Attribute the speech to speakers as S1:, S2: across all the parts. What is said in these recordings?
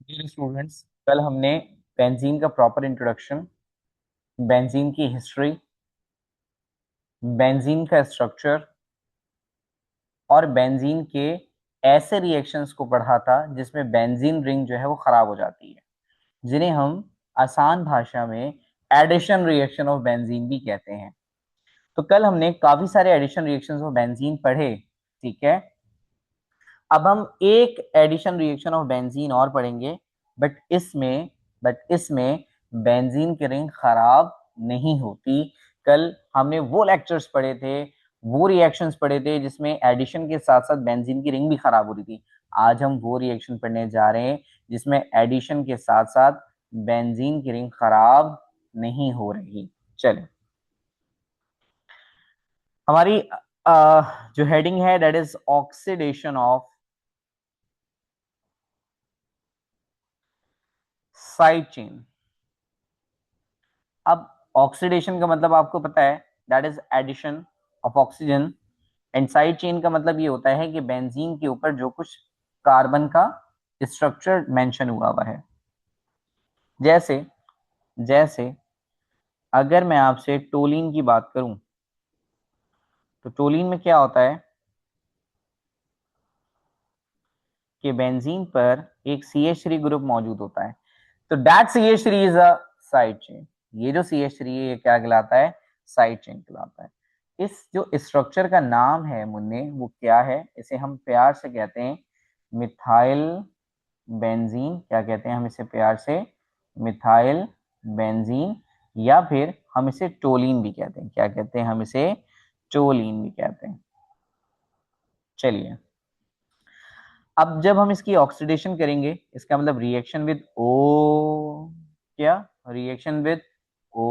S1: Dear students, कल हमने benzene का प्रॉपर इंट्रोडक्शन, बेंजीन की हिस्ट्री, बेंजीन का स्ट्रक्चर और बेंजीन के ऐसे रिएक्शंस को पढ़ा था जिसमें बेंजीन रिंग जो है वो खराब हो जाती है, जिन्हें हम आसान भाषा में एडिशन रिएक्शन ऑफ बेंजीन भी कहते हैं। तो कल हमने काफी सारे एडिशन रिएक्शंस ऑफ बेंजीन पढ़े। ठीक है, अब हम एक एडिशन रिएक्शन ऑफ बेंजीन और पढ़ेंगे। बट इसमें बेंजीन की रिंग खराब नहीं होती। कल हमने वो लेक्चर्स पढ़े थे, वो रिएक्शंस पढ़े थे जिसमें एडिशन के साथ साथ बेंजीन की रिंग भी खराब हो रही थी। आज हम वो रिएक्शन पढ़ने जा रहे हैं जिसमें एडिशन के साथ साथ बेंजीन की रिंग खराब नहीं हो रही। चलो, हमारी जो हेडिंग है that is oxidation of side chain. अब ऑक्सीडेशन का मतलब आपको पता है, that is addition of oxygen. And side chain का मतलब ये होता है कि बेंजीन के ऊपर जो कुछ कार्बन का स्ट्रक्चर मेंशन हुआ हुआ है। जैसे जैसे अगर मैं आपसे टोलीन की बात करूं, तो टोलीन में क्या होता है कि बेंजीन पर एक CH3 ग्रुप मौजूद होता है। तो that CH3 is a side chain. ये जो CH3 है ये क्या कहलाता है? साइड चेन कहलाता है। इस जो स्ट्रक्चर का नाम है मुन्ने, वो क्या है? इसे हम प्यार से कहते हैं मिथाइल बेंजीन। क्या कहते हैं हम इसे प्यार से? Methyl benzene. या फिर हम इसे टोलीन भी कहते हैं। क्या कहते हैं हम इसे? टोलीन भी कहते हैं। चलिए, अब जब हम इसकी ऑक्सीडेशन करेंगे, इसका मतलब रिएक्शन विद ओ, क्या रिएक्शन विद ओ,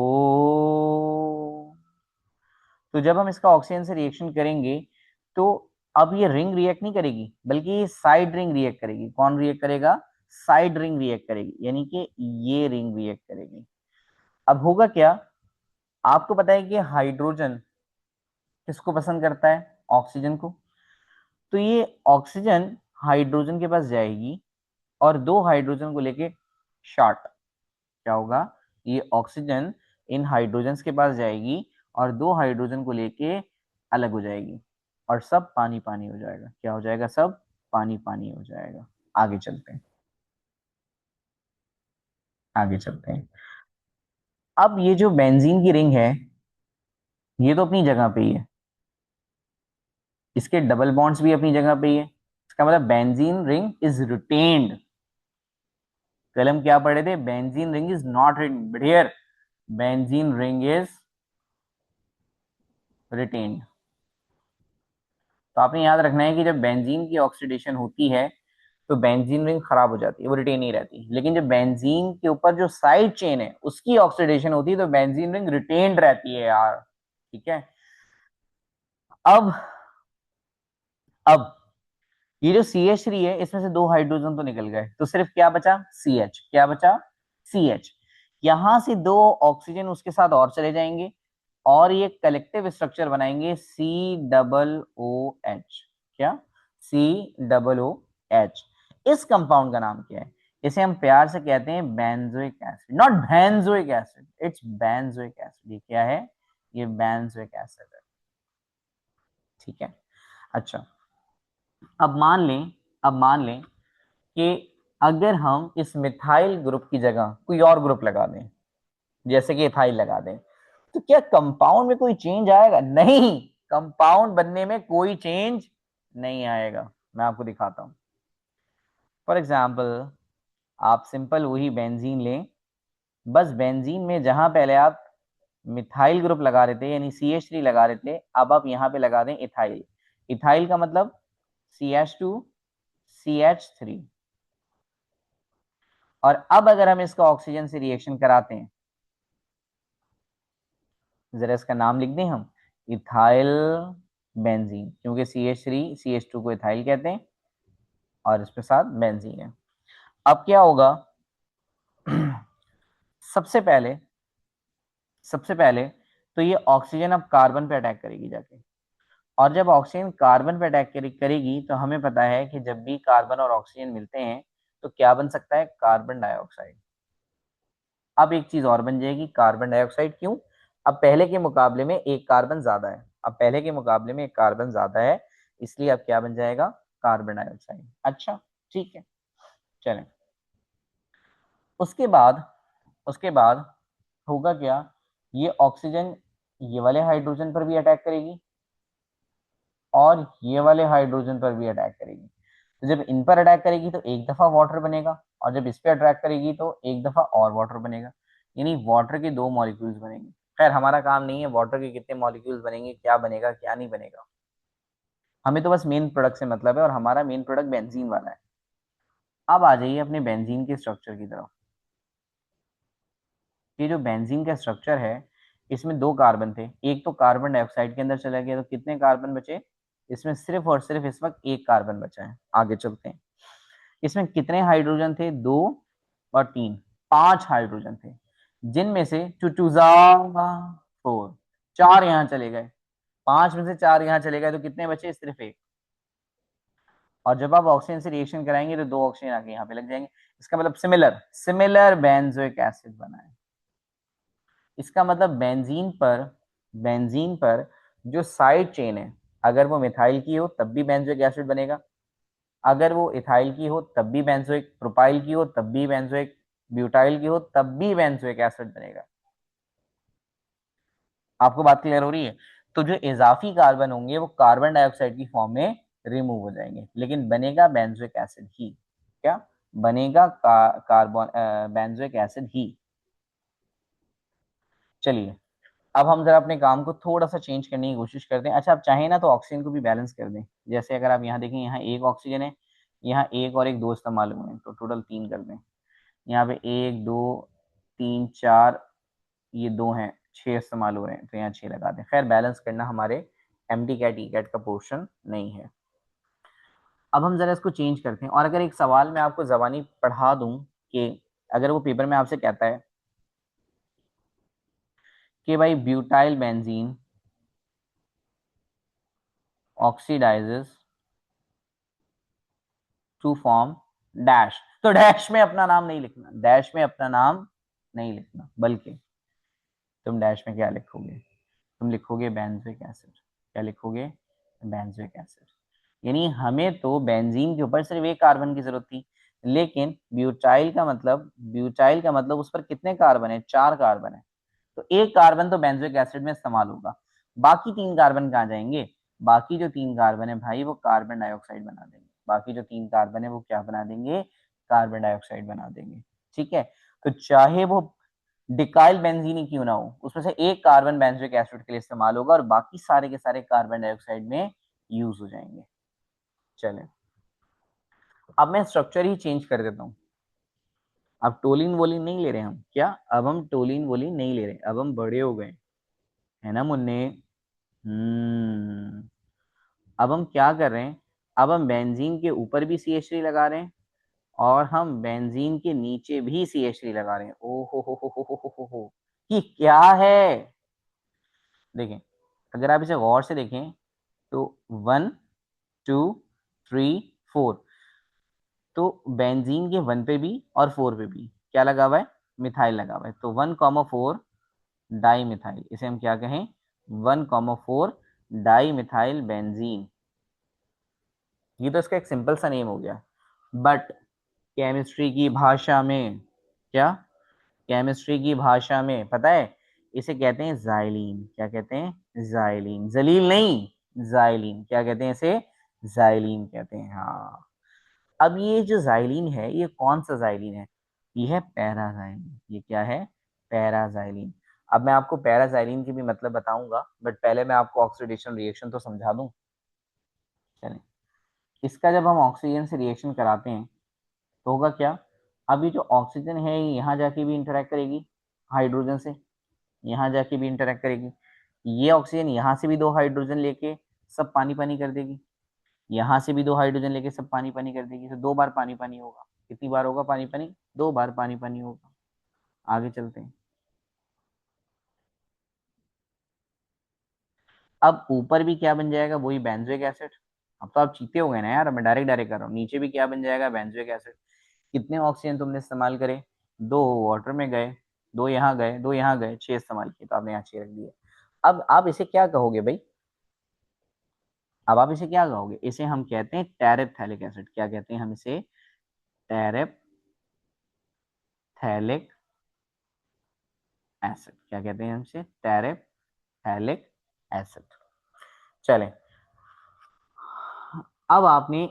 S1: तो जब हम इसका ऑक्सीजन से रिएक्शन करेंगे तो अब ये रिंग रिएक्ट नहीं करेगी, बल्कि ये साइड रिंग रिएक्ट करेगी। कौन रिएक्ट करेगा? साइड रिंग रिएक्ट करेगी, यानी कि ये रिंग रिएक्ट करेगी। अब होगा क्या? आपको पता है कि हाइड्रोजन किसको पसंद करता है? ऑक्सीजन को। तो ये ऑक्सीजन हाइड्रोजन के पास जाएगी और दो हाइड्रोजन को लेके शॉर्ट, क्या होगा? ये ऑक्सीजन इन हाइड्रोजन्स के पास जाएगी और दो हाइड्रोजन को लेके अलग हो जाएगी और सब पानी पानी हो जाएगा। क्या हो जाएगा? सब पानी पानी हो जाएगा। आगे चलते हैं, आगे चलते हैं। अब ये जो बेंजीन की रिंग है, ये तो अपनी जगह पे ही है, इसके डबल बॉन्ड्स भी अपनी जगह पे ही है। इसका मतलब बेंजीन रिंग इज रिटेन्ड। कल हम क्या पढ़े थे? Benzene ring is not retained, but here benzene ring is retained. तो आपने याद रखना है कि जब बेंजीन की ऑक्सीडेशन होती है तो बेंजीन रिंग खराब हो जाती है, वो रिटेन नहीं रहती। लेकिन जब बेंजीन के ऊपर जो साइड चेन है उसकी ऑक्सीडेशन होती है तो बेंजीन रिंग रिटेन्ड रहती है यार। ठीक है। अब अब ये जो CH3 है, इसमें से दो हाइड्रोजन तो निकल गए, तो सिर्फ क्या बचा? CH। क्या बचा? CH। यहां से दो ऑक्सीजन उसके साथ और चले जाएंगे और ये कलेक्टिव स्ट्रक्चर बनाएंगे COOH। क्या? COOH। इस कंपाउंड का नाम क्या है? इसे हम प्यार से कहते हैं benzoic acid, not benzoic acid, it's benzoic acid. ये क्या है? ये बेंजोइक एसिड है। ठीक है। अच्छा, अब मान लें अब मान लें कि अगर हम इस मिथाइल ग्रुप की जगह कोई और ग्रुप लगा दें, जैसे कि इथाइल लगा दें, तो क्या कंपाउंड में कोई चेंज आएगा? नहीं, कंपाउंड बनने में कोई चेंज नहीं आएगा। मैं आपको दिखाता हूं। फॉर एग्जाम्पल, आप सिंपल वही बेंजीन लें। बस बेंजीन में जहां पहले आप मिथाइल ग्रुप लगा रहे थे यानी CH3 लगा रहे थे, अब आप यहां पे लगा दें इथाइल। इथाइल का मतलब CH2 CH3। और अब अगर हम इसका ऑक्सीजन से रिएक्शन कराते हैं, जरा इसका नाम लिख दें हम, इथाइल बेंजीन, क्योंकि CH3 CH2 को इथाइल कहते हैं और इसके साथ बेंजीन है। अब क्या होगा? सबसे पहले सबसे पहले तो ये ऑक्सीजन अब कार्बन पे अटैक करेगी जाके। और जब ऑक्सीजन कार्बन पे अटैक करेगी तो हमें पता है कि जब भी कार्बन और ऑक्सीजन मिलते हैं तो क्या बन सकता है, कार्बन डाइऑक्साइड। अब एक चीज और बन जाएगी, कार्बन डाइऑक्साइड क्यों, अब पहले के मुकाबले में एक कार्बन ज्यादा है, अब पहले के मुकाबले में एक कार्बन ज्यादा है, इसलिए अब क्या बन जाएगा, कार्बन डाइऑक्साइड। अच्छा, ठीक है, चलें। उसके बाद, उसके बाद होगा क्या, ये ऑक्सीजन ये वाले हाइड्रोजन पर भी अटैक करेगी और ये वाले हाइड्रोजन पर भी अटैक करेगी। तो जब इन पर अटैक करेगी तो एक दफा वाटर बनेगा, और जब इस पे अटैक करेगी तो एक दफा और वाटर बनेगा, यानी वाटर के दो मॉलिक्यूल्स बनेंगे। खैर हमारा काम नहीं है वाटर के कितने मॉलिक्यूल्स बनेंगे, क्या बनेगा क्या नहीं बनेगा, हमें तो बस मेन प्रोडक्ट से मतलब है, और हमारा मेन प्रोडक्ट बेंजीन वाला है। अब आ जाइए अपने बेंजीन के स्ट्रक्चर की तरफ। ये जो बेंजीन का स्ट्रक्चर है, इसमें दो कार्बन थे, एक तो कार्बन डाइऑक्साइड के अंदर चला गया, तो कितने कार्बन बचे, इसमें सिर्फ और सिर्फ इस वक्त एक कार्बन बचा है। आगे चलते हैं, इसमें कितने हाइड्रोजन थे, दो और तीन, पांच हाइड्रोजन थे, जिनमें से चुचुजा फोर, चार यहाँ चले गए, पांच में से चार यहाँ चले गए, तो कितने बचे, सिर्फ एक। और जब आप ऑक्सीजन से रिएक्शन कराएंगे तो दो ऑक्सीजन आके यहाँ पे लग जाएंगे, इसका मतलब सिमिलर सिमिलर बेंजोइक एसिड बना है। इसका मतलब बेंजीन पर जो साइड चेन है, अगर वो मिथाइल की हो तब भी बेंजोइक एसिड बनेगा, अगर वो इथाइल की हो तब भी बेंजोइक, प्रोपाइल की हो तब भी बेंजोइक, ब्यूटाइल की हो तब भी बेंजोइक एसिड बनेगा। आपको बात क्लियर हो रही है। तो जो इजाफी कार्बन होंगे वो कार्बन डाइऑक्साइड की फॉर्म में रिमूव हो जाएंगे, लेकिन बनेगा बेंजोइक एसिड ही। क्या बनेगा, कार्बन बेंजोइक एसिड ही। चलिए, अब हम जरा अपने काम को थोड़ा सा चेंज करने की कोशिश करते हैं। अच्छा, आप चाहें ना तो ऑक्सीजन को भी बैलेंस कर दें, जैसे अगर आप यहाँ देखें, यहाँ एक ऑक्सीजन है, यहाँ एक और एक दो इस्तेमाल हुए हैं, तो टोटल तीन कर दें। यहाँ पे एक दो तीन चार, ये दो हैं, छह इस्तेमाल हो रहे हैं, तो यहाँ छह लगा दें। खैर बैलेंस करना हमारे एम टी कैट ई कैट का पोर्शन नहीं है। अब हम जरा इसको चेंज करते हैं, और अगर एक सवाल मैं आपको जबानी पढ़ा दूं कि अगर वो पेपर में आपसे कहता है कि भाई butyl benzene oxidises to form dash, तो डैश में अपना नाम नहीं लिखना, डैश में अपना नाम नहीं लिखना, बल्कि तुम डैश में क्या लिखोगे, तुम लिखोगे बेंजोइक एसिड। क्या लिखोगे, बेंजोइक एसिड। यानी हमें तो बेंजीन के ऊपर सिर्फ एक कार्बन की जरूरत थी, लेकिन ब्यूटाइल का मतलब उस पर कितने कार्बन है, चार कार्बन है, तो एक कार्बन तो बेंजोइक एसिड में इस्तेमाल होगा, बाकी तीन कार्बन कहाँ जाएंगे, बाकी जो तीन कार्बन है भाई वो कार्बन डाइऑक्साइड बना देंगे, बाकी जो तीन कार्बन है वो क्या बना देंगे, कार्बन डाइऑक्साइड बना देंगे। ठीक है, तो चाहे वो डिकाइल बेंजीन ही क्यों ना हो, उसमें से एक कार्बन बेंजोइक एसिड के लिए इस्तेमाल होगा और बाकी सारे के सारे कार्बन डाइऑक्साइड में यूज हो जाएंगे। चले, अब मैं स्ट्रक्चर ही चेंज कर देता हूँ। अब टोलिन वोलिन नहीं ले रहे हम, क्या अब हम टोलिन वोलिन नहीं ले रहे, अब हम बड़े हो गए, है ना मुन्ने। हम्म, अब हम क्या कर रहे हैं, अब हम बेंजीन के ऊपर भी सी एच थ्री लगा रहे हैं, और हम बेंजीन के नीचे भी सी एच थ्री लगा रहे हैं। ओ हो, कि क्या है, देखें, अगर आप इसे गौर से देखें तो वन टू थ्री फोर, तो बेंजीन के वन पे भी और फोर पे भी क्या लगा हुआ है, मिथाइल लगा हुआ है, तो one comma four di methyl, इसे हम क्या कहें, one comma four di methyl benzene. ये तो इसका एक सिंपल सा नेम हो गया, बट केमिस्ट्री की भाषा में, क्या केमिस्ट्री की भाषा में पता है, इसे कहते हैं जाइलीन। क्या कहते हैं, जाइलीन, जलील नहीं, जाइलीन। क्या कहते हैं इसे, जाइलीन कहते हैं, हाँ। अब ये जो जाइलीन है, ये कौन सा जाइलीन है, ये है पैराजाइलिन। ये क्या है, पैराजाइलिन। अब मैं आपको पैराजाइलिन की भी मतलब बताऊंगा, बट पहले मैं आपको ऑक्सीडेशन रिएक्शन तो समझा दूं। चलें, इसका जब हम ऑक्सीजन से रिएक्शन कराते हैं तो होगा क्या, अभी जो ऑक्सीजन है ये यहाँ जाके भी इंटरेक्ट करेगी हाइड्रोजन से, यहाँ जाके भी इंटरेक्ट करेगी, ये ऑक्सीजन यहाँ से भी दो हाइड्रोजन लेके सब पानी पानी कर देगी, यहाँ से भी दो हाइड्रोजन लेके सब पानी पानी कर देगी, तो दो बार पानी पानी होगा। कितनी बार होगा पानी पानी, दो बार पानी पानी होगा। आगे चलते हैं, अब ऊपर भी क्या बन जाएगा, वही बेंजोइक एसिड। अब तो आप चीते हो गए ना यार, मैं डायरेक्ट डायरेक्ट कर रहा हूँ, नीचे भी क्या बन जाएगा, बेंजोइक एसिड। कितने ऑक्सीजन तुमने इस्तेमाल करे, 2 वाटर में गए, 2 यहाँ गए, 2 यहाँ गए, 6 इस्तेमाल किए, तो आपने यहाँ 6 रख दिए। अब आप इसे क्या कहोगे भाई, अब आप इसे क्या कहोगे, इसे हम कहते हैं टेरेप्थैलिक एसिड। क्या कहते हैं हम इसे, टेरेप्थैलिक एसिड। क्या कहते हैं हम इसे, टेरेप्थैलिक एसिड। चलें, अब आपने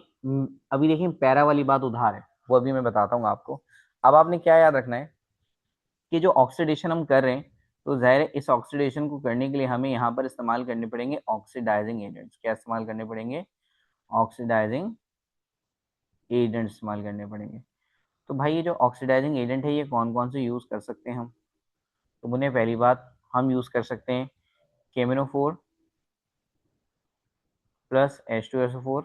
S1: अभी देखिए पैरा वाली बात उधार है, वो अभी मैं बताता हूँ आपको। अब आपने क्या याद रखना है कि जो ऑक्सीडेशन हम कर रहे हैं, तो जाहिर है इस ऑक्सीडेशन को करने के लिए हमें यहाँ पर इस्तेमाल करने पड़ेंगे ऑक्सीडाइजिंग एजेंट्स। क्या इस्तेमाल करने पड़ेंगे, ऑक्सीडाइजिंग एजेंट इस्तेमाल करने पड़ेंगे। तो भाई ये जो ऑक्सीडाइजिंग एजेंट है, ये कौन कौन से यूज़ कर सकते हैं हम, तो मुझे पहली बात हम यूज़ कर सकते हैं केमिनोफोर प्लस H2SO4।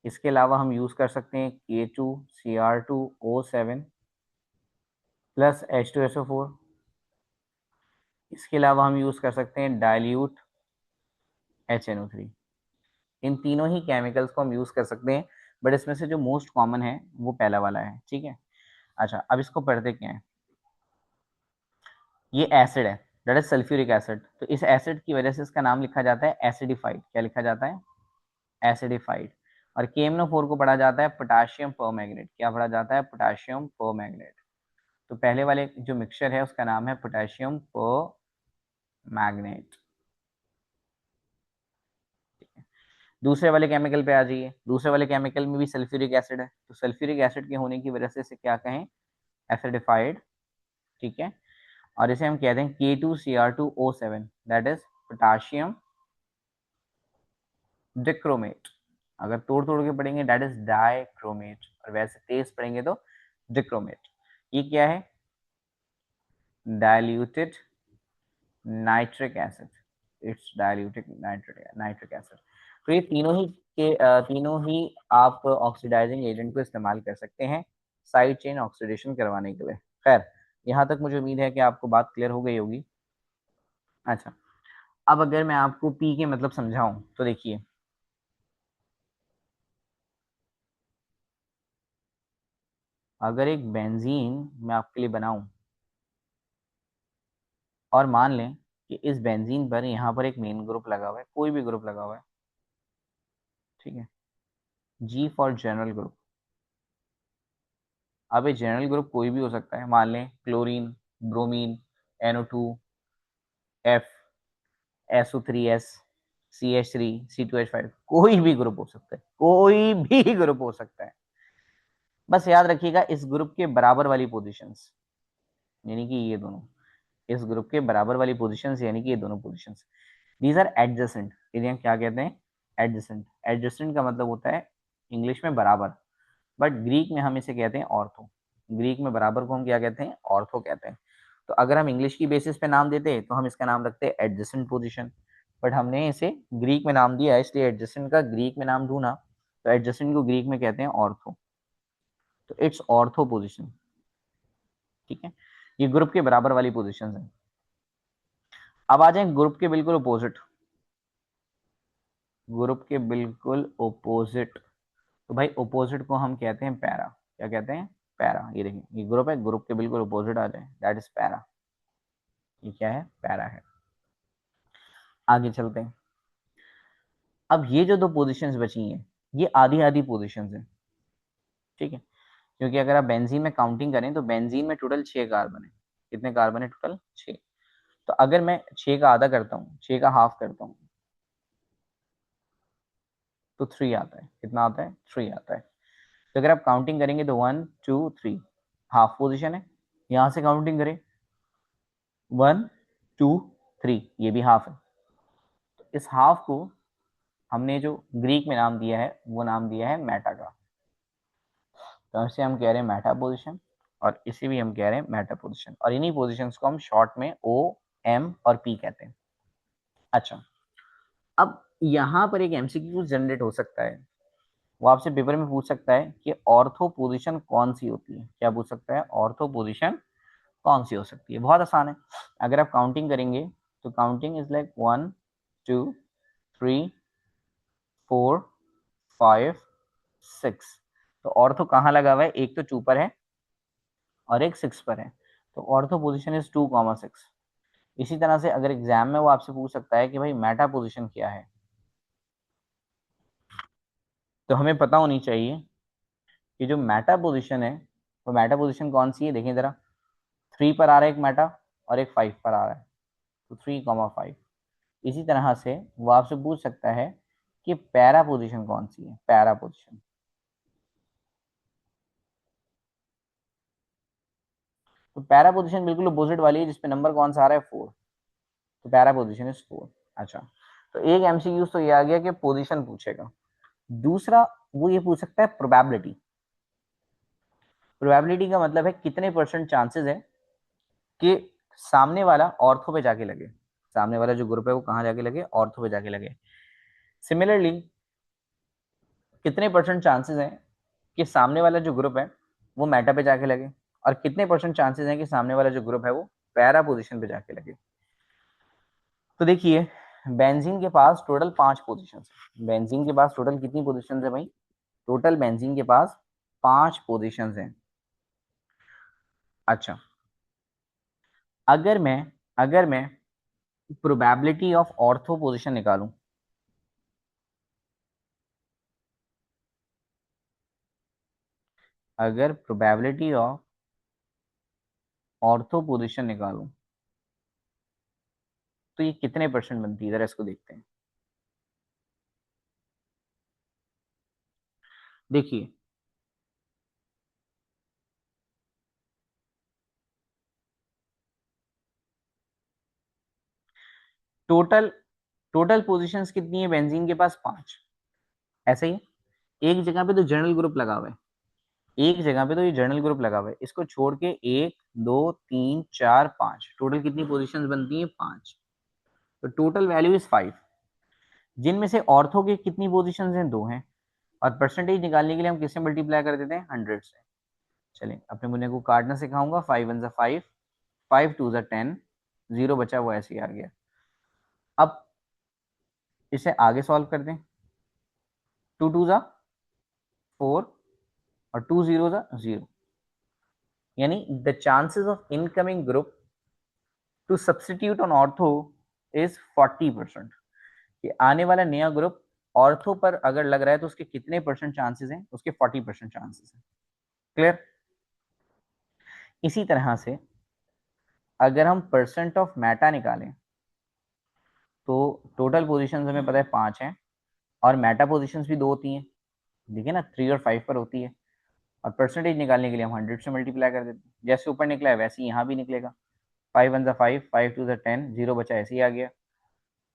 S1: इसके अलावा हम यूज़ कर सकते हैं K2Cr2O7 प्लस H2SO4। इसके अलावा हम यूज़ कर सकते हैं डाइल्यूट HNO3। इन तीनों ही केमिकल्स को हम यूज़ कर सकते हैं, बट इसमें से जो मोस्ट कॉमन है वो पहला वाला है, ठीक है। अच्छा, अब इसको पढ़ते क्या है, ये एसिड है, दैट इज सल्फ्यूरिक एसिड। तो इस एसिड की वजह से इसका नाम लिखा जाता है एसिडिफाइड। क्या लिखा जाता है, एसिडिफाइड। और KMnO4 को पढ़ा जाता है पोटाशियम परमैंगनेट। क्या पढ़ा जाता है, पोटाशियम परमैंगनेट। तो पहले वाले जो मिक्सचर है उसका नाम है पोटाशियम परमैंगनेट। दूसरे वाले केमिकल पे आ जाइए, दूसरे वाले केमिकल में भी सल्फ्यूरिक एसिड है, तो सल्फ्यूरिक एसिड के होने की वजह से इसे क्या कहें, एसिडिफाइड, ठीक है। और इसे हम कहते हैं K2Cr2O7, दैट इज पोटाशियम डिक्रोमेट। अगर तोड़ तोड़ के पढ़ेंगे दैट इज डाइक्रोमेट, और वैसे तेज पढ़ेंगे तो डिक्रोमेट। ये क्या है, diluted nitric acid, it's diluted nitric acid. तो ये तीनों ही आप ऑक्सीडाइजिंग एजेंट को इस्तेमाल कर सकते हैं साइड चेन ऑक्सीडेशन करवाने के लिए। खैर, यहाँ तक मुझे उम्मीद है कि आपको बात क्लियर हो गई होगी। अच्छा, अब अगर मैं आपको पी के मतलब समझाऊं तो देखिए, अगर एक बेंजीन मैं आपके लिए बनाऊं और मान लें कि इस बेंजीन पर यहाँ पर एक मेन ग्रुप लगा हुआ है, कोई भी ग्रुप लगा हुआ है, ठीक है, जी फॉर जनरल ग्रुप। अब ये जनरल ग्रुप कोई भी हो सकता है, मान लें chlorine, bromine, NO2, F, SO3S, CH3, C2H5, कोई भी ग्रुप हो सकता है, कोई भी ग्रुप हो सकता है। बस याद रखिएगा इस ग्रुप के बराबर वाली पोजीशंस, यानी कि ये दोनों, इस ग्रुप के बराबर वाली पोजीशंस यानी कि ये दोनों पोजीशंस, दीज आर एडजेसेंट। इन्हें क्या कहते हैं, एडजेसेंट। एडजेसेंट का मतलब होता है इंग्लिश में बराबर, बट ग्रीक में हम इसे कहते हैं ऑर्थो। ग्रीक में बराबर को हम क्या कहते हैं, ऑर्थो कहते हैं। तो अगर हम इंग्लिश की बेसिस पे नाम देते तो हम इसका नाम रखते हैं एडजेसेंट पोजीशन, बट हमने इसे ग्रीक में नाम दिया है, इसलिए एडजेसेंट का ग्रीक में नाम ढूंढा, तो एडजेसेंट को ग्रीक में कहते हैं ऑर्थो। तो इट्स ऑर्थो पोजिशन, ठीक है। ये ग्रुप के बराबर वाली पोजिशन है। अब आ जाए ग्रुप के बिल्कुल अपोजिट, ग्रुप के बिल्कुल ओपोजिट। तो भाई ओपोजिट को हम कहते हैं पैरा। क्या कहते हैं, पैरा। ये देखिए, ये ग्रुप है, ग्रुप के बिल्कुल अपोजिट आ जाए, दैट इज पैरा। ये क्या है, पैरा है। आगे चलते हैं। अब ये जो दो पोजीशंस बची हैं, ये आधी आधी पोजीशंस हैं, ठीक है। क्योंकि अगर आप बेंजीन में काउंटिंग करें तो बेंजीन में टोटल 6 कार्बन है। कितने कार्बन है टोटल, 6। तो अगर मैं 6 का आधा करता हूँ, 6 का हाफ करता हूँ, तो 3 आता है। कितना आता है, 3 आता है। तो अगर आप काउंटिंग करेंगे तो 1 2 3, हाफ पोजीशन है। यहां से काउंटिंग करें, 1 2 3, ये भी हाफ है। तो इस हाफ को हमने जो ग्रीक में नाम दिया है वो नाम दिया है मेटा का। तो इसे हम कह रहे हैं मेटा पोजिशन, और इसे भी हम कह रहे हैं मेटा पोजिशन, और इन्हीं पोजिशंस को हम शॉर्ट में O, M और P कहते हैं। अच्छा, अब यहाँ पर एक MCQ जनरेट हो सकता है, वो आपसे पेपर में पूछ सकता है कि ऑर्थो पोजीशन कौन सी होती है। क्या पूछ सकता है, ऑर्थो पोजीशन कौन सी हो सकती है। बहुत आसान है, अगर आप काउंटिंग करेंगे तो काउंटिंग इज लाइक 1 2 3 4 5 6। तो ऑर्थो कहाँ लगा हुआ है, एक तो 2 पर है और एक 6 पर है, तो ऑर्थो पोजीशन इज 2,6। इसी तरह से अगर एग्जाम में वो आपसे पूछ सकता है कि भाई मेटा पोजीशन क्या है, तो हमें पता होनी चाहिए कि जो मेटा पोजीशन है वो मेटा पोजीशन कौन सी है। देखिए जरा, 3 पर आ रहा है एक मेटा और एक 5 पर आ रहा है, तो 3,5। इसी तरह से वो आपसे पूछ सकता है कि पैरा पोजीशन कौन सी है, पैरा पोजीशन। तो पैरा पोजीशन बिल्कुल अपोजिट वाली है, जिसपे नंबर कौन सा आ रहा है, 4। तो पैरा पोजीशन इज 4। अच्छा, तो एक एमसीक्यू तो ये आ गया कि पोजीशन पूछेगा। दूसरा वो ये पूछ सकता है प्रोबेबिलिटी। प्रोबेबिलिटी का मतलब है कितने परसेंट चांसेस है कि सामने वाला ऑर्थो पे जाके लगे, सामने वाला जो ग्रुप है वो कहाँ जाके लगे, ऑर्थो पे जाके लगे। सिमिलरली कितने परसेंट चांसेस हैं कि सामने वाला जो ग्रुप है वो मेटा पे जाके लगे, और कितने परसेंट चांसेस हैं कि सामने वाला जो ग्रुप है वो पैरा पोजीशन पे जाके लगे। तो देखिए, बेंजीन के पास टोटल 5 पोजीशन है। बेंजीन के पास टोटल कितनी पोजीशन है भाई, टोटल बेंजीन के पास 5 पोजीशन हैं। अच्छा, अगर मैं प्रोबेबिलिटी ऑफ ऑर्थो पोजीशन निकालूं, अगर प्रोबेबिलिटी ऑफ ऑर्थो पोजीशन निकालूं तो ये कितने परसेंट बनती है, जरा इसको देखते हैं। देखिए, टोटल टोटल पोजीशंस कितनी है बेंजीन के पास, 5। ऐसे ही एक जगह पे तो जर्नल ग्रुप लगा हुआ है, एक जगह पे तो ये जर्नल ग्रुप लगा हुआ है, इसको छोड़ के 1, 2, 3, 4, 5 टोटल कितनी पोजीशंस बनती हैं, 5। तो टोटल वैल्यू इज 5, जिनमें से ऑर्थो के कितनी पोजीशंस हैं, 2 हैं। और परसेंटेज निकालने के लिए हम किससे मल्टीप्लाई कर देते हैं, 100 से। चलिए अपने मुन्ने को काटना सिखाऊंगा। 5 1 5, 5 2 10, 0 बचा वो ऐसे ही आ गया। अब इसे आगे सॉल्व कर दें। 2 2 4 और 2 0 0, यानी the chances of incoming group to substitute on ortho is 40%। कि आने वाला नया ग्रुप ऑर्थो पर अगर लग रहा है तो उसके कितने परसेंट चांसेस हैं, उसके 40% चांसेस हैं। क्लियर। इसी तरह से अगर हम परसेंट ऑफ मेटा निकालें तो टोटल पोजीशंस हमें पता है 5 हैं, और मेटा पोजीशंस भी 2 होती हैं, देखिए ना, 3 और 5 पर होती है। और परसेंटेज निकालने के लिए हम 100 से मल्टीप्लाई कर देते हैं, जैसे ऊपर निकला है वैसे ही यहाँ भी निकलेगा। 5 1 5, 5 2 10, 0 बचा ऐसे ही आ गया।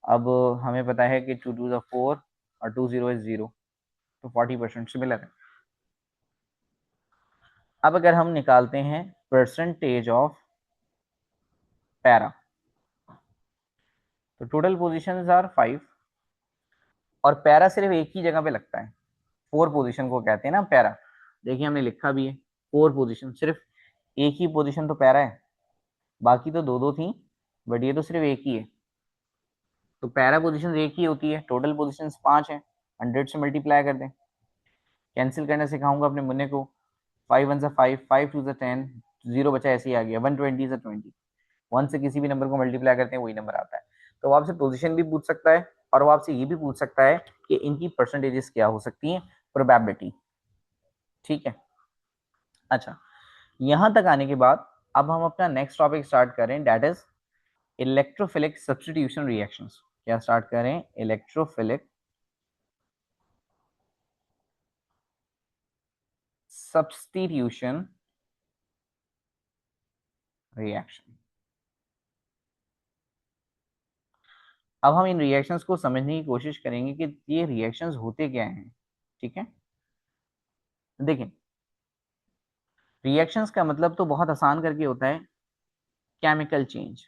S1: अब हमें पता है कि 2 2 4 और 2 0 इज 0, तो 40% सिमिलर है। अब अगर हम निकालते हैं परसेंटेज ऑफ पैरा, तो टोटल पोजीशंस आर 5, और पैरा सिर्फ एक ही जगह पे लगता है, 4 पोजीशन को कहते हैं ना पैरा। देखिए हमने लिखा भी है, 4 पोजीशन, सिर्फ एक ही पोजीशन तो पैरा है, बाकी तो दो दो थी, बट ये तो सिर्फ एक ही है। तो पैरा पोजीशन एक ही होती है, टोटल पोजीशन 5 है, 100 से मल्टीप्लाई कर दें। कैंसिल करना सिखाऊंगा अपने मुन्ने को। 5 1 5, 5 2 10, 0 बचा ऐसे ही आ गया। 120 से 20, 1 से किसी भी नंबर को मल्टीप्लाई करते हैं वही नंबर आता है। तो वो आपसे पोजीशन भी पूछ सकता है, और वो आपसे ये भी पूछ सकता है कि इनकी परसेंटेजेस क्या हो सकती हैं, प्रोबेबिलिटी। ठीक है। अच्छा, यहां तक आने के बाद अब हम अपना नेक्स्ट टॉपिक स्टार्ट करें, that is electrophilic substitution reactions. क्या स्टार्ट करें, इलेक्ट्रोफिलिक सब्स्टिट्यूशन रिएक्शन। अब हम इन रिएक्शंस को समझने की कोशिश करेंगे कि ये रिएक्शंस होते क्या हैं। ठीक है, देखें, रिएक्शंस का मतलब तो बहुत आसान करके होता है, केमिकल चेंज।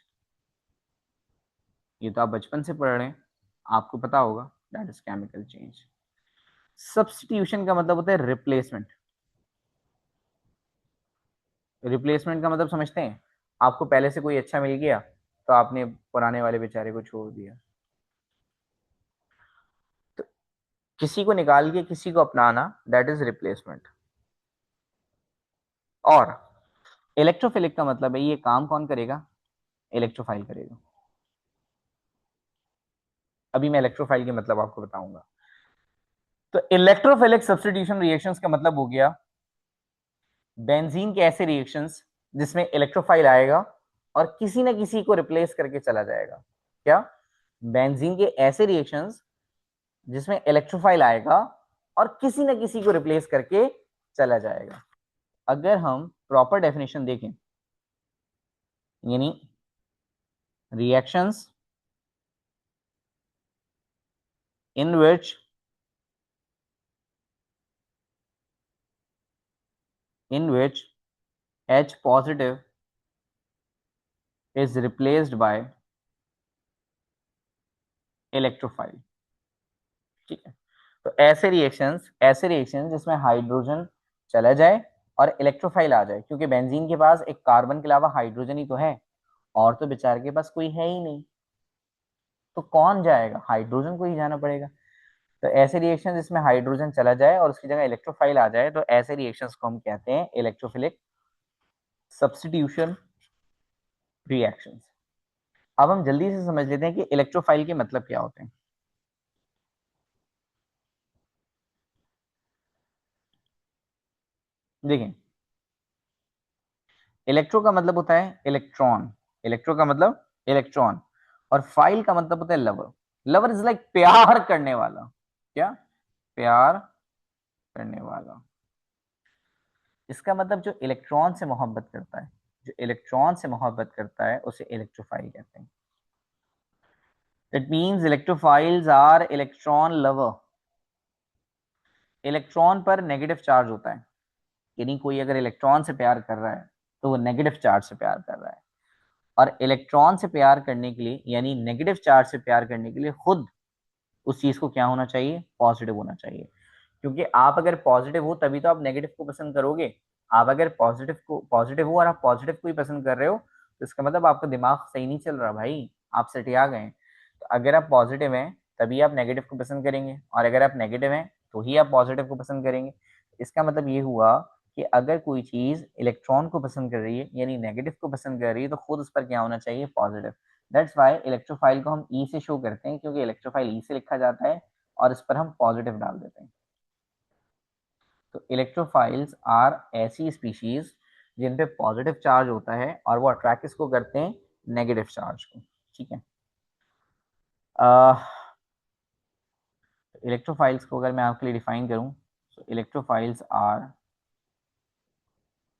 S1: ये तो आप बचपन से पढ़ रहे हैं, आपको पता होगा, that is chemical change. Substitution का मतलब होता है रिप्लेसमेंट। रिप्लेसमेंट का मतलब समझते हैं, आपको पहले से कोई अच्छा मिल गया तो आपने पुराने वाले बेचारे को छोड़ दिया। तो किसी को निकाल के किसी को अपनाना, दैट इज रिप्लेसमेंट। और इलेक्ट्रोफिलिक का मतलब है ये काम कौन करेगा, इलेक्ट्रोफाइल करेगा। अभी मैं इलेक्ट्रोफाइल के मतलब आपको बताऊंगा। तो इलेक्ट्रोफिलिक सब्स्टिट्यूशन रिएक्शंस का मतलब हो गया बेंजीन के ऐसे रिएक्शंस जिसमें इलेक्ट्रोफाइल आएगा और किसी ना किसी को रिप्लेस करके चला जाएगा। क्या, बेंजीन के ऐसे रिएक्शंस जिसमें इलेक्ट्रोफाइल आएगा और किसी ना किसी को रिप्लेस करके चला जाएगा। अगर हम प्रॉपर डेफिनेशन देखें, यानी reactions in which H positive is replaced by electrophile. ठीक है, तो ऐसे रिएक्शंस जिसमें हाइड्रोजन चला जाए और इलेक्ट्रोफाइल आ जाए, क्योंकि बेंजीन के पास एक कार्बन के अलावा हाइड्रोजन ही तो है, और तो बेचारे के पास कोई है ही नहीं, तो कौन जाएगा, हाइड्रोजन को ही जाना पड़ेगा। तो ऐसे रिएक्शन जिसमें हाइड्रोजन चला जाए और उसकी जगह इलेक्ट्रोफाइल आ जाए, तो ऐसे रिएक्शंस को हम कहते हैं इलेक्ट्रोफिलिक सब्स्टिट्यूशन रिएक्शंस। अब हम जल्दी से समझ लेते हैं कि इलेक्ट्रोफाइल के मतलब क्या होते हैं। देखिए, इलेक्ट्रो का मतलब होता है इलेक्ट्रॉन, इलेक्ट्रो का मतलब इलेक्ट्रॉन, और फाइल का मतलब होता है लवर। लवर इज लाइक प्यार करने वाला। क्या, प्यार करने वाला। इसका मतलब जो इलेक्ट्रॉन से मोहब्बत करता है, जो इलेक्ट्रॉन से मोहब्बत करता है उसे इलेक्ट्रोफाइल कहते हैं। It means electrophiles are electron lover. Electron पर नेगेटिव चार्ज होता है, यानी कोई अगर इलेक्ट्रॉन से प्यार कर रहा है तो वो नेगेटिव चार्ज से प्यार कर रहा है। और इलेक्ट्रॉन से प्यार करने के लिए, यानी नेगेटिव चार्ज से प्यार करने के लिए, खुद उस चीज को क्या होना चाहिए, पॉजिटिव होना चाहिए। क्योंकि आप अगर पॉजिटिव हो तभी तो आप नेगेटिव को पसंद करोगे। आप अगर पॉजिटिव हो और आप पॉजिटिव को ही पसंद कर रहे हो, तो इसका मतलब आपका दिमाग सही नहीं चल रहा भाई, आप सटिया गए हैं। तो अगर आप पॉजिटिव हैं तभी आप नेगेटिव को पसंद करेंगे, और अगर आप नेगेटिव हैं तो ही आप पॉजिटिव को पसंद करेंगे। इसका मतलब ये हुआ कि अगर कोई चीज इलेक्ट्रॉन को पसंद कर रही है, यानी नेगेटिव को पसंद कर रही है, तो खुद उस पर क्या होना चाहिए, पॉजिटिव। दैट्स वाई इलेक्ट्रोफाइल को हम ई से शो करते हैं, क्योंकि इलेक्ट्रोफाइल ई से लिखा जाता है और इस पर हम पॉजिटिव डाल देते हैं। तो इलेक्ट्रोफाइल्स आर ऐसी स्पीशीज जिन पे पॉजिटिव चार्ज होता है और वो अट्रैक्ट किसको करते हैं, नेगेटिव चार्ज को। ठीक है, इलेक्ट्रोफाइल्स को अगर मैं आपके लिए डिफाइन करूं, तो electrophiles are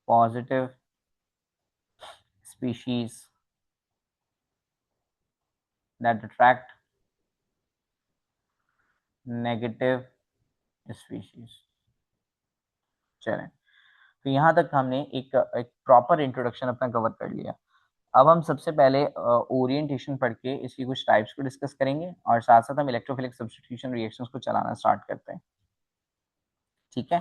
S1: positive species that attract negative species. चलें, तो यहाँ तक हमने एक प्रॉपर इंट्रोडक्शन अपना कवर कर लिया। अब हम सबसे पहले ओरिएंटेशन पढ़ के इसकी कुछ टाइप्स को डिस्कस करेंगे, और साथ साथ हम इलेक्ट्रोफिलिक सब्स्टिट्यूशन रिएक्शंस को चलाना स्टार्ट करते हैं। ठीक है,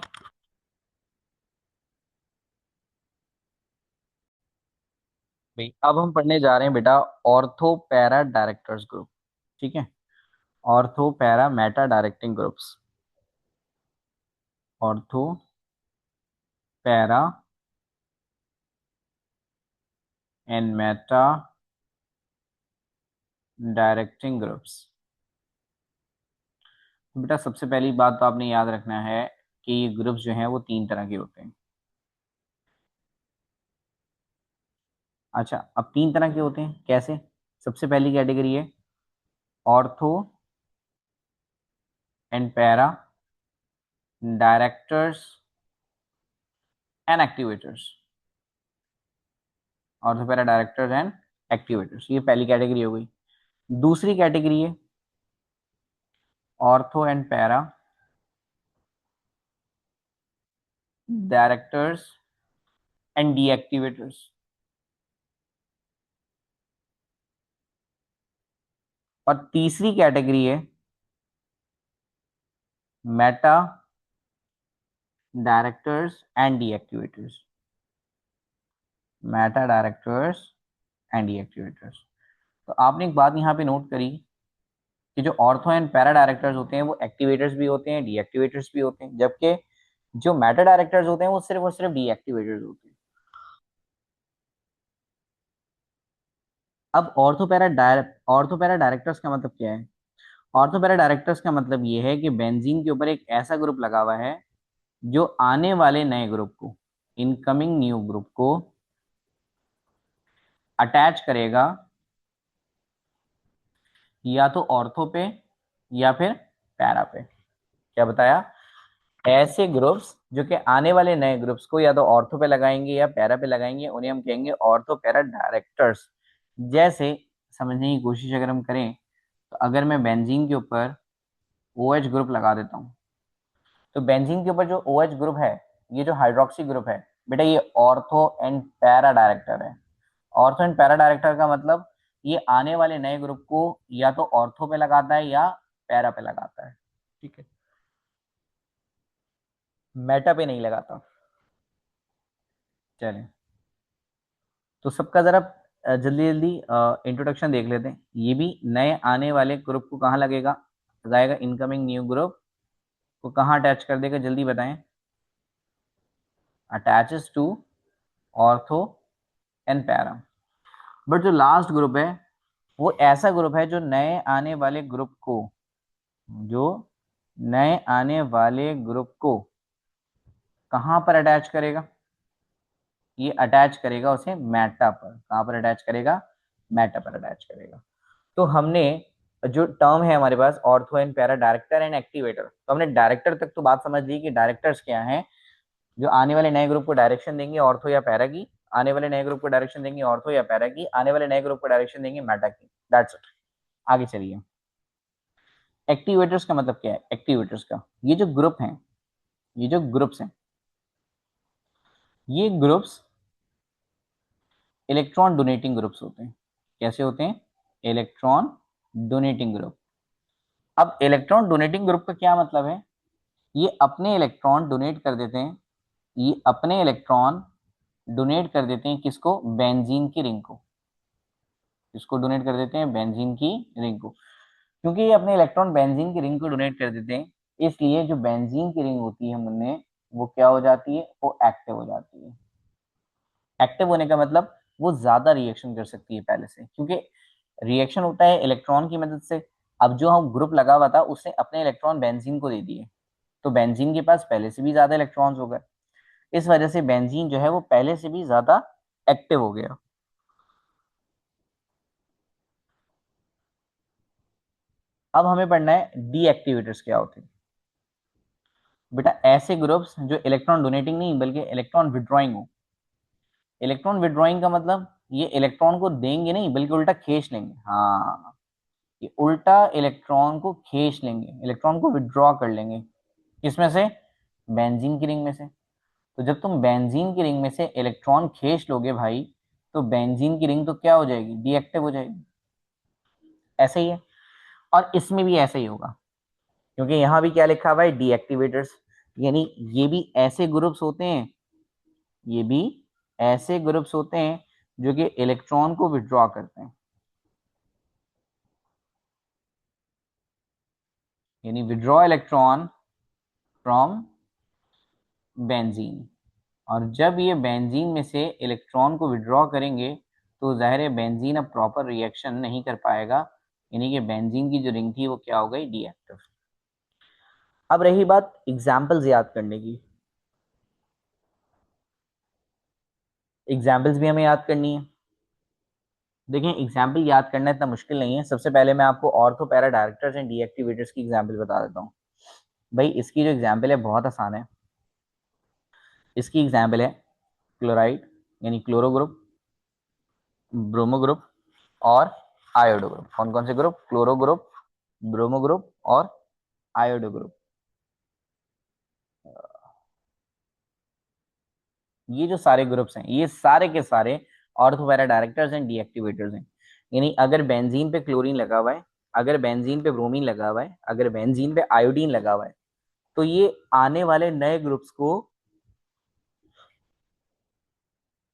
S1: भाई अब हम पढ़ने जा रहे हैं बेटा ऑर्थो पैरा डायरेक्टर्स ग्रुप। ठीक है, ortho para Meta directing groups. Ortho para and Meta directing groups. बेटा सबसे पहली बात तो आपने याद रखना है कि ये ग्रुप्स जो हैं वो तीन तरह के होते हैं। अच्छा, अब तीन तरह के होते हैं कैसे। सबसे पहली कैटेगरी है ortho and para directors and activators. Ortho para directors and activators, ये पहली कैटेगरी हो गई। दूसरी कैटेगरी है ortho and para directors and deactivators. और तीसरी कैटेगरी है meta directors and deactivators. Meta directors and deactivators. तो आपने एक बात यहाँ पे नोट करी कि जो ऑर्थो एंड पैरा डायरेक्टर्स होते हैं वो एक्टिवेटर्स भी होते हैं, डीएक्टिवेटर्स भी होते हैं, जबकि जो मेटा डायरेक्टर्स होते हैं वो सिर्फ और सिर्फ डीएक्टिवेटर्स होते हैं। अब ऑर्थोपैरा डायरेक्टर्स का मतलब क्या है? ऑर्थोपैरा डायरेक्टर्स का मतलब ये है कि बेंजीन के ऊपर एक ऐसा ग्रुप लगा हुआ है जो आने वाले नए ग्रुप को, इनकमिंग न्यू ग्रुप को अटैच करेगा या तो ऑर्थो पे या फिर पैरा पे। क्या बताया? ऐसे ग्रुप्स जो कि आने वाले नए ग्रुप्स को या तो ऑर्थो पे लगाएंगे या पैरा पे लगाएंगे, उन्हें हम कहेंगे ऑर्थो पैरा डायरेक्टर्स। जैसे समझने की कोशिश अगर हम करें, तो अगर मैं बेंजीन के ऊपर OH ग्रुप लगा देता हूँ, तो बेंजीन के ऊपर जो OH ग्रुप है, ये जो हाइड्रोक्सी ग्रुप है बेटा, ये ऑर्थो एंड पैरा डायरेक्टर है। ऑर्थो एंड पैरा डायरेक्टर का मतलब ये आने वाले नए ग्रुप को या तो ऑर्थो पे लगाता है या पैरा पे लगाता है। ठीक है, मेटा पे नहीं लगाता। चलें, तो सबका जरा जल्दी जल्दी इंट्रोडक्शन देख लेते हैं। ये भी नए आने वाले ग्रुप को कहाँ लगेगा, लगाएगा इनकमिंग न्यू ग्रुप को कहाँ अटैच कर देगा, जल्दी बताएं। Attaches to ortho and para. But जो लास्ट ग्रुप है वो ऐसा ग्रुप है जो नए आने वाले ग्रुप को, जो नए आने वाले ग्रुप को कहाँ पर अटैच करेगा? ये अटैच करेगा उसे मेटा पर। कहाँ पर अटैच करेगा? मेटा पर अटैच करेगा। तो हमने जो टर्म है हमारे पास ortho and para, director and activator, तो हमने डायरेक्टर तक तो बात समझ ली कि डायरेक्टर्स क्या हैं, जो आने वाले नए ग्रुप को डायरेक्शन देंगे ऑर्थो या पैरा की, आने वाले नए ग्रुप को डायरेक्शन देंगे ऑर्थो या पैरा की, आने वाले नए ग्रुप को डायरेक्शन देंगे मेटा की। That's it. आगे चलिए, एक्टिवेटर्स का मतलब क्या है? एक्टिवेटर्स का, ये जो ग्रुप हैं, ये जो ग्रुप्स हैं, ये ग्रुप्स इलेक्ट्रॉन डोनेटिंग ग्रुप्स होते हैं। कैसे होते हैं? Electron donating group. अब इलेक्ट्रॉन डोनेटिंग ग्रुप का क्या मतलब है? ये अपने इलेक्ट्रॉन डोनेट कर देते हैं, ये अपने इलेक्ट्रॉन डोनेट कर देते हैं किसको? बेंजीन की रिंग को। किसको डोनेट कर देते हैं? बेंजीन की रिंग को। क्योंकि ये अपने इलेक्ट्रॉन बेंजीन की रिंग को डोनेट कर देते हैं, इसलिए जो बेंजीन की रिंग होती है हमने, वो क्या हो जाती है? वो एक्टिव हो जाती है। एक्टिव होने का मतलब वो ज्यादा रिएक्शन कर सकती है पहले से, क्योंकि रिएक्शन होता है इलेक्ट्रॉन की मदद से। अब जो हम ग्रुप लगा हुआ था उसने अपने इलेक्ट्रॉन बेंजीन को दे दिए, तो बेंजीन के पास पहले से भी ज्यादा इलेक्ट्रॉन्स हो गए। इस वजह से बेंजीन जो है वो पहले से भी ज्यादा एक्टिव हो गया। अब हमें पढ़ना है डीएक्टिवेटर्स क्या होते हैं। बेटा ऐसे ग्रुप्स जो इलेक्ट्रॉन डोनेटिंग नहीं बल्कि इलेक्ट्रॉन विड्रॉइंग हो। इलेक्ट्रॉन विड्रॉइंग का मतलब ये इलेक्ट्रॉन को देंगे नहीं बल्कि उल्टा खींच लेंगे। हाँ, ये उल्टा इलेक्ट्रॉन को खींच लेंगे, इलेक्ट्रॉन को विड्रॉ कर लेंगे। किसमें से? बेंजीन की रिंग में से। तो जब तुम बेंजीन की रिंग में से इलेक्ट्रॉन खींच लोगे भाई, तो बेंजीन की रिंग तो क्या हो जाएगी? डीएक्टिव हो जाएगी। ऐसे ही है, और इसमें भी ऐसे ही होगा, क्योंकि यहां भी क्या लिखा हुआ है? डीएक्टिवेटर्स। यानी ये भी ऐसे ग्रुप्स होते हैं, ये भी ऐसे ग्रुप्स होते हैं जो कि इलेक्ट्रॉन को विड्रॉ करते हैं, यानी विड्रॉ इलेक्ट्रॉन फ्रॉम बेंजीन। और जब ये बेंजीन में से इलेक्ट्रॉन को विड्रॉ करेंगे, तो जाहिर है बेंजीन अब प्रॉपर रिएक्शन नहीं कर पाएगा, यानी कि बेंजीन की जो रिंग थी वो क्या हो गई? डीएक्टिव। अब रही बात एग्जाम्पल्स याद करने की। एग्जाम्पल्स भी हमें याद करनी है। देखें, एग्जाम्पल याद करना इतना मुश्किल नहीं है। सबसे पहले मैं आपको ऑर्थो पैरा डायरेक्टर्स एंड डीएक्टिवेटर्स की एग्जाम्पल बता देता हूँ। भाई इसकी जो एग्जाम्पल है बहुत आसान है। इसकी एग्जाम्पल है क्लोराइड, यानी क्लोरो ग्रुप, ब्रोमो ग्रुप और आयोडो ग्रुप। कौन कौन से group? Chloro group, bromo group और आयोडो ग्रुप। ये जो सारे ग्रुप्स हैं ये सारे के सारे ऑर्थोपैरा डायरेक्टर्स एंड डीएक्टिवेटर्स हैं। यानी अगर बेंजीन पे क्लोरीन लगा हुआ है, अगर बेंजीन पे ब्रोमीन लगा हुआ है, अगर बेंजीन पे आयोडीन लगा हुआ है, तो ये आने वाले नए ग्रुप्स को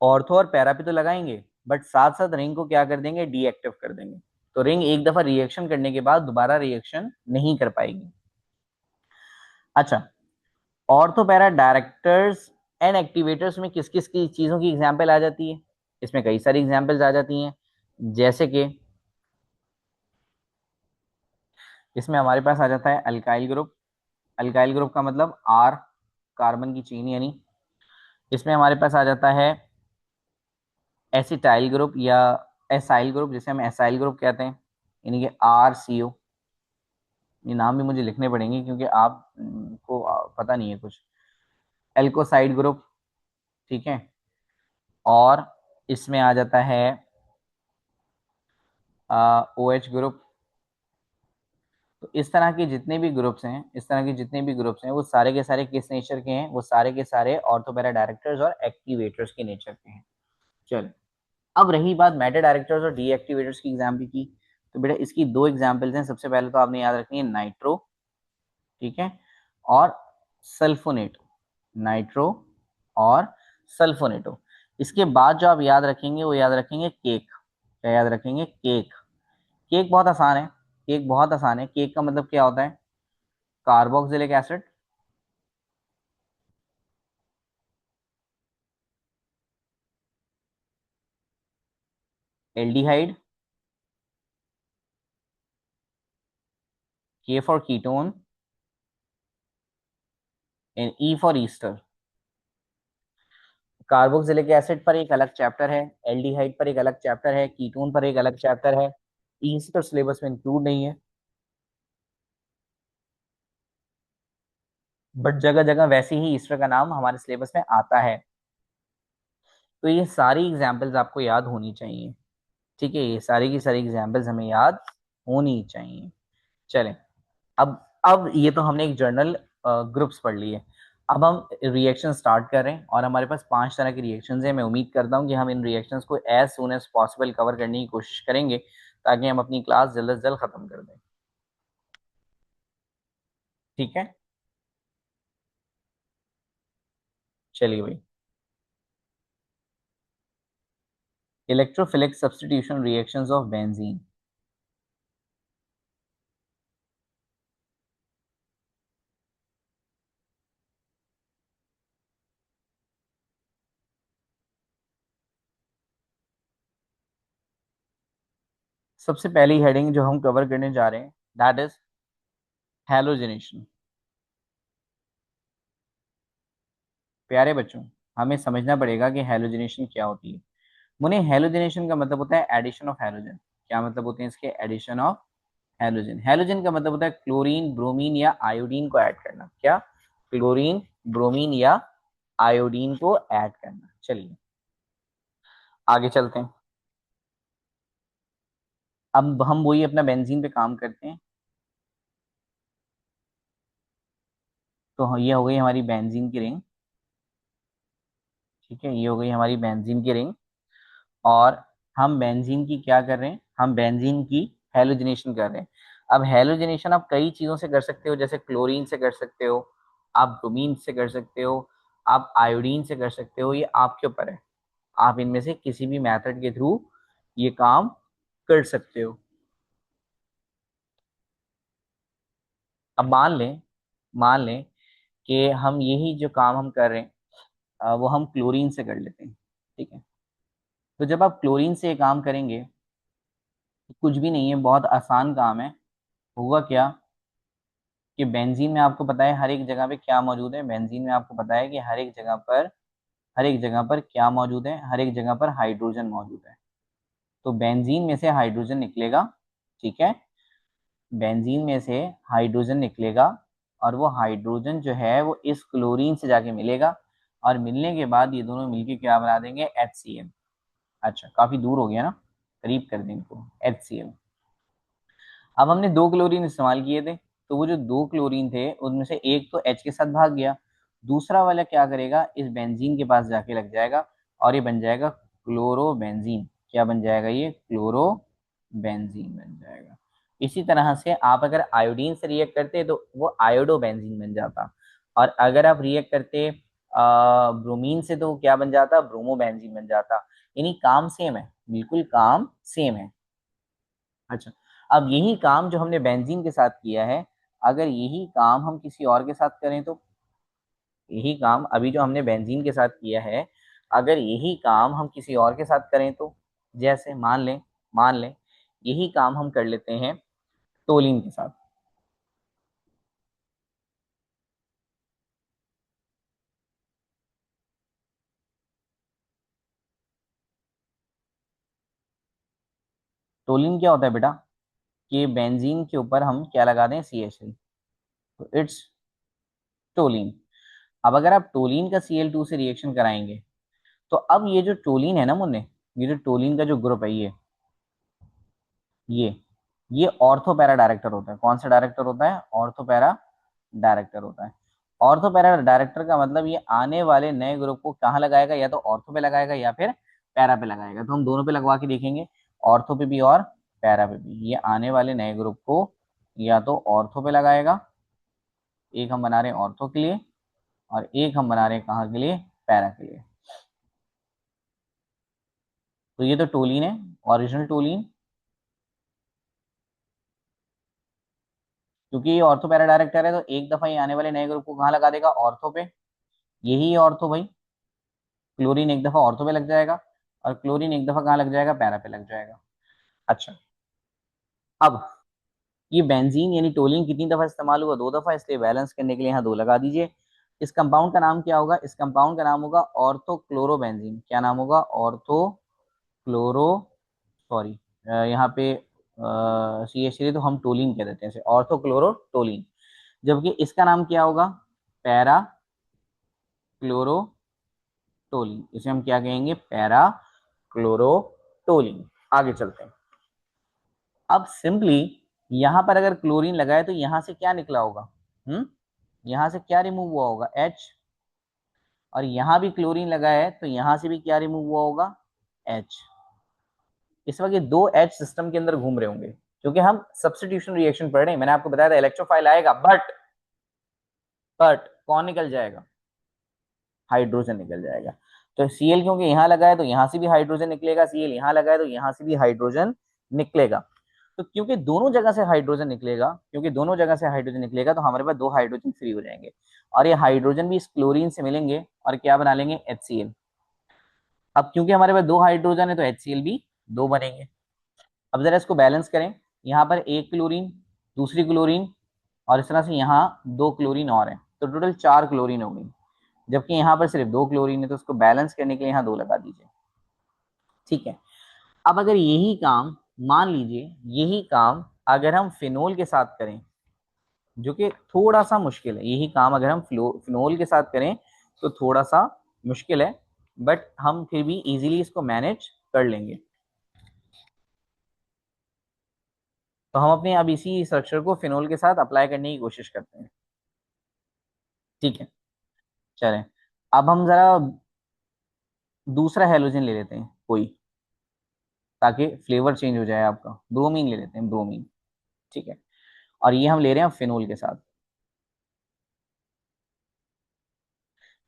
S1: ऑर्थो और पैरा पे तो लगाएंगे, बट साथ साथ रिंग को क्या कर देंगे? डीएक्टिव कर देंगे। तो रिंग एक दफा रिएक्शन करने के बाद दोबारा रिएक्शन नहीं कर पाएगी। अच्छा, ऑर्थोपैरा डायरेक्टर्स एंड एक्टिवेटर्स में किस किस की चीजों की एग्जाम्पल आ जाती है? इसमें कई सारी एग्जाम्पल्स आ जाती हैं। जैसे कि इसमें हमारे पास आ जाता है अल्काइल ग्रुप। अल्काइल ग्रुप का मतलब आर, कार्बन की चेन यानी। इसमें हमारे पास आ जाता है एसिटाइल ग्रुप या एसाइल ग्रुप, जिसे हम एसाइल ग्रुप कहते हैं, यानी कि आर सी ओ। ये नाम भी मुझे लिखने पड़ेंगे क्योंकि आप को पता नहीं है कुछ। एल्कोसाइड ग्रुप, ठीक है। और इसमें आ जाता है ओ एच ग्रुप। तो इस तरह के जितने भी ग्रुप्स हैं, इस तरह के जितने भी ग्रुप्स हैं, वो सारे के सारे किस नेचर के हैं? वो सारे के सारे ऑर्थोपैरा डायरेक्टर्स और एक्टिवेटर्स के नेचर के हैं। चलो, अब रही बात मेटा डायरेक्टर्स और डीएक्टिवेटर्स की एग्जाम्पल की। तो बेटा इसकी दो एग्जाम्पल्स हैं। सबसे पहले तो आपने याद रखनी है नाइट्रो, ठीक है, और सल्फोनेटो। नाइट्रो और सल्फोनेटो। इसके बाद जो आप याद रखेंगे वो याद रखेंगे केक। क्या याद रखेंगे? केक। केक बहुत आसान है। केक बहुत आसान है। केक का मतलब क्या होता है? कार्बोक्सिलिक एसिड, एल्डिहाइड, के for ketone and E for Easter. Carboxylic acid पर एक अलग चैप्टर है, एल्डिहाइड पर एक अलग चैप्टर है, कीटोन पर एक अलग चैप्टर है। ईस्टर सिलेबस में इंक्लूड नहीं है, बट जगह जगह वैसे ही ईस्टर का नाम हमारे सिलेबस में आता है। तो ये सारी एग्जाम्पल्स आपको याद होनी चाहिए, ठीक है। ये सारी की सारी एग्जाम्पल्स हमें याद होनी चाहिए। चलें, अब ये तो हमने एक जर्नल ग्रुप्स पढ़ लिए। अब हम रिएक्शन स्टार्ट कर रहे हैं और हमारे पास 5 तरह के रिएक्शंस हैं। मैं उम्मीद करता हूँ कि हम इन रिएक्शंस को as soon as possible cover करने की कोशिश करेंगे ताकि हम अपनी क्लास जल्द से जल्द खत्म कर दें, ठीक है। चलिए भाई, electrophilic substitution reactions of benzene. सबसे पहली हेडिंग जो हम कवर करने जा रहे हैं दैट इज हैलोजिनेशन। प्यारे बच्चों, हमें समझना पड़ेगा कि हैलोजिनेशन क्या होती है। मुने, हेलोजनेशन का मतलब होता है एडिशन ऑफ हैलोजन। क्या मतलब होते हैं इसके? Addition of halogen. हैलोजन का मतलब होता है क्लोरीन, ब्रोमीन या आयोडीन को ऐड करना। क्या? क्लोरीन, ब्रोमीन या आयोडीन को ऐड करना। चलिए आगे चलते हैं। अब हम वही अपना बेंजीन पे काम करते हैं। तो ये हो गई हमारी बेंजीन की रिंग, ठीक है। ये हो गई हमारी बेंजीन की रिंग। और हम बेंजीन की क्या कर रहे हैं? हम बेंजीन की हेलोजनेशन कर रहे हैं। अब हेलोजनेशन आप कई चीजों से कर सकते हो, जैसे क्लोरीन से कर सकते हो, आप ब्रोमीन से कर सकते हो, आप आयोडीन से कर सकते हो। ये आपके ऊपर है, आप इनमें से किसी भी मेथड के थ्रू ये काम कर सकते हो। अब मान लें कि हम यही जो काम हम कर रहे हैं वो हम क्लोरीन से कर लेते हैं, ठीक है। तो जब आप क्लोरीन से ये काम करेंगे तो कुछ भी नहीं है, बहुत आसान काम है। होगा क्या कि बेंजीन में आपको पता है हर एक जगह पे क्या मौजूद है? बेंजीन में आपको पता है कि हर एक जगह पर क्या मौजूद है? हर एक जगह पर हाइड्रोजन मौजूद है। तो बेंजीन में से हाइड्रोजन निकलेगा, ठीक है। बेंजीन में से हाइड्रोजन निकलेगा और वो हाइड्रोजन जो है वो इस क्लोरीन से जाके मिलेगा और मिलने के बाद ये दोनों मिलके क्या बना देंगे? HCl। अच्छा, काफी दूर हो गया ना, करीब कर दें इनको। HCl। अब हमने 2 क्लोरीन इस्तेमाल किए थे, तो वो जो 2 क्लोरीन थे उनमें से एक तो H के साथ भाग गया, दूसरा वाला क्या करेगा? इस बेंजीन के पास जाके लग जाएगा और ये बन जाएगा क्लोरोबेंजीन। क्या बन जाएगा? ये क्लोरोबेंजीन बन जाएगा। इसी तरह से आप अगर आयोडीन से रिएक्ट करते तो वो आयोडोबेंजीन बन जाता, और अगर आप रिएक्ट करते ब्रोमीन से तो वो क्या बन जाता? ब्रोमोबेंजीन बन जाता। यानी काम सेम है, बिल्कुल काम सेम है। अच्छा, अब यही काम जो हमने बेंजीन के साथ किया है, अगर यही काम हम किसी और के साथ करें तो? यही काम अभी जो हमने बेंजीन के साथ किया है, अगर यही काम हम किसी और के साथ करें तो? जैसे मान लें मान लें यही काम हम कर लेते हैं टोलिन के साथ। टोलिन क्या होता है बेटा कि बेंजीन के ऊपर हम क्या लगा दें, CH3, तो इट्स टोलिन। अब अगर आप टोलिन का Cl2 से रिएक्शन कराएंगे तो अब ये जो टोलिन है ना मुन्ने, ये जो टोलिन का जो ग्रुप है ये ये ऑर्थो पैरा डायरेक्टर होता है। कौन सा डायरेक्टर होता है? ऑर्थो पैरा डायरेक्टर होता है। ऑर्थो पैरा डायरेक्टर का मतलब ये आने वाले नए ग्रुप को कहाँ लगाएगा, या तो ऑर्थो पे लगाएगा या फिर पैरा पे लगाएगा। तो हम दोनों पे लगवा के देखेंगे, ऑर्थो पे भी और पैरा पे भी। ये आने वाले नए ग्रुप को या तो ऑर्थो पे लगाएगा, एक हम बना रहे हैं ऑर्थो के लिए, और एक हम बना रहे हैं कहाँ के लिए, पैरा के लिए। तो ये तो टोलिन है, ओरिजिनल टोलिन। क्योंकि ये ऑर्थो पैरा डायरेक्टर है तो एक दफा ये आने वाले नए ग्रुप को कहाँ लगा देगा, ऑर्थो पे। यही है ऑर्थो भाई। क्लोरीन एक दफा ऑर्थो पे लग जाएगा और क्लोरीन एक दफा कहाँ लग जाएगा, पैरा पे लग जाएगा। अच्छा, अब ये बेंजीन यानी टोलिन कितनी दफा इस्तेमाल हुआ, 2 दफा, इसलिए बैलेंस करने के लिए यहाँ 2 लगा दीजिए। इस कंपाउंड का नाम क्या होगा, इस कंपाउंड का नाम होगा ऑर्थोक्लोरोबेंजीन। क्या नाम होगा, ऑर्थोक्लोरो, सॉरी यहाँ पे CH3 तो हम टोलिन कह देते हैं इसे, ऑर्थोक्लोरोटोलिन। जबकि इसका नाम क्या होगा, पैरा क्लोरोटोलिन। इसे हम क्या कहेंगे, पैरा क्लोरोटोलिन। आगे चलते हैं। अब सिंपली यहां पर अगर क्लोरीन लगाए तो यहां से क्या निकला होगा, हम्म, यहां से क्या रिमूव हुआ होगा, H। और यहां भी क्लोरीन लगाया है तो यहां से भी क्या रिमूव हुआ होगा, H। इस वक्त ये 2 H सिस्टम के अंदर घूम रहे होंगे क्योंकि हम सब्स्टिट्यूशन रिएक्शन पढ़ रहे हैं। मैंने आपको बताया था इलेक्ट्रोफाइल आएगा, बट कौन निकल जाएगा, हाइड्रोजन निकल जाएगा। तो Cl क्योंकि यहाँ लगा है तो यहाँ से भी हाइड्रोजन निकलेगा, Cl यहाँ लगा है तो यहाँ से भी हाइड्रोजन निकलेगा। तो क्योंकि दोनों जगह से हाइड्रोजन निकलेगा, क्योंकि दोनों जगह से हाइड्रोजन निकलेगा तो हमारे पास 2 हाइड्रोजन फ्री हो जाएंगे, और ये हाइड्रोजन भी इस क्लोरीन से मिलेंगे और क्या बना लेंगे, HCl। अब क्योंकि हमारे पास 2 हाइड्रोजन है तो HCl भी 2 बनेंगे। अब जरा इसको बैलेंस करें, यहाँ पर एक क्लोरीन, दूसरी क्लोरीन, और इस तरह से यहाँ 2 क्लोरीन और है, तो टोटल 4 क्लोरीन हो गई। जबकि यहाँ पर सिर्फ 2 क्लोरीन है तो उसको बैलेंस करने के लिए यहाँ 2 लगा दीजिए। ठीक है। अब अगर यही काम, मान लीजिए यही काम अगर हम फिनोल के साथ करें, जो कि थोड़ा सा मुश्किल है, यही काम अगर हम फिनोल के साथ करें तो थोड़ा सा मुश्किल है, बट हम फिर भी इजीली इसको मैनेज कर लेंगे। तो हम अपने अब इसी स्ट्रक्चर को फिनोल के साथ अप्लाई करने की कोशिश करते हैं। ठीक है, चलें। अब हम जरा दूसरा हेलोजन ले लेते हैं कोई, ताकि फ्लेवर चेंज हो जाए आपका। ब्रोमीन ले लेते हैं, ब्रोमीन। ठीक है, और ये हम ले रहे हैं फिनोल के साथ।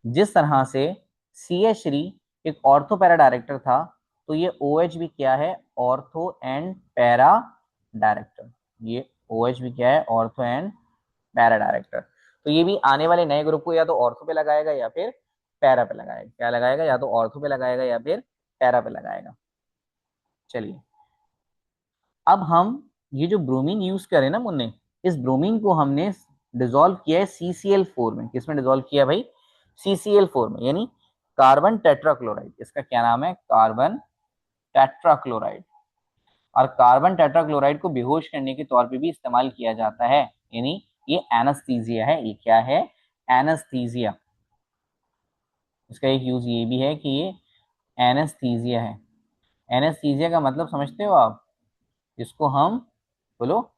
S1: जिस तरह से CH3 एक ऑर्थो पैरा डायरेक्टर था, तो ये OH भी क्या है, ऑर्थो एंड पैरा डायरेक्टर। ये OH भी क्या है, ऑर्थो एंड पैरा डायरेक्टर। तो ये भी आने वाले नए ग्रुप को या तो ऑर्थो पे लगाएगा या फिर पैरा पे लगाएगा। क्या लगाएगा, या तो ऑर्थो पे लगाएगा या फिर पैरा पे लगाएगा। चलिए, अब हम ये जो ब्रोमीन यूज करें ना मुन्ने, इस ब्रोमीन को हमने डिसॉल्व किया है CCl4 में। किसमें डिसॉल्व किया भाई, CCl4 में, यानी कार्बन टेट्राक्लोराइड। इसका क्या नाम है, कार्बन टेट्राक्लोराइड। और कार्बन टेट्राक्लोराइड को बेहोश करने के तौर पे भी इस्तेमाल किया जाता है, यानी ये एनास्थीजिया है। ये क्या है, एनास्थीजिया। इसका एक यूज ये भी है कि ये एनास्थीजिया है। एनास्थीजिया का मतलब समझते हो आप, जिसको हम, बोलो,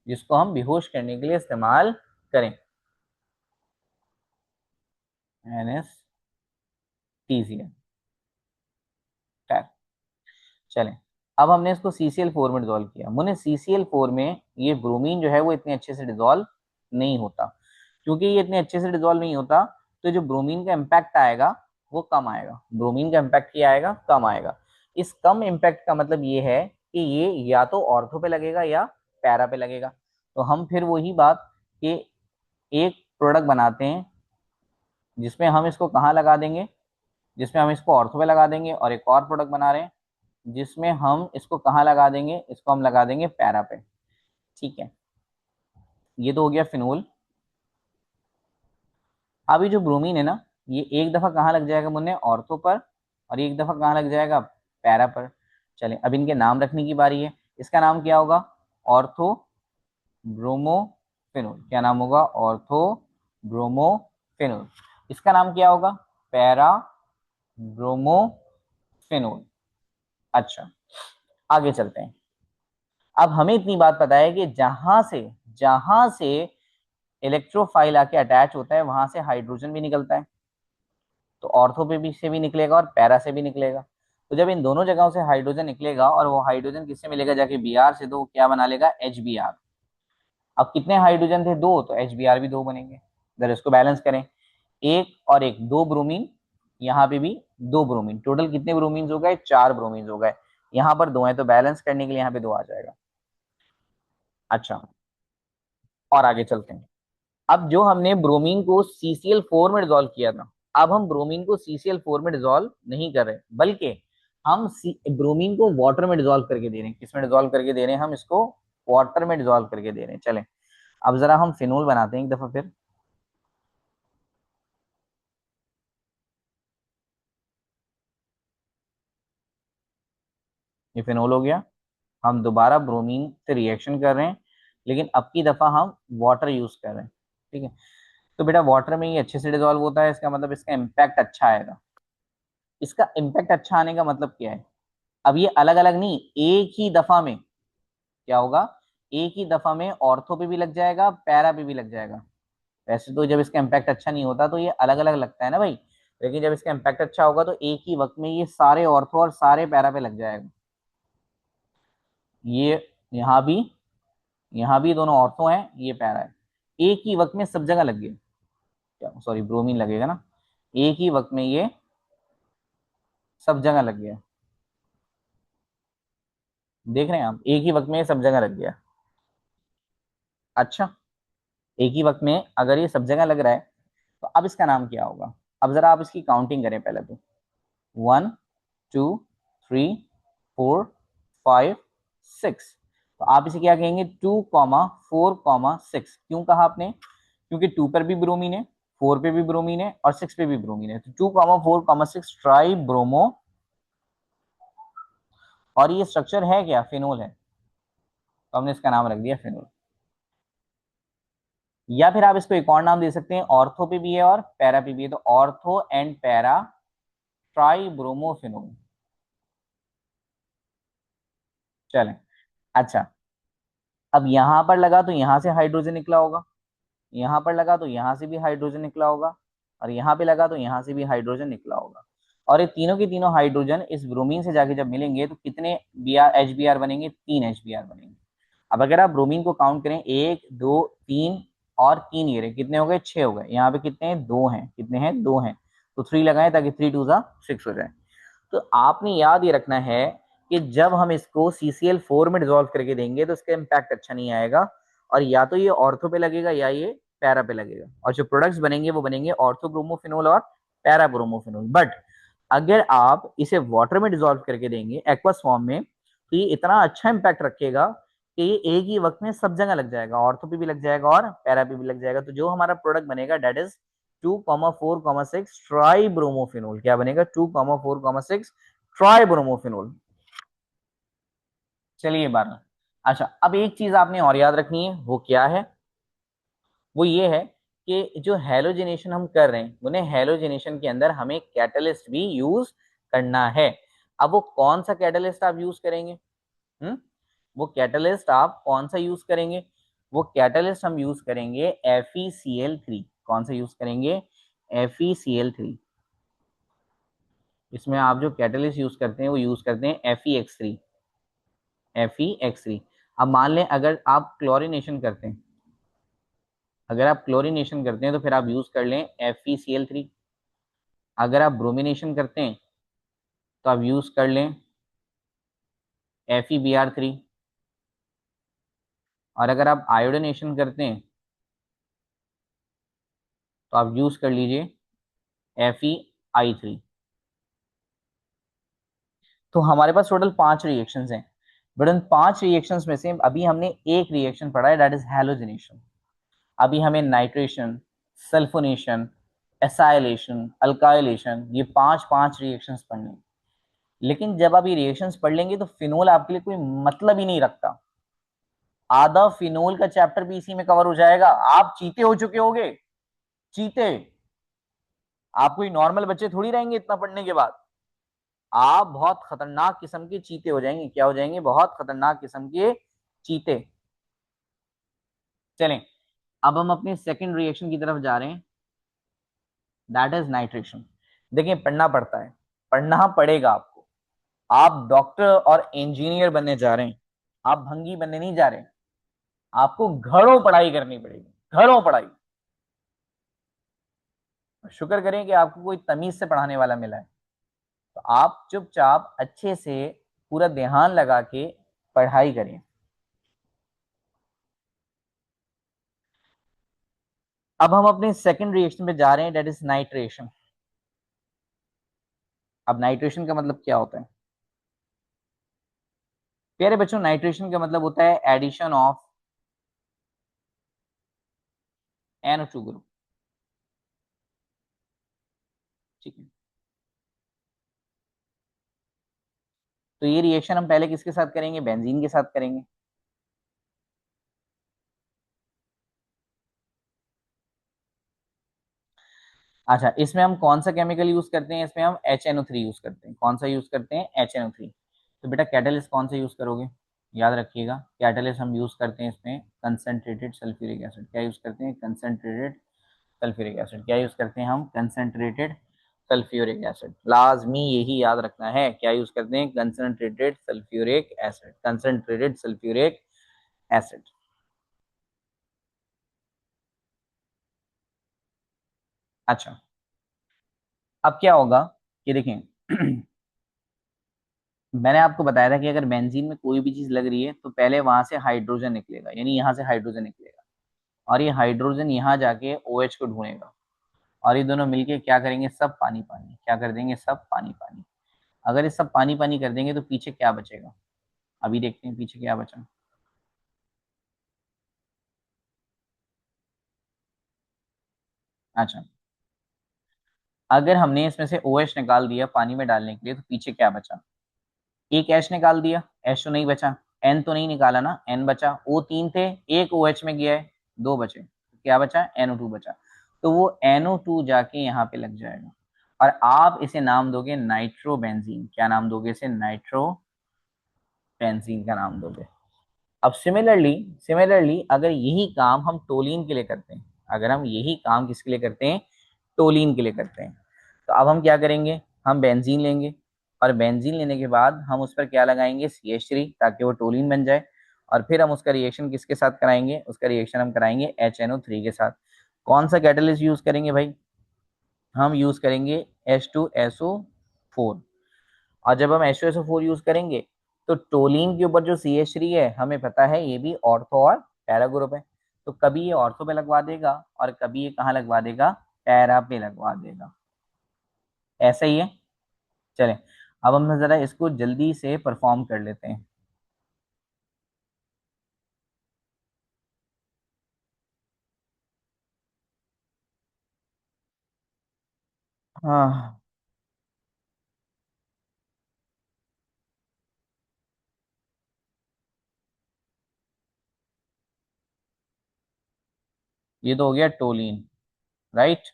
S1: जिसको हम बेहोश करने के लिए इस्तेमाल करें, एनेस्थीसिया। चलें, अब हमने इसको CCl4 में डिजोल्व किया। मुझे CCl4 में ये ब्रोमीन जो है वो इतने अच्छे से डिजोल्व नहीं होता। क्योंकि ये इतने अच्छे से डिजोल्व नहीं होता तो जो ब्रोमीन का इम्पैक्ट आएगा वो कम आएगा। ब्रोमीन का इम्पैक्ट क्या आएगा, कम आएगा। इस कम इम्पैक्ट का मतलब ये है कि ये या तो ऑर्थो पे लगेगा या पैरा पे लगेगा। तो हम फिर वही बात कि एक प्रोडक्ट बनाते हैं जिसमें हम इसको कहाँ लगा देंगे, जिसमें हम इसको ऑर्थो पे लगा देंगे, और एक और प्रोडक्ट बना रहे हैं जिसमें हम इसको कहाँ लगा देंगे, इसको हम लगा देंगे पैरा पे। ठीक है, ये तो हो गया फिनोल। अभी जो ब्रोमीन है ना, ये एक दफा कहाँ लग जाएगा मुन्ने, ऑर्थो पर, और एक दफा कहाँ लग जाएगा, पैरा पर। चलें अब इनके नाम रखने की बारी है। इसका नाम क्या होगा, ऑर्थो ब्रोमोफेनोल। क्या नाम होगा, ऑर्थो ब्रोमोफेनोल। इसका नाम क्या होगा, पैरा ब्रोमोफेनोल। अच्छा, आगे चलते हैं। अब हमें इतनी बात पता है कि जहां से इलेक्ट्रोफाइल आके अटैच होता है वहां से हाइड्रोजन भी निकलता है। तो ऑर्थो पे भी से भी निकलेगा और पैरा से भी निकलेगा। तो जब इन दोनों जगहों से हाइड्रोजन निकलेगा और वो हाइड्रोजन किससे मिलेगा, जाके बीआर से, तो वो क्या बना लेगा, एच बी आर। अब कितने हाइड्रोजन थे, दो, तो एच बी आर भी दो बनेंगे। अगर इसको बैलेंस करें, एक और एक, दो ब्रोमीन, यहाँ पे भी दो ब्रोमीन, टोटल कितने ब्रोमीन हो गए, चार ब्रोमीन हो गए। यहाँ पर दो है तो बैलेंस करने के लिए यहाँ पे दो आ जाएगा। अच्छा, और आगे चलते हैं। अब जो हमने ब्रोमीन को CCl4 में डिजोल्व किया था, अब हम ब्रोमीन को CCl4 में डिजोल्व नहीं कर रहे, बल्कि हम ब्रोमीन को वाटर में डिजोल्व करके दे रहे हैं। किसमें डिजोल्व करके दे रहे हैं, हम इसको वाटर में डिजोल्व करके दे रहे हैं। चलें अब जरा हम फिनोल बनाते हैं एक दफा फिर। ये फिनोल हो गया। हम दोबारा ब्रोमीन से रिएक्शन कर रहे हैं, लेकिन अब की दफा हम वाटर यूज कर रहे हैं। ठीक है, तो बेटा वाटर में ये अच्छे से डिजोल्व होता है, इसका मतलब इसका इम्पैक्ट अच्छा आएगा। इसका इम्पैक्ट अच्छा आने का मतलब क्या है, अब ये अलग अलग नहीं, एक ही दफा में क्या होगा, एक ही दफा में ऑर्थो पे भी लग जाएगा, पैरा पे भी लग जाएगा। वैसे तो जब इसका इम्पैक्ट अच्छा नहीं होता तो ये अलग अलग लगता है ना भाई, लेकिन जब इसका इम्पैक्ट अच्छा होगा तो एक ही वक्त में ये सारे ऑर्थो और सारे पैरा पे लग जाएगा। ये यहाँ भी, यहाँ भी दोनों ऑर्थो हैं, ये पैरा है। एक ही वक्त में सब जगह लग गया, क्या सॉरी ब्रोमीन लगेगा ना, एक ही वक्त में ये सब जगह लग गया। देख रहे हैं आप, एक ही वक्त में ये सब जगह लग गया। अच्छा, एक ही वक्त में अगर ये सब जगह लग रहा है, तो अब इसका नाम क्या होगा। अब जरा आप इसकी काउंटिंग करें पहले तो, 1 2 3 4 5 6। तो आप इसे क्या कहेंगे, 2 4 6। क्यों कहा आपने, क्योंकि टू पर भी ब्रोमीन है, फोर पे भी ब्रोमीन है और सिक्स पे भी ब्रोमीन है, तो 2 4 6 ट्राई ब्रोमो। और ये स्ट्रक्चर है क्या, फिनोल है, तो हमने इसका नाम रख दिया फिनोल। या फिर आप इसको एक और नाम दे सकते हैं, ऑर्थो पे भी है और पैरा पे भी है, तो ortho and para try bromophenol. चलें, अच्छा, अब यहां पर लगा तो यहां से हाइड्रोजन निकला होगा, यहाँ पर लगा तो यहाँ से भी हाइड्रोजन निकला होगा, और यहाँ पे लगा तो यहाँ से भी हाइड्रोजन निकला होगा। और ये तीनों के तीनों हाइड्रोजन इस ब्रोमीन से जाके जब मिलेंगे तो कितने B R H B R बनेंगे, तीन एच बी आर बनेंगे। अब अगर आप ब्रोमीन को काउंट करें, एक दो तीन, और तीन ये रहे, कितने हो गए, छह हो गए। यहाँ पे कितने हैं, दो हैं, कितने हैं, दो हैं, तो थ्री लगाएं ताकि 3 2 6 हो जाए। तो आपने याद ये रखना है कि जब हम इसको CCl4 में डिजोल्व करके देंगे तो इसका इम्पैक्ट अच्छा नहीं आएगा, और या तो ये ऑर्थो पे लगेगा या ये पैरा पे लगेगा, और जो प्रोडक्ट्स बनेंगे वो बनेंगे ऑर्थोब्रोमोफिनोल और पैराब्रोमोफिनोल। बट अगर आप इसे वाटर में डिजोल्व करके देंगे एक्वस फॉर्म में, तो ये इतना अच्छा इम्पैक्ट रखेगा कि ये एक ही वक्त में सब जगह लग जाएगा, ऑर्थो पे भी लग जाएगा और पैरा पे भी लग जाएगा। तो जो हमारा प्रोडक्ट बनेगा डेट इज 2 4 6 ट्राई ब्रोमोफिनोल। क्या बनेगा, 2 4 6 ट्राई ब्रोमोफिनोल। चलिए बारह। अच्छा, अब एक चीज आपने और याद रखनी है, वो क्या है, वो ये है कि जो हेलोजिनेशन हम कर रहे हैं, उन्हें हेलोजिनेशन के अंदर हमें कैटलिस्ट भी यूज करना है। अब वो कौन सा कैटलिस्ट आप यूज करेंगे, हम्म, वो कैटलिस्ट आप कौन सा यूज करेंगे, वो कैटलिस्ट हम यूज करेंगे FeCl3। कौन सा यूज करेंगे, FeCl3। इसमें आप जो कैटलिस्ट यूज करते हैं वो यूज करते हैं FeX3। FeX3। अब मान लें अगर आप क्लोरीनेशन करते हैं, अगर आप क्लोरीनेशन करते हैं तो फिर आप यूज कर लें FeCl3। अगर आप ब्रोमिनेशन करते हैं तो आप यूज कर लें FeBr3। और अगर आप आयोडीनेशन करते हैं तो आप यूज कर लीजिए FeI3। तो हमारे पास टोटल 5 रिएक्शंस हैं, बट उन 5 रिएक्शंस में से अभी हमने एक रिएक्शन पढ़ा है, दैट इज हैलोजिनेशन। अभी हमें नाइट्रेशन, सल्फोनेशन, एसाइलेशन, अल्काइलेशन, ये पांच पांच रिएक्शंस पढ़ने हैं। लेकिन जब आप ये रिएक्शंस पढ़ लेंगे तो फिनोल आपके लिए कोई मतलब ही नहीं रखता। आधा फिनोल का चैप्टर भी इसी में कवर हो जाएगा। आप चीते हो चुके होगे, चीते। आप कोई नॉर्मल बच्चे थोड़ी रहेंगे इतना पढ़ने के बाद। आप बहुत खतरनाक किस्म के चीते हो जाएंगे। क्या हो जाएंगे? बहुत खतरनाक किस्म के चीते। चलें, अब हम अपने सेकंड रिएक्शन की तरफ जा रहे हैं, दैट इज नाइट्रेशन। देखिए, पढ़ना पड़ता है, पढ़ना पड़ेगा आपको। आप डॉक्टर और इंजीनियर बनने जा रहे हैं, आप भंगी बनने नहीं जा रहे। आपको घरों पढ़ाई करनी पड़ेगी, घरों पढ़ाई। शुक्र करें कि आपको कोई तमीज से पढ़ाने वाला मिला है। तो आप चुपचाप अच्छे से पूरा ध्यान लगा के पढ़ाई करें। अब हम अपने सेकंड रिएक्शन पे जा रहे हैं, दैट इज नाइट्रेशन। अब नाइट्रेशन का मतलब क्या होता है प्यारे बच्चों? नाइट्रेशन का मतलब होता है एडिशन ऑफ NO2 ग्रुप। ठीक है, तो ये रिएक्शन हम पहले किसके साथ करेंगे? बेंजीन के साथ करेंगे। अच्छा, इसमें हम कौन सा केमिकल यूज करते हैं? इसमें हम HNO3 यूज करते हैं। कौन सा यूज करते हैं? HNO3। तो बेटा कैटलिस्ट कौन सा यूज करोगे? याद रखिएगा, कैटलिस्ट हम यूज करते हैं इसमें कंसंट्रेटेड सल्फ्यूरिक एसिड। क्या यूज करते हैं? Concentrated sulphuric acid. क्या यूज करते हैं हम? Concentrated sulphuric acid. लाजमी यही याद रखना है, क्या यूज करते हैं? Concentrated sulphuric acid, concentrated sulphuric acid. अच्छा, अब क्या होगा कि देखें मैंने आपको बताया था कि अगर बेंजीन में कोई भी चीज लग रही है तो पहले वहां से हाइड्रोजन निकलेगा, यानी यहाँ से हाइड्रोजन निकलेगा, और ये हाइड्रोजन यहाँ जाके OH को ढूंढेगा, और ये दोनों मिलके क्या करेंगे? सब पानी पानी। क्या कर देंगे? सब पानी पानी। अगर ये सब पानी पानी कर देंगे तो पीछे क्या बचेगा? अभी देखते हैं पीछे क्या बचा। अच्छा, अगर हमने इसमें से OH निकाल दिया पानी में डालने के लिए तो पीछे क्या बचा? एक H निकाल दिया, H तो नहीं बचा। N तो नहीं निकाला ना, N बचा। O तीन थे, एक OH में गया है, दो बचे। क्या बचा? NO2 बचा। तो वो NO2 जाके यहाँ पे लग जाएगा, और आप इसे नाम दोगे नाइट्रोबेंजीन। क्या नाम दोगे इसे? नाइट्रोबेंजीन का नाम दोगे। अब सिमिलरली, अगर यही काम हम टोलीन के लिए करते हैं, अगर हम यही काम किसके लिए करते हैं? टोलीन के लिए करते हैं। तो अब हम क्या करेंगे? हम बेंजीन लेंगे, और बेंजीन लेने के बाद हम उस पर क्या लगाएंगे? CH3, ताकि वो टोलीन बन जाए। और फिर हम उसका रिएक्शन किसके साथ कराएंगे? उसका रिएक्शन हम कराएंगे HNO3 के साथ। कौन सा कैटलिस्ट यूज करेंगे भाई? हम यूज करेंगे H2SO4। और जब हम HOSO4 यूज करेंगे तो टोलीन के ऊपर जो CH3 है, हमें पता है ये भी ऑर्थो और पैरा ग्रुप है। तो कभी ये ऑर्थो पे लगवा देगा और कभी ये कहाँ लगवा देगा? पैरा पे लगवा देगा। ऐसा ही है। चलें, अब हम जरा इसको जल्दी से परफॉर्म कर लेते हैं। हाँ, ये तो हो गया टोलीन, राइट।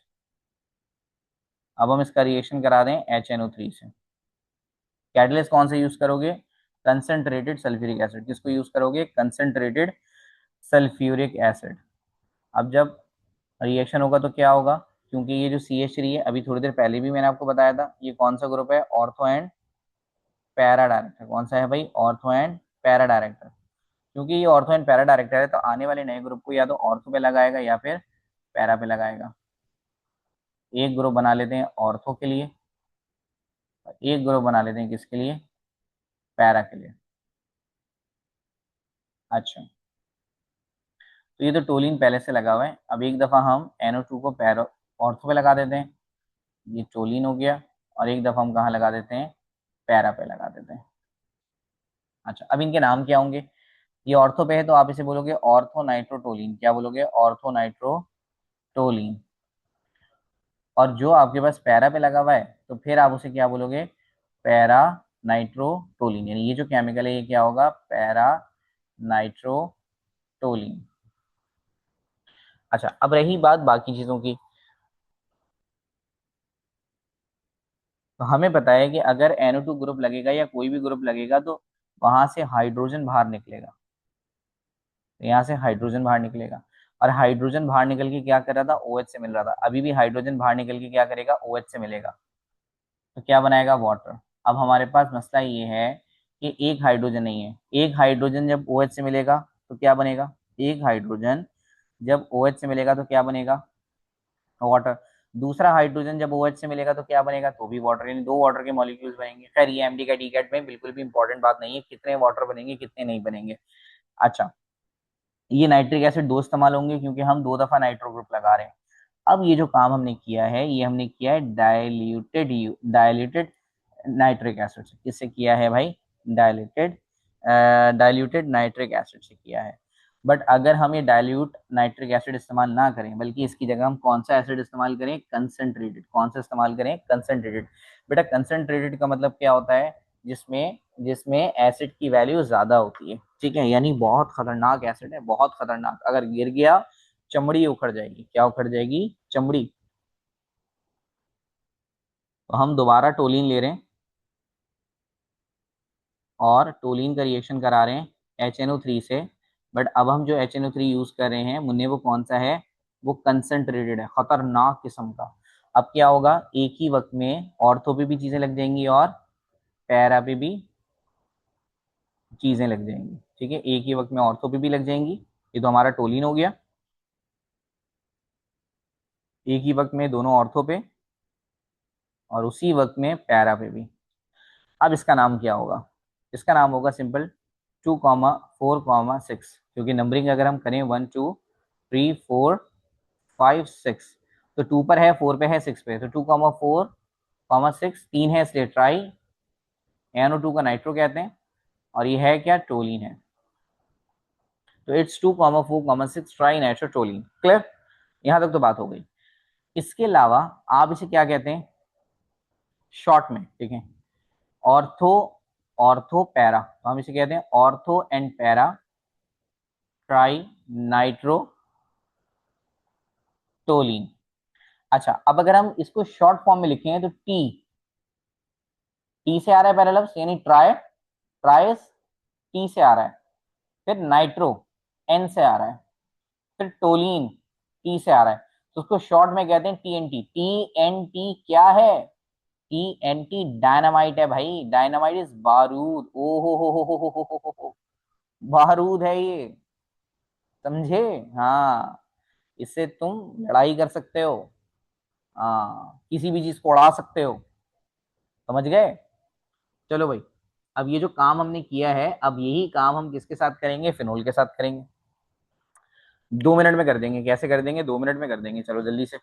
S1: अब हम इसका रिएक्शन करा दें HNO3 से। कैटलिस्ट कौन सा यूज करोगे? Concentrated sulphuric acid. किसको यूज करोगे? Concentrated sulphuric acid. अब जब रिएक्शन होगा तो क्या होगा? क्योंकि ये जो CH3 है, अभी थोड़ी देर पहले भी मैंने आपको बताया था, ये कौन सा ग्रुप है? Ortho and para director. कौन सा है भाई? Ortho and para director. क्योंकि ये ऑर्थो एंड पैरा डायरेक्टर है तो आने वाले नए ग्रुप को या तो ऑर्थो पे लगाएगा या फिर पैरा पे लगाएगा। एक ग्रुप बना लेते हैं ऑर्थो के लिए, एक ग्रुप बना लेते हैं किसके लिए? पैरा के लिए। अच्छा, तो ये तो टोलिन पहले से लगा हुआ है। अब एक दफा हम NO2 को पैरा ऑर्थो पे लगा देते हैं, ये टोलिन हो गया। और एक दफा हम कहाँ लगा देते हैं? पैरा पे लगा देते हैं। अच्छा, अब इनके नाम क्या होंगे? ये ऑर्थो पे है तो आप इसे बोलोगे ऑर्थो नाइट्रोटोलिन। क्या बोलोगे? Ortho nitrotoluene. और जो आपके पास पैरा पे लगा हुआ है तो फिर आप उसे क्या बोलोगे? Para nitrotoluene. यानी ये जो केमिकल है ये क्या होगा? Para nitrotoluene. अच्छा, अब रही बात बाकी चीजों की। तो हमें पता है कि अगर NO2 ग्रुप लगेगा या कोई भी ग्रुप लगेगा तो वहां से हाइड्रोजन बाहर निकलेगा। तो यहाँ से हाइड्रोजन बाहर निकलेगा। और हाइड्रोजन बाहर निकल के क्या कर रहा था? OH से मिल रहा था। अभी भी हाइड्रोजन बाहर निकल के क्या करेगा? OH से मिलेगा। तो क्या बनाएगा? वाटर। अब हमारे पास मसला ये है कि एक हाइड्रोजन नहीं है। एक हाइड्रोजन जब OH से मिलेगा तो क्या बनेगा? एक हाइड्रोजन जब OH से मिलेगा तो क्या बनेगा? वाटर। दूसरा हाइड्रोजन जब OH से मिलेगा तो क्या बनेगा? तो भी वाटर। यानी दो वाटर के मॉलिक्यूल्स बनेंगे। खैर ये एमडी का टीकेट में बिल्कुल भी इंपॉर्टेंट बात नहीं है कितने वाटर बनेंगे कितने नहीं बनेंगे। अच्छा, ये नाइट्रिक एसिड दो इस्तेमाल होंगे क्योंकि हम दो दफा नाइट्रो ग्रुप लगा रहे हैं। अब ये जो काम हमने किया है ये हमने किया है डाइल्यूटेड नाइट्रिक एसिड से। किससे किया है भाई? डाइल्यूटेड डाइल्यूटेड नाइट्रिक एसिड से किया है। बट अगर हम ये डाइल्यूट नाइट्रिक एसिड इस्तेमाल ना करें बल्कि इसकी जगह हम कौन सा एसिड इस्तेमाल करें? कंसंट्रेटेड। कौन सा इस्तेमाल करें? कंसंट्रेटेड। बेटा कंसंट्रेटेड का मतलब क्या होता है? जिसमें जिसमें एसिड की वैल्यू ज्यादा होती है। ठीक है, यानी बहुत खतरनाक एसिड है, बहुत खतरनाक। अगर गिर गया चमड़ी उखड़ जाएगी। क्या उखड़ जाएगी? चमड़ी। तो हम दोबारा टोलिन ले रहे हैं और टोलिन का रिएक्शन करा रहे हैं HNO3 से। बट अब हम जो HNO3 यूज कर रहे हैं मुन्ने वो कौन सा है? वो कंसंट्रेटेड है, खतरनाक किस्म का। अब क्या होगा? एक ही वक्त में ऑर्थो पे भी चीजें लग जाएंगी और पैरा पे भी चीजें लग जाएंगी। ठीक है, एक ही वक्त में ऑर्थो पे भी लग जाएंगी। ये तो हमारा टोलिन हो गया। एक ही वक्त में दोनों ऑर्थो पे और उसी वक्त में पैरा पे भी। अब इसका नाम क्या होगा? इसका नाम होगा सिंपल 2,4,6। क्योंकि नंबरिंग अगर हम करें 1 2 3 4 5 6 तो 2 पर है, 4 पे है, 6 पे है। तो 2,4,6 तीन है इसलिए ट्राई। NO2 का नाइट्रो कहते हैं और ये है क्या? टोलिन है। तो इट्स 2,4,6 ट्राई नाइट्रोटोलिन। क्लियर? यहां तक तो बात हो गई। इसके अलावा आप इसे क्या कहते हैं शॉर्ट में? ठीक है, ऑर्थो ऑर्थो पैरा। तो हम इसे कहते हैं ortho and para try nitrotoluene. अच्छा, अब अगर हम इसको शॉर्ट फॉर्म में लिखें तो टी। टी से आ रहा है पहला लफ्ज, यानी ट्राई। ट्राइस टी से आ रहा है। फिर नाइट्रो एन से आ रहा है। फिर टोलिन टी से आ रहा है। तो उसको शॉर्ट में कहते हैं TNT। TNT क्या है? TNT डायनामाइट है भाई। डायनामाइट इज बारूद। ओ हो, बारूद है ये। समझे? हाँ, इससे तुम लड़ाई कर सकते हो। हाँ, किसी भी चीज को उड़ा सकते हो। समझ गए? चलो भाई, अब ये जो काम हमने किया है अब यही काम हम किसके साथ करेंगे? फिनोल के साथ करेंगे। 2 मिनट में कर देंगे। कैसे कर देंगे? 2 मिनट में कर देंगे। चलो जल्दी से।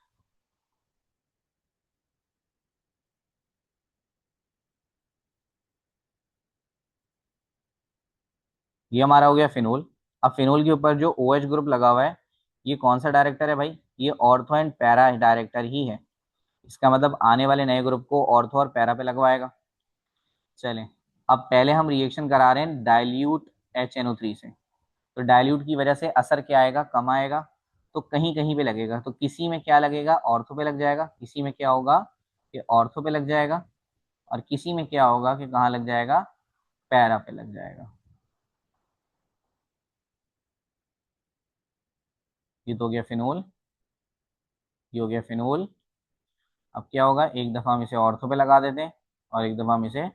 S1: ये हमारा हो गया फिनोल। अब फिनोल के ऊपर जो OH ग्रुप लगा हुआ है ये कौन सा डायरेक्टर है भाई? ये ऑर्थो एंड पैरा डायरेक्टर ही है। इसका मतलब आने वाले नए ग्रुप को ऑर्थो और पैरा पे लगवाएगा। चलें, अब पहले हम रिएक्शन करा रहे हैं डाइल्यूट HNO3 से। तो डाइल्यूट की वजह से असर क्या आएगा? कम आएगा। तो कहीं कहीं पे लगेगा। तो किसी में क्या लगेगा? ऑर्थो पे लग जाएगा। किसी में क्या होगा कि ऑर्थो पे लग जाएगा। और किसी में क्या होगा कि कहाँ लग जाएगा? पैरा पे लग जाएगा। ये तो हो गया फिनोल। ये हो गया फिनोल। अब क्या होगा? एक दफा हम इसे ऑर्थो पे लगा देते हैं और एक दफा हम इसे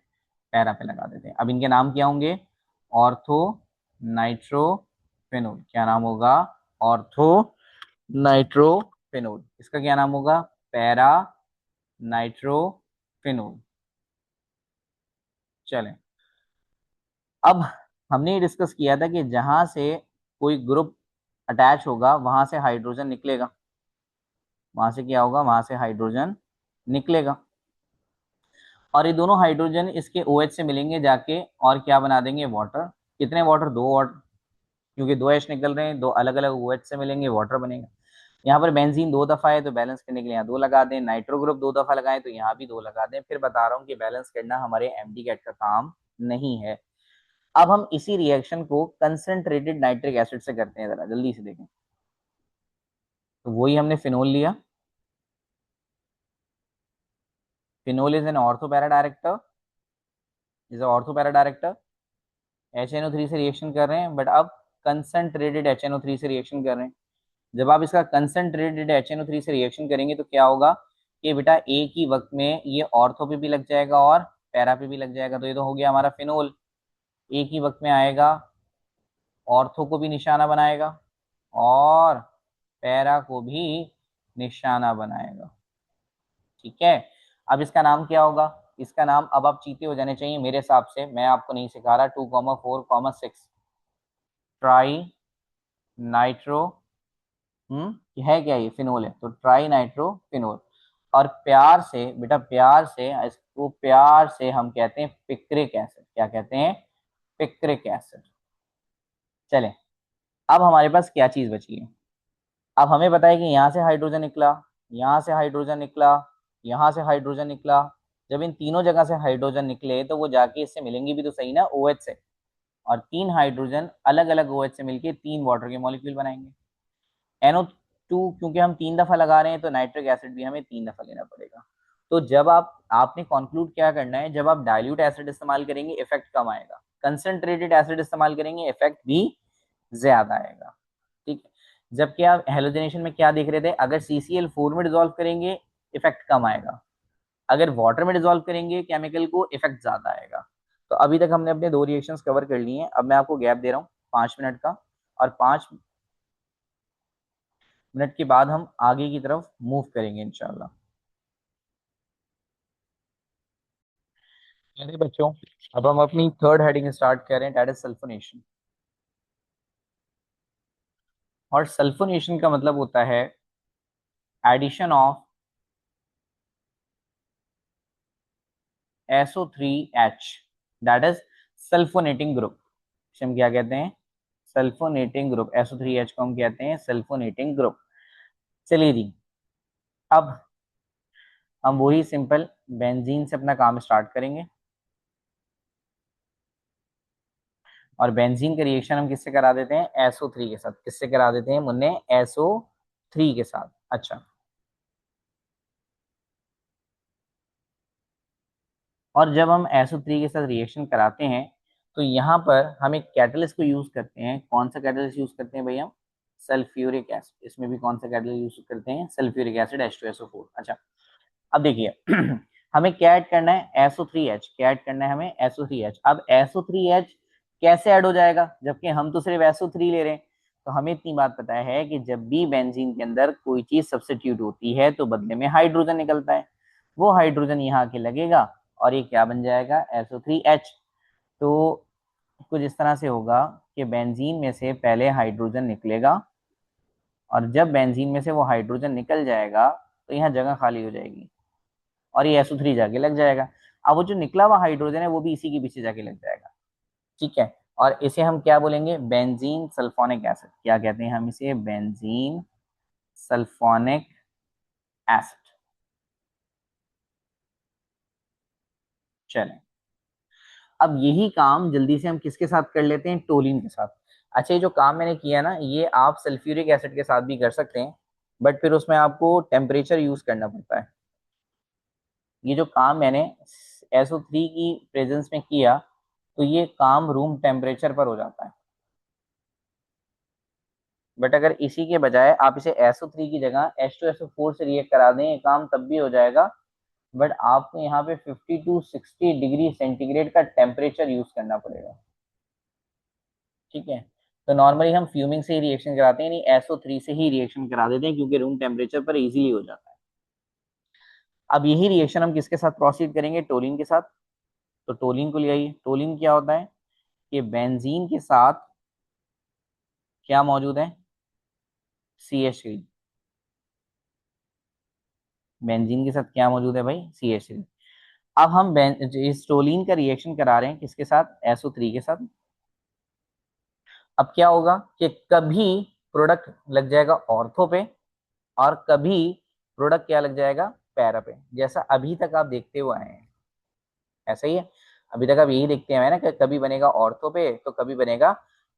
S1: पैरा पे लगा देते हैं। अब इनके नाम क्या होंगे? ऑर्थो नाइट्रोफेनोल। क्या नाम होगा? ऑर्थो नाइट्रोफेनोल। इसका क्या नाम होगा? पैरा नाइट्रोफेनोल। चलें, अब हमने ये डिस्कस किया था कि जहां से कोई ग्रुप अटैच होगा वहां से हाइड्रोजन निकलेगा। वहां से क्या होगा? वहां से हाइड्रोजन निकलेगा। और ये दोनों हाइड्रोजन इसके OH से मिलेंगे जाके और क्या बना देंगे, वाटर। कितने वाटर, दो वाटर, क्योंकि दो H निकल रहे हैं, दो अलग अलग OH से मिलेंगे, वाटर बनेगा। यहाँ पर बेंजीन दो दफा है तो बैलेंस करने के लिए यहाँ दो लगा दें, नाइट्रो ग्रुप दो दफा लगाएं तो यहाँ भी दो लगा दें। फिर बता रहा हूँ कि बैलेंस करना हमारे एमडी कैट का काम नहीं है। अब हम इसी रिएक्शन को कंसंट्रेटेड नाइट्रिक एसिड से करते हैं, जरा जल्दी से देखें। तो वही हमने फिनोल लिया, phenol is an ortho para director, is ortho para director. HNO3 से रिएक्शन कर रहे हैं, बट अब कंसंट्रेटेड HNO3 से रिएक्शन कर रहे हैं। जब आप इसका कंसंट्रेटेड HNO3 से रिएक्शन करेंगे तो क्या होगा कि बेटा एक ही वक्त में ये ऑर्थो पे भी लग जाएगा और पैरा पे भी लग जाएगा। तो ये तो हो गया हमारा फिनोल, एक ही वक्त में आएगा, ऑर्थो को भी निशाना बनाएगा और पैरा को भी निशाना बनाएगा। ठीक है, अब इसका नाम क्या होगा, इसका नाम, अब आप चीते हो जाने चाहिए मेरे हिसाब से, मैं आपको नहीं सिखा रहा, 2,4,6 ट्राई नाइट्रो, है क्या, ये फिनोल है, तो ट्राई नाइट्रो फिनोल। और प्यार से बेटा, प्यार से इसको, प्यार से हम कहते हैं पिक्रिक एसिड। क्या कहते हैं, पिक्रिक एसिड। चले, अब हमारे पास क्या चीज बची है। अब हमें पता है कि यहाँ से हाइड्रोजन निकला, यहाँ से हाइड्रोजन निकला, यहाँ से हाइड्रोजन निकला। जब इन तीनों जगह से हाइड्रोजन निकले तो वो जाके इससे मिलेंगे भी तो सही ना, OH से। और तीन हाइड्रोजन अलग अलग OH से मिलके तीन वाटर के मॉलिक्यूल बनाएंगे। NO2 क्योंकि हम तीन दफा लगा रहे हैं तो नाइट्रिक एसिड भी हमें तीन दफा लेना पड़ेगा। तो जब आप, आपने कंक्लूड क्या करना है, जब आप डाइल्यूट एसिड इस्तेमाल करेंगे इफेक्ट कम आएगा, कंसंट्रेटेड एसिड इस्तेमाल करेंगे इफेक्ट भी ज्यादा आएगा। ठीक है, जबकि आप हेलोजनेशन में क्या देख रहे थे, अगर CCl4 में डिजोल्व करेंगे इफेक्ट कम आएगा, अगर वाटर में डिजोल्व करेंगे केमिकल को इफेक्ट ज्यादा आएगा। तो अभी तक हमने अपने दो रिएक्शंस कवर कर लिए हैं, अब मैं आपको गैप दे रहा हूँ 5 मिनट का, और 5 मिनट के बाद हम आगे की तरफ मूव करेंगे इंशाल्लाह। मेरे बच्चों, अब हम अपनी थर्ड हेडिंग स्टार्ट कर रहे हैं, दैट इज सल्फोनेशन। और सल्फोनेशन का मतलब होता है addition of SO3H, that is sulphonating group. हम क्या कहते हैं, सल्फोनेटिंग ग्रुप। SO3H को हम कहते हैं सल्फोनेटिंग ग्रुप। चलिए जी, अब हम वही सिंपल बेंजीन से अपना काम स्टार्ट करेंगे। और बेंजीन का रिएक्शन हम किससे करा देते हैं, SO3 के साथ। किससे करा देते हैं मुन्ने, SO3 के साथ। अच्छा, और जब हम SO3 के साथ रिएक्शन कराते हैं तो यहाँ पर हम एक कैटलिस्ट को यूज करते हैं। कौन सा कैटलिस्ट यूज करते हैं भैया, सल्फ्यूरिक एसिड। इसमें भी कौन सा कैटलिस्ट यूज करते हैं, सल्फ्यूरिक एसिड H2SO4। अच्छा, अब देखिए हमें क्या ऐड करना है, SO3H। क्या ऐड करना है हमें, SO3H। अब SO3H कैसे ऐड हो जाएगा, जबकि हम तो सिर्फ SO3 ले रहे हैं। तो हमें इतनी बात पता है कि जब भी बेंजीन के अंदर कोई चीज सब्स्टिट्यूट होती है तो बदले में हाइड्रोजन निकलता है। वो हाइड्रोजन यहाँ आके लगेगा और ये क्या बन जाएगा, SO3H। तो कुछ इस तरह से होगा कि बेंजीन में से पहले हाइड्रोजन निकलेगा, और जब बेंजीन में से वो हाइड्रोजन निकल जाएगा तो यहाँ जगह खाली हो जाएगी और ये SO3 जाके लग जाएगा। अब वो जो निकला हुआ हाइड्रोजन है वो भी इसी के पीछे जाके लग जाएगा। ठीक है, और इसे हम क्या बोलेंगे, बेंजीन सल्फोनिक एसिड। क्या कहते हैं हम इसे, बेंजीन सल्फोनिक एसिड। चलें, अब यही काम जल्दी से हम किसके साथ कर लेते हैं, टोलिन के साथ। अच्छा, ये जो काम मैंने किया ना, ये आप सल्फ्यूरिक एसिड के साथ भी कर सकते हैं, बट फिर उसमें आपको टेम्परेचर यूज करना पड़ता है। ये जो काम मैंने SO3 की प्रेजेंस में किया तो ये काम रूम टेम्परेचर पर हो जाता है। बट अगर इसी के बजाय आप इसे SO3 की जगह H2SO4 से रिएक्ट करा दें, ये काम तब भी हो जाएगा, बट आपको यहाँ पे 50 to 60 डिग्री सेंटीग्रेड का टेम्परेचर यूज करना पड़ेगा। ठीक है, तो नॉर्मली हम फ्यूमिंग से ही रिएक्शन कराते हैं, यानी SO3 से ही रिएक्शन करा देते हैं क्योंकि रूम टेम्परेचर पर इजीली हो जाता है। अब यही रिएक्शन हम किसके साथ प्रोसीड करेंगे, टोलिन के साथ। तो टोलिन को ले आइए। टोलिन क्या होता है कि बेंजीन के साथ क्या मौजूद है, CH3। बेंजीन के साथ क्या मौजूद है भाई, CH3। अब हम इस टोलीन का रिएक्शन करा रहे हैं किसके साथ, SO3 के साथ। अब क्या होगा कि कभी प्रोडक्ट लग जाएगा ऑर्थो पे और कभी प्रोडक्ट क्या लग जाएगा, पैरा पे, जैसा अभी तक आप देखते हुए आए हैं। ऐसा ही है, अभी तक आप यही देखते हुए हैं ना कि कभी बनेगा ऑर्थो पे तो कभी बनेगा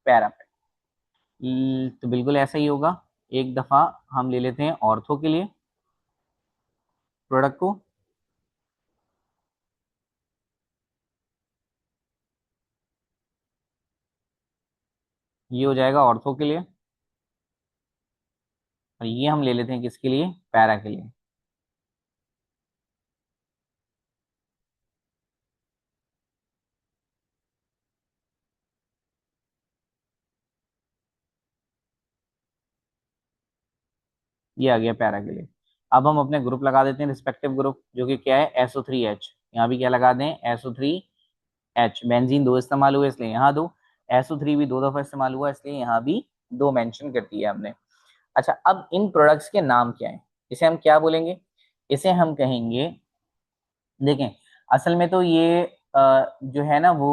S1: पैरा पे। तो बिल्कुल ऐसा ही होगा। एक दफा हम ले लेते हैं ऑर्थो के लिए प्रोडक्ट को। ये हो जाएगा ऑर्थो के लिए, और ये हम ले लेते हैं किसके लिए, पैरा के लिए। ये आ गया पैरा के लिए। अब हम अपने ग्रुप लगा देते हैं, रिस्पेक्टिव ग्रुप, जो कि क्या है, SO3H। यहाँ भी क्या लगा दें, SO3H। बेंजीन दो इस्तेमाल हुए इसलिए यहाँ दो, SO3 भी दो दफा इस्तेमाल हुआ इसलिए यहाँ भी दो मेंशन कर दिया हमने। अच्छा, अब इन प्रोडक्ट्स के नाम क्या है, इसे हम क्या बोलेंगे, इसे हम कहेंगे, देखें, असल में तो ये जो है ना वो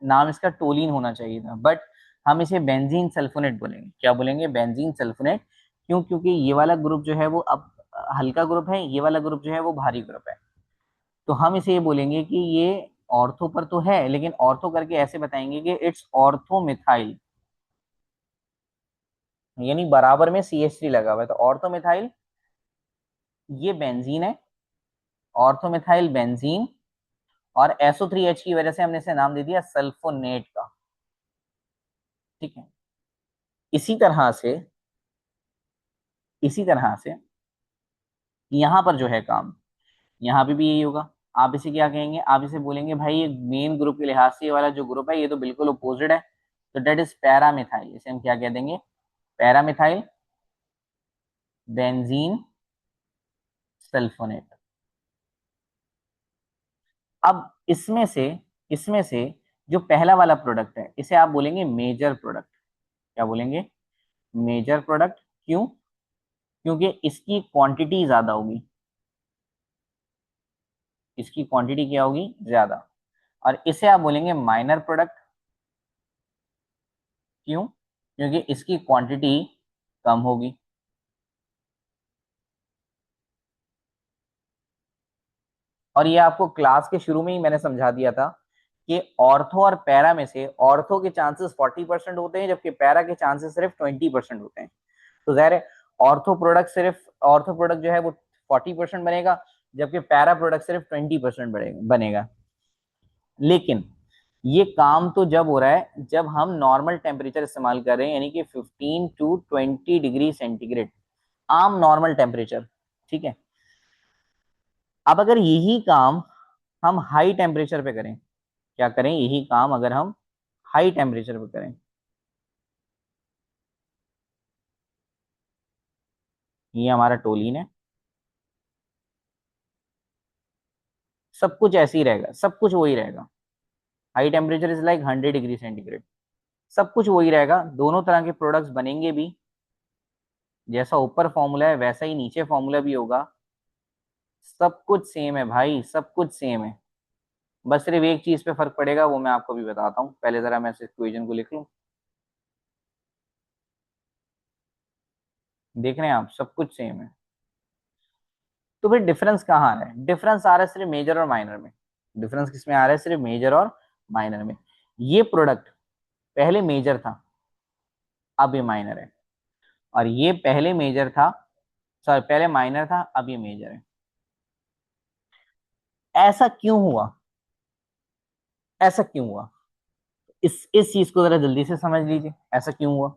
S1: नाम इसका टोलिन होना चाहिए था, बट हम इसे बेंजीन सल्फोनेट बोलेंगे। क्या बोलेंगे, बेंजीन सल्फोनेट। क्यों, क्योंकि ये वाला ग्रुप जो है वो अब हल्का ग्रुप है, ये वाला ग्रुप जो है वो भारी ग्रुप है। तो हम इसे ये बोलेंगे कि ये ऑर्थो पर तो है, लेकिन ऑर्थो करके ऐसे बताएंगे कि इट्स ऑर्थो मिथाइल, यानी बराबर में CH3 लगा हुआ है, तो ऑर्थो मिथाइल, ये बेंजीन है, ऑर्थो मिथाइल बेंजीन। और SO3H की वजह से हमने इसे नाम दे दिया सल्फोनेट का। ठीक है। इसी तरह से, इसी तरह से यहाँ पर जो है काम, यहाँ पे भी यही होगा। आप इसे क्या कहेंगे, आप इसे बोलेंगे भाई ये मेन ग्रुप के लिहाज से ये वाला जो ग्रुप है ये तो बिल्कुल अपोजिट है, तो डेट इज पैरामिथाइल। इसे हम क्या कह देंगे, पैरामिथाइल बेंजीन सल्फोनेट। अब इसमें से जो पहला वाला प्रोडक्ट है इसे आप बोलेंगे मेजर प्रोडक्ट। क्या बोलेंगे, मेजर प्रोडक्ट। क्यों, क्योंकि इसकी क्वांटिटी ज्यादा होगी, इसकी क्वांटिटी क्या होगी, ज्यादा। और इसे आप बोलेंगे माइनर प्रोडक्ट। क्यों, क्योंकि इसकी क्वांटिटी कम होगी। और ये आपको क्लास के शुरू में ही मैंने समझा दिया था कि ऑर्थो और पैरा में से ऑर्थो के चांसेस 40% होते हैं, जबकि पैरा के चांसेस सिर्फ 20% होते हैं। तो जाहिर है ऑर्थो प्रोडक्ट जो है वो 40% बनेगा, जबकि पैरा प्रोडक्ट सिर्फ 20% बनेगा। लेकिन ये काम तो जब हो रहा है जब हम नॉर्मल टेम्परेचर इस्तेमाल कर रहे हैं, यानी कि 15 to 20 डिग्री सेंटीग्रेड, आम नॉर्मल टेम्परेचर। ठीक है। अब अगर यही काम हम हाई टेम्परेचर पे करें, क्या करें, यही काम अगर हम हाई टेम्परेचर पे करें, ये हमारा टोलीन है, सब कुछ ऐसे ही रहेगा, सब कुछ वही रहेगा। High temperature is like 100 degree centigrade, सब कुछ वही रहेगा, दोनों तरह के प्रोडक्ट्स बनेंगे भी, जैसा ऊपर फॉर्मूला है वैसा ही नीचे फॉर्मूला भी होगा। सब कुछ सेम है भाई, सब कुछ सेम है। बस सिर्फ एक चीज पे फर्क पड़ेगा, वो मैं आपको भी बताता हूँ, पहले जरा मैं इस इक्वेशन को लिख लूँ। देख रहे हैं आप, सब कुछ सेम है। तो फिर डिफरेंस कहाँ आ रहा है, डिफरेंस आ रहा है सिर्फ मेजर और माइनर में। डिफरेंस किसमें आ रहा है, सिर्फ मेजर और माइनर में। ये प्रोडक्ट पहले मेजर था, अब ये माइनर है। और ये पहले मेजर था, सॉरी पहले माइनर था, अब ये मेजर है। ऐसा क्यों हुआ, ऐसा क्यों हुआ, इस चीज को जरा जल्दी से समझ लीजिए, ऐसा क्यों हुआ।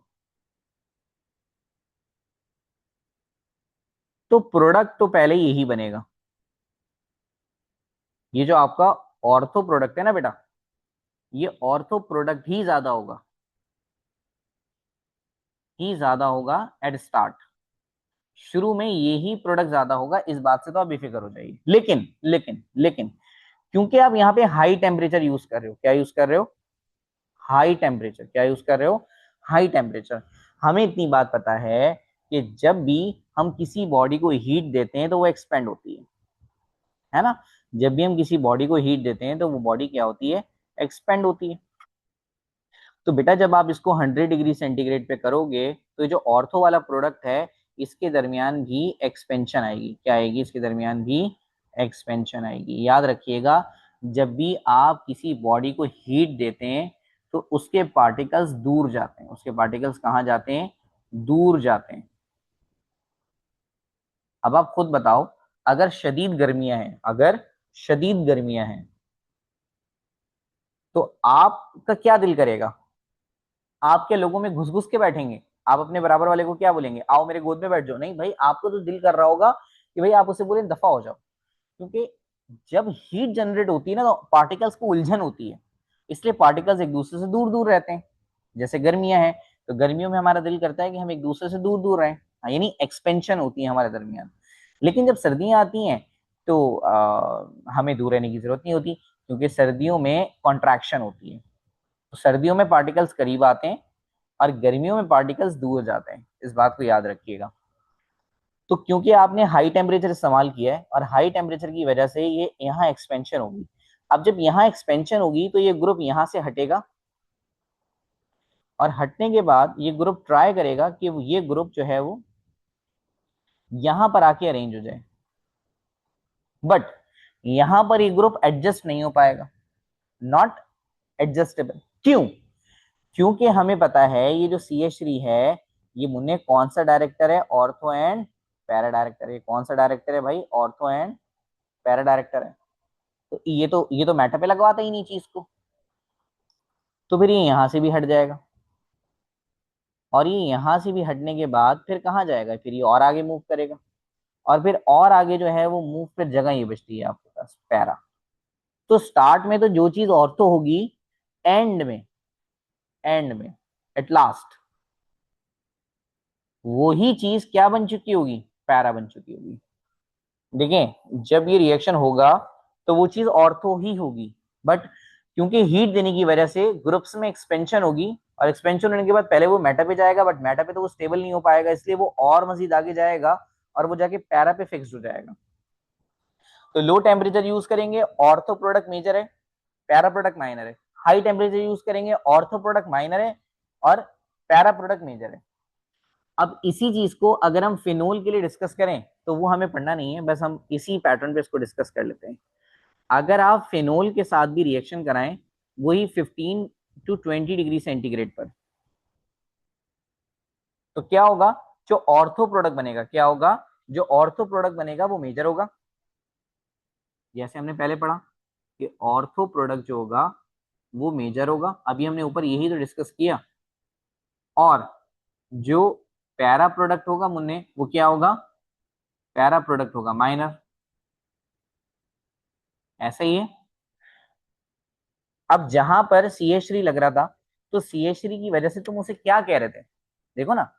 S1: तो प्रोडक्ट तो पहले यही बनेगा, ये जो आपका ऑर्थो प्रोडक्ट है ना बेटा, ये ऑर्थो प्रोडक्ट ही ज्यादा होगा एट स्टार्ट। शुरू में यही प्रोडक्ट ज्यादा होगा, इस बात से तो आप बेफिक्र हो जाइए। लेकिन क्योंकि आप यहाँ पे हाई टेम्परेचर यूज कर रहे हो, क्या यूज कर रहे हो, हाई टेम्परेचर, क्या यूज कर रहे हो, हाई टेम्परेचर। हमें इतनी बात पता है कि जब भी हम किसी बॉडी को हीट देते हैं तो वो एक्सपेंड होती है ना। जब भी हम किसी बॉडी को हीट देते हैं तो वो बॉडी क्या होती है, एक्सपेंड होती है। तो बेटा जब आप इसको 100 डिग्री सेंटीग्रेड पे करोगे तो ये जो ऑर्थो वाला प्रोडक्ट है इसके दरमियान भी एक्सपेंशन आएगी। क्या आएगी, इसके दरमियान भी एक्सपेंशन आएगी। याद रखिएगा, जब भी आप किसी बॉडी को हीट देते हैं तो उसके पार्टिकल्स दूर जाते हैं। उसके पार्टिकल्स कहाँ जाते हैं, दूर जाते हैं। अब आप खुद बताओ, अगर शदीद गर्मियां हैं, अगर शदीद गर्मियां हैं तो आपका क्या दिल करेगा, आप क्या लोगों में घुस घुस के बैठेंगे? आप अपने बराबर वाले को क्या बोलेंगे, आओ मेरे गोद में बैठ जाओ? नहीं भाई, आपको तो दिल कर रहा होगा कि भाई आप उसे बोले दफा हो जाओ। क्योंकि जब हीट जनरेट होती है ना तो पार्टिकल्स को उलझन होती है, इसलिए पार्टिकल्स एक दूसरे से दूर दूर रहते हैं। जैसे गर्मियां हैं तो गर्मियों में हमारा दिल करता है कि हम एक दूसरे से दूर दूर रहें, यानी एक्सपेंशन होती है हमारे दरमियान। लेकिन जब सर्दियां आती हैं तो हमें दूर रहने की जरूरत नहीं होती, क्योंकि सर्दियों में कॉन्ट्रैक्शन होती है। तो सर्दियों में पार्टिकल्स करीब आते हैं और गर्मियों में पार्टिकल्स दूर जाते हैं। इस बात को याद रखिएगा। तो क्योंकि आपने हाई टेम्परेचर इस्तेमाल किया है और हाई टेम्परेचर की वजह से ये यहाँ एक्सपेंशन होगी। अब जब यहाँ एक्सपेंशन होगी तो ये ग्रुप यहाँ से हटेगा और हटने के बाद ये ग्रुप ट्राई करेगा कि ये ग्रुप जो है वो यहाँ पर आके अरेंज हो जाए, बट यहाँ पर ये ग्रुप एडजस्ट नहीं हो पाएगा, नॉट एडजस्टेबल। क्यों? क्योंकि हमें पता है ये जो CH3 है ये मुन्ने कौन सा डायरेक्टर है, ऑर्थो एंड पैरा डायरेक्टर है। कौन सा डायरेक्टर है भाई, ऑर्थो एंड पैरा डायरेक्टर है। तो ये तो मैटर पे लगवाता ही नहीं चीज को, तो फिर ये यहां से भी हट जाएगा और ये यहां से भी हटने के बाद फिर कहाँ जाएगा, फिर ये और आगे मूव करेगा और फिर और आगे जो है वो मूव, फिर जगह ये बचती है आपके पास पैरा। तो स्टार्ट में तो जो चीज ऑर्थो होगी, एंड में, एंड में, एट लास्ट वही चीज क्या बन चुकी होगी, पैरा बन चुकी होगी। देखें, जब ये रिएक्शन होगा तो वो चीज ऑर्थो ही होगी, बट क्योंकि हीट देने की वजह से ग्रुप्स में एक्सपेंशन होगी और एक्सपेंशन होने के बाद पहले वो मेटा पे जाएगा, बट मेटा पे तो वो स्टेबल नहीं हो पाएगा, इसलिए वो और मजीद आगे जाएगा और वो जाके पैरा पे फिक्स हो जाएगा। तो लो टेम्परेचर यूज करेंगे, ऑर्थो प्रोडक्ट मेजर है, पैरा प्रोडक्ट माइनर है। हाई टेम्परेचर यूज करेंगे, ऑर्थो प्रोडक्ट माइनर है और पैरा प्रोडक्ट मेजर है। अब इसी चीज को अगर हम फिनोल के लिए डिस्कस करें तो वो हमें पढ़ना नहीं है, बस हम इसी पैटर्न पे इसको डिस्कस कर लेते हैं। अगर आप फिनोल के साथ भी रिएक्शन कराएं वही 15 to 20 डिग्री सेंटीग्रेड पर, तो क्या होगा, जो ऑर्थो प्रोडक्ट बनेगा, क्या होगा, जो ऑर्थो प्रोडक्ट बनेगा वो मेजर होगा। जैसे हमने पहले पढ़ा कि ऑर्थो प्रोडक्ट जो होगा वो मेजर होगा, अभी हमने ऊपर यही तो डिस्कस किया। और जो पैरा प्रोडक्ट होगा मुन्ने, वो क्या होगा, पैरा प्रोडक्ट होगा माइनर। ऐसा ही है। अब जहां पर CH3 लग रहा था तो CH3 की वजह से तुम उसे क्या कह रहे थे, देखो ना,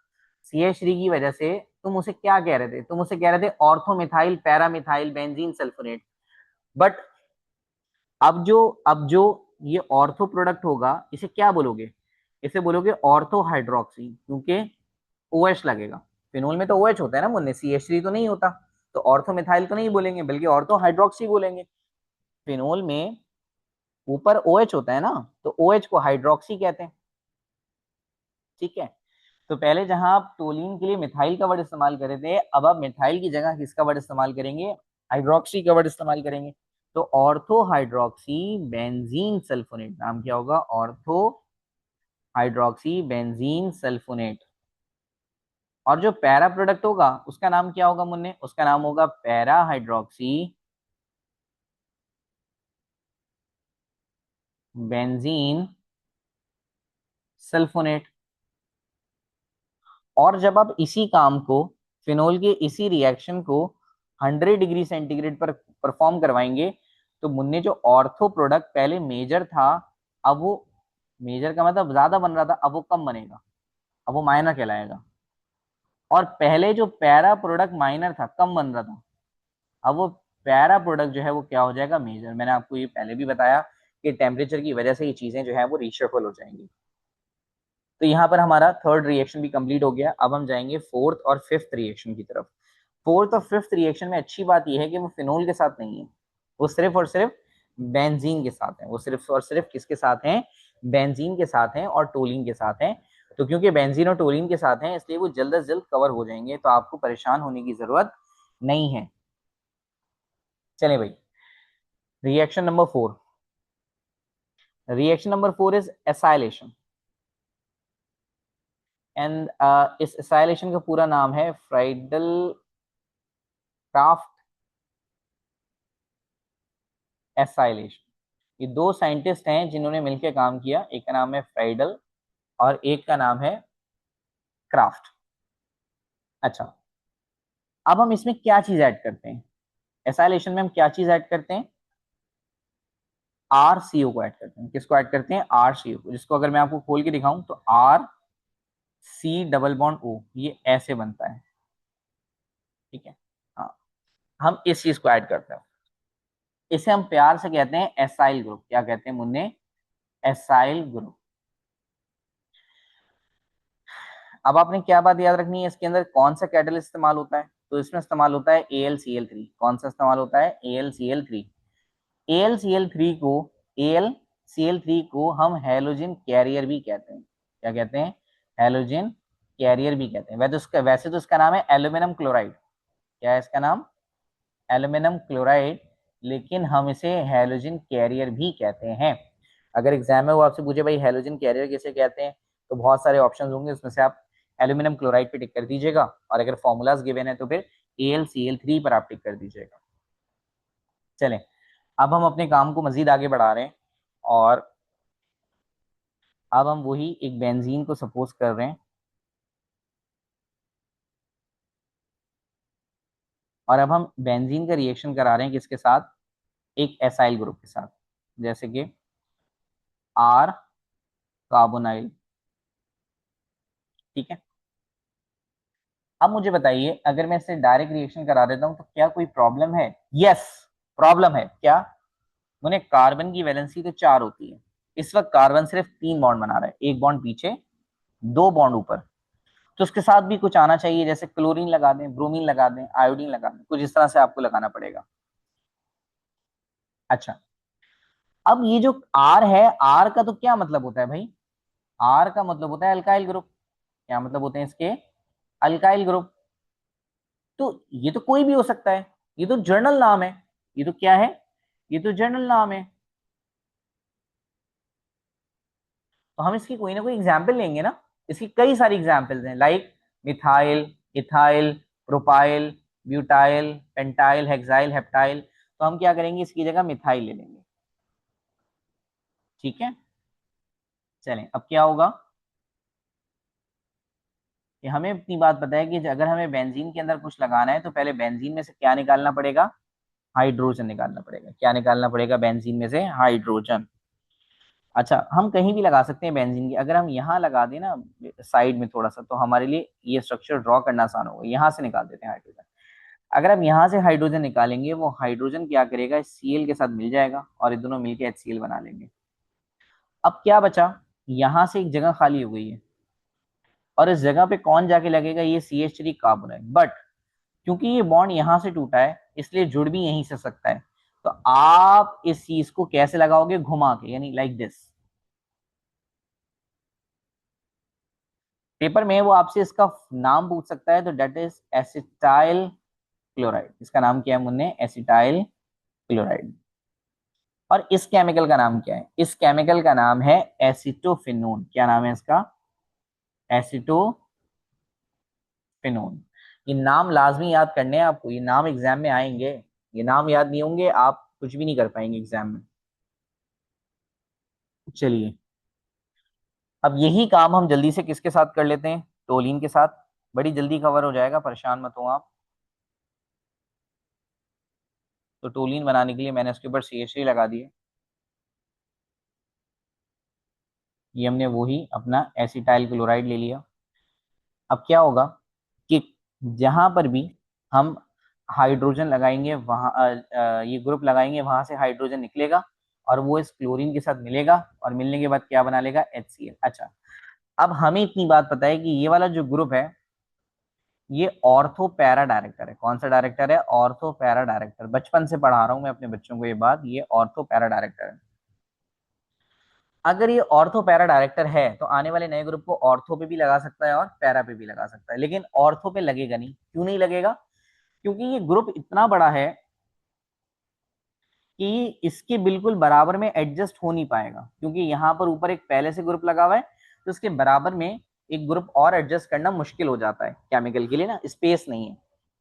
S1: CH3 की वजह से तुम उसे क्या कह रहे थे, तुम उसे कह रहे थे ऑर्थोमिथाइल पैरामिथाइल बेंजीन सल्फोनेट। बट अब जो ये ऑर्थो प्रोडक्ट होगा इसे क्या बोलोगे, इसे बोलोगे ऑर्थो हाइड्रोक्सी, क्योंकि OH लगेगा। फिनोल में तो OH होता है ना मुन्ने, CH3 तो नहीं होता। तो ऑर्थोमिथाइल तो नहीं बोलेंगे बल्कि ऑर्थो हाइड्रोक्सी बोलेंगे। फिनोल में ऊपर OH होता है ना, तो OH को हाइड्रोक्सी कहते हैं। ठीक है। तो पहले जहां आप टोलीन के लिए मिथाइल का वर्ड इस्तेमाल कर रहे थे, अब आप मिथाइल की जगह किसका वर्ड इस्तेमाल करेंगे, हाइड्रोक्सी का वर्ड इस्तेमाल करेंगे। तो ऑर्थो हाइड्रोक्सी बेंजीन सल्फोनेट, नाम क्या होगा, ऑर्थो हाइड्रोक्सी बेंजीन सल्फोनेट। और जो पैरा प्रोडक्ट होगा उसका नाम क्या होगा मुन्ने, उसका नाम होगा पैरा हाइड्रोक्सी बेंजीन सल्फोनेट। और जब आप इसी काम को, फिनोल के इसी रिएक्शन को 100 डिग्री सेंटीग्रेड पर परफॉर्म करवाएंगे तो मुन्ने जो ऑर्थो प्रोडक्ट पहले मेजर था, अब वो, मेजर का मतलब ज्यादा बन रहा था, अब वो कम बनेगा, अब वो माइनर कहलाएगा। और पहले जो पैरा प्रोडक्ट माइनर था, कम बन रहा था, अब वो पैरा प्रोडक्ट जो है वो क्या हो जाएगा, मेजर। मैंने आपको ये पहले भी बताया कि टेम्परेचर की वजह से ये चीजें जो है वो रीशफल हो जाएंगी। तो यहाँ पर हमारा थर्ड रिएक्शन भी कंप्लीट हो गया। अब हम जाएंगे फोर्थ और फिफ्थ रिएक्शन की तरफ। फोर्थ और फिफ्थ रिएक्शन में अच्छी बात यह है कि वो फिनोल के साथ नहीं है, वो सिर्फ और सिर्फ बेंजीन के साथ हैं, वो सिर्फ और सिर्फ किसके साथ हैं, बेंजीन के साथ हैं और टोलिन के साथ हैं। तो क्योंकि बेंजीन और टोलिन के साथ हैं इसलिए वो जल्द से जल्द कवर हो जाएंगे, तो आपको परेशान होने की जरूरत नहीं है। चले भाई, reaction number 4। Reaction number 4 is acylation, and इस एसाइलेशन का पूरा नाम है फ्राइडल क्राफ्ट एसाइलेशन। ये दो साइंटिस्ट हैं जिन्होंने मिलकर काम किया, एक का नाम है फ्राइडल और एक का नाम है क्राफ्ट। अच्छा, अब हम इसमें क्या चीज ऐड करते हैं, एसाइलेशन में हम क्या चीज ऐड करते हैं, आर सी ओ को ऐड करते हैं। किसको ऐड करते हैं, आर सी ओ को, जिसको अगर मैं आपको खोल के दिखाऊं तो R C double bond O, ये ऐसे बनता है। ठीक है, हाँ, हम इस चीज को ऐड करते हैं। इसे हम प्यार से कहते हैं एसाइल ग्रुप। क्या कहते हैं मुन्ने, एसाइल ग्रुप। अब आपने क्या बात याद रखनी है, इसके अंदर कौन सा कैटलिस्ट इस्तेमाल होता है, तो इसमें इस्तेमाल होता है AlCl3। कौन सा इस्तेमाल होता है, AlCl3। AlCl3 को, AlCl3 को हम हैलोजन कैरियर भी कहते हैं। क्या कहते हैं, हैलोजन कैरियर भी कहते हैं। वैसे तो इसका नाम है एल्यूमिनियम क्लोराइड। क्या है इसका नाम, एल्यूमिनियम क्लोराइड, लेकिन हम इसे हैलोजन कैरियर भी कहते हैं। अगर एग्जाम में वो आपसे पूछे भाई हैलोजन कैरियर किसे कहते हैं, तो बहुत सारे ऑप्शंस होंगे, उसमें से आप एल्यूमिनियम क्लोराइड पे टिक कर दीजिएगा, और अगर फॉर्मूलाज गिवन है तो फिर AlCl3 पर आप टिक कर दीजिएगा। चलें, अब हम अपने काम को मजीद आगे बढ़ा रहे हैं, और अब हम वही एक बेंजीन को सपोज कर रहे हैं, और अब हम बेंजीन का रिएक्शन करा रहे हैं किसके साथ, एक एसाइल ग्रुप के साथ, जैसे कि आर कार्बोनाइल। ठीक है, अब मुझे बताइए अगर मैं इससे डायरेक्ट रिएक्शन करा देता हूं तो क्या कोई प्रॉब्लम है, यस प्रॉब्लम है। क्या, मुझे कार्बन की वैलेंसी तो 4 होती है, इस वक्त कार्बन सिर्फ 3 बॉन्ड बना रहा है, एक बॉन्ड पीछे, 2 बॉन्ड ऊपर। तो उसके साथ भी कुछ आना चाहिए, जैसे क्लोरीन लगा दें, ब्रोमीन लगा दें, आयोडीन लगा दें, कुछ इस तरह से आपको लगाना पड़ेगा। अच्छा, अब ये जो आर है, आर का तो क्या मतलब होता है भाई, आर का मतलब होता है अल्काइल ग्रुप। क्या मतलब होते हैं इसके, अल्काइल ग्रुप। तो ये तो कोई भी हो सकता है, ये तो जर्नल नाम है, ये तो क्या है, ये तो जर्नल नाम है। तो हम इसकी कोई ना कोई एग्जाम्पल लेंगे ना, इसकी कई सारी एग्जाम्पल्स हैं, like methyl, ethyl, propyl, butyl, pentyl, hexyl, heptyl. तो हम क्या करेंगे, इसकी जगह मिथाइल ले लेंगे। ठीक है, चलें, अब क्या होगा कि हमें अपनी बात पता है कि अगर हमें बेंजीन के अंदर कुछ लगाना है तो पहले बेंजीन में से क्या निकालना पड़ेगा, हाइड्रोजन निकालना पड़ेगा। क्या निकालना पड़ेगा, बेंजीन में से हाइड्रोजन। अच्छा, हम कहीं भी लगा सकते हैं बेंजीन की, अगर हम यहाँ लगा दें ना साइड में थोड़ा सा, तो हमारे लिए ये स्ट्रक्चर ड्रॉ करना आसान होगा। यहाँ से निकाल देते हैं हाइड्रोजन। अगर हम यहाँ से हाइड्रोजन निकालेंगे, वो हाइड्रोजन क्या करेगा, Cl के साथ मिल जाएगा और ये दोनों मिलकर HCl बना लेंगे। अब क्या बचा, यहाँ से एक जगह खाली हो गई है, और इस जगह पे कौन जाके लगेगा, ये CH3 कार्बन है। बट क्योंकि ये बॉन्ड यहाँ से टूटा है इसलिए जुड़ भी यहीं से सकता है। तो आप इस चीज को कैसे लगाओगे, घुमा के, यानी लाइक दिस। पेपर में वो आपसे इसका नाम पूछ सकता है, तो डेट इज एसिटाइल क्लोराइड। इसका नाम क्या है मुन्ने, एसिटाइल क्लोराइड। और इस केमिकल का नाम क्या है, इस केमिकल का नाम है एसिटोफिनोन। क्या नाम है इसका, एसिटोफिनोन। ये नाम लाजमी याद करने हैं आपको, ये नाम एग्जाम में आएंगे, ये नाम याद नहीं होंगे आप कुछ भी नहीं कर पाएंगे एग्जाम में। चलिए, अब यही काम हम जल्दी से किसके साथ कर लेते हैं, टोलिन के साथ। बड़ी जल्दी कवर हो जाएगा, परेशान मत हो आप। तो टोलिन बनाने के लिए मैंने उसके ऊपर CH3 लगा दिए। ये हमने वही अपना एसिटाइल क्लोराइड ले लिया। अब क्या होगा कि जहां पर भी हम हाइड्रोजन लगाएंगे वहां ये ग्रुप लगाएंगे, वहां से हाइड्रोजन निकलेगा और वो इस क्लोरीन के साथ मिलेगा, और मिलने के बाद क्या बना लेगा, HCl। अच्छा, अब हमें इतनी बात पता है कि ये वाला जो ग्रुप है, ये ऑर्थो पैरा डायरेक्टर है। कौन सा डायरेक्टर है? Ortho para director. बचपन से पढ़ा रहा हूं मैं अपने बच्चों को ये बात, ये ऑर्थो पैरा डायरेक्टर है। अगर ये ऑर्थो पैरा डायरेक्टर है तो आने वाले नए ग्रुप को ऑर्थो पे भी लगा सकता है और पैरा पे भी लगा सकता है, लेकिन ऑर्थो पे लगेगा नहीं। क्यों नहीं लगेगा? क्योंकि ये ग्रुप इतना बड़ा है कि इसके बिल्कुल बराबर में एडजस्ट हो नहीं पाएगा, क्योंकि यहाँ पर ऊपर एक पहले से ग्रुप लगा हुआ है, तो इसके बराबर में एक ग्रुप और एडजस्ट करना मुश्किल हो जाता है। केमिकल के लिए ना स्पेस नहीं है,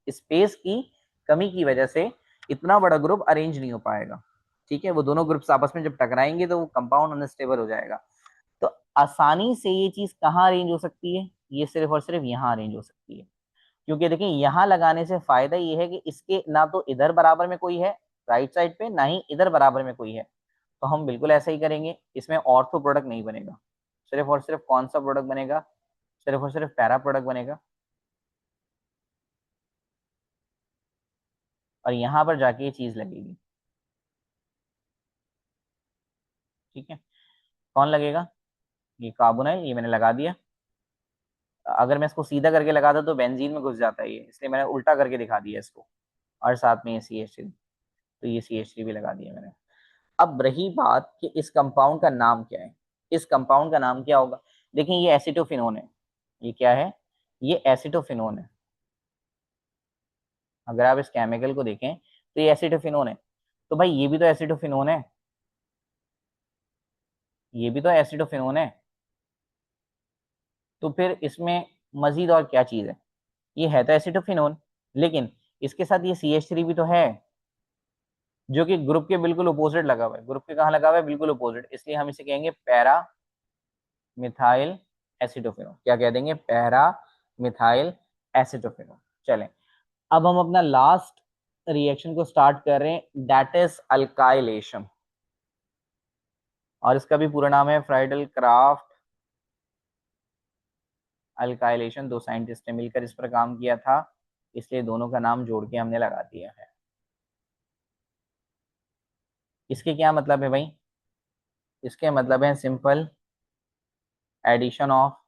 S1: स्पेस की कमी की वजह से इतना बड़ा ग्रुप अरेंज नहीं हो पाएगा। ठीक है, वो दोनों ग्रुप्स आपस में जब टकराएंगे तो वो कंपाउंड अनस्टेबल हो जाएगा। तो आसानी से ये चीज कहाँ अरेंज हो सकती है? ये सिर्फ और सिर्फ यहाँ अरेंज हो सकती है। क्योंकि देखिए यहाँ लगाने से फायदा ये है कि इसके ना तो इधर बराबर में कोई है राइट साइड पे, ना ही इधर बराबर में कोई है, तो हम बिल्कुल ऐसा ही करेंगे। इसमें ऑर्थो प्रोडक्ट नहीं बनेगा, सिर्फ और सिर्फ कौन सा प्रोडक्ट बनेगा? सिर्फ और सिर्फ पैरा प्रोडक्ट बनेगा। और यहाँ पर जाके ये चीज लगेगी। ठीक है, कौन लगेगा? ये कार्बोनाइल, ये मैंने लगा दिया। अगर मैं इसको सीधा करके लगाता तो बेंजीन में घुस जाता है ये, इसलिए मैंने उल्टा करके दिखा दिया इसको। और साथ में ये CH3, तो ये CH3 भी लगा दिया मैंने। अब रही बात कि इस कंपाउंड का नाम क्या है। इस कंपाउंड का नाम क्या होगा? देखिए ये एसिटोफिनोन है। ये क्या है? ये एसिटोफिनोन है। अगर आप इस केमिकल को देखें तो ये एसिटोफिनोन है। तो भाई ये भी तो एसिटोफिनोन है, ये भी तो एसिटोफिनोन है। तो फिर इसमें मजीद और क्या चीज है? ये है तो एसिटोफिनोन, लेकिन इसके साथ ये CH3 भी तो है, जो कि ग्रुप के बिल्कुल अपोजिट लगा हुआ है। ग्रुप के कहाँ लगा हुआ है? बिल्कुल अपोजिट, इसलिए हम इसे कहेंगे पैरा मिथाइल एसिटोफिनोन। क्या कह देंगे? Para methyl acetophenone. चलें, अब हम अपना लास्ट रिएक्शन को स्टार्ट कर रहे हैं, दैट इज अल्काइलेशन। और इसका भी पूरा नाम है फ्राइडल क्राफ्ट अल्काइलेशन। दो साइंटिस्ट ने मिलकर इस पर काम किया था, इसलिए दोनों का नाम जोड़ के हमने लगा दिया है। इसके क्या मतलब है भाई? इसके मतलब है simple addition of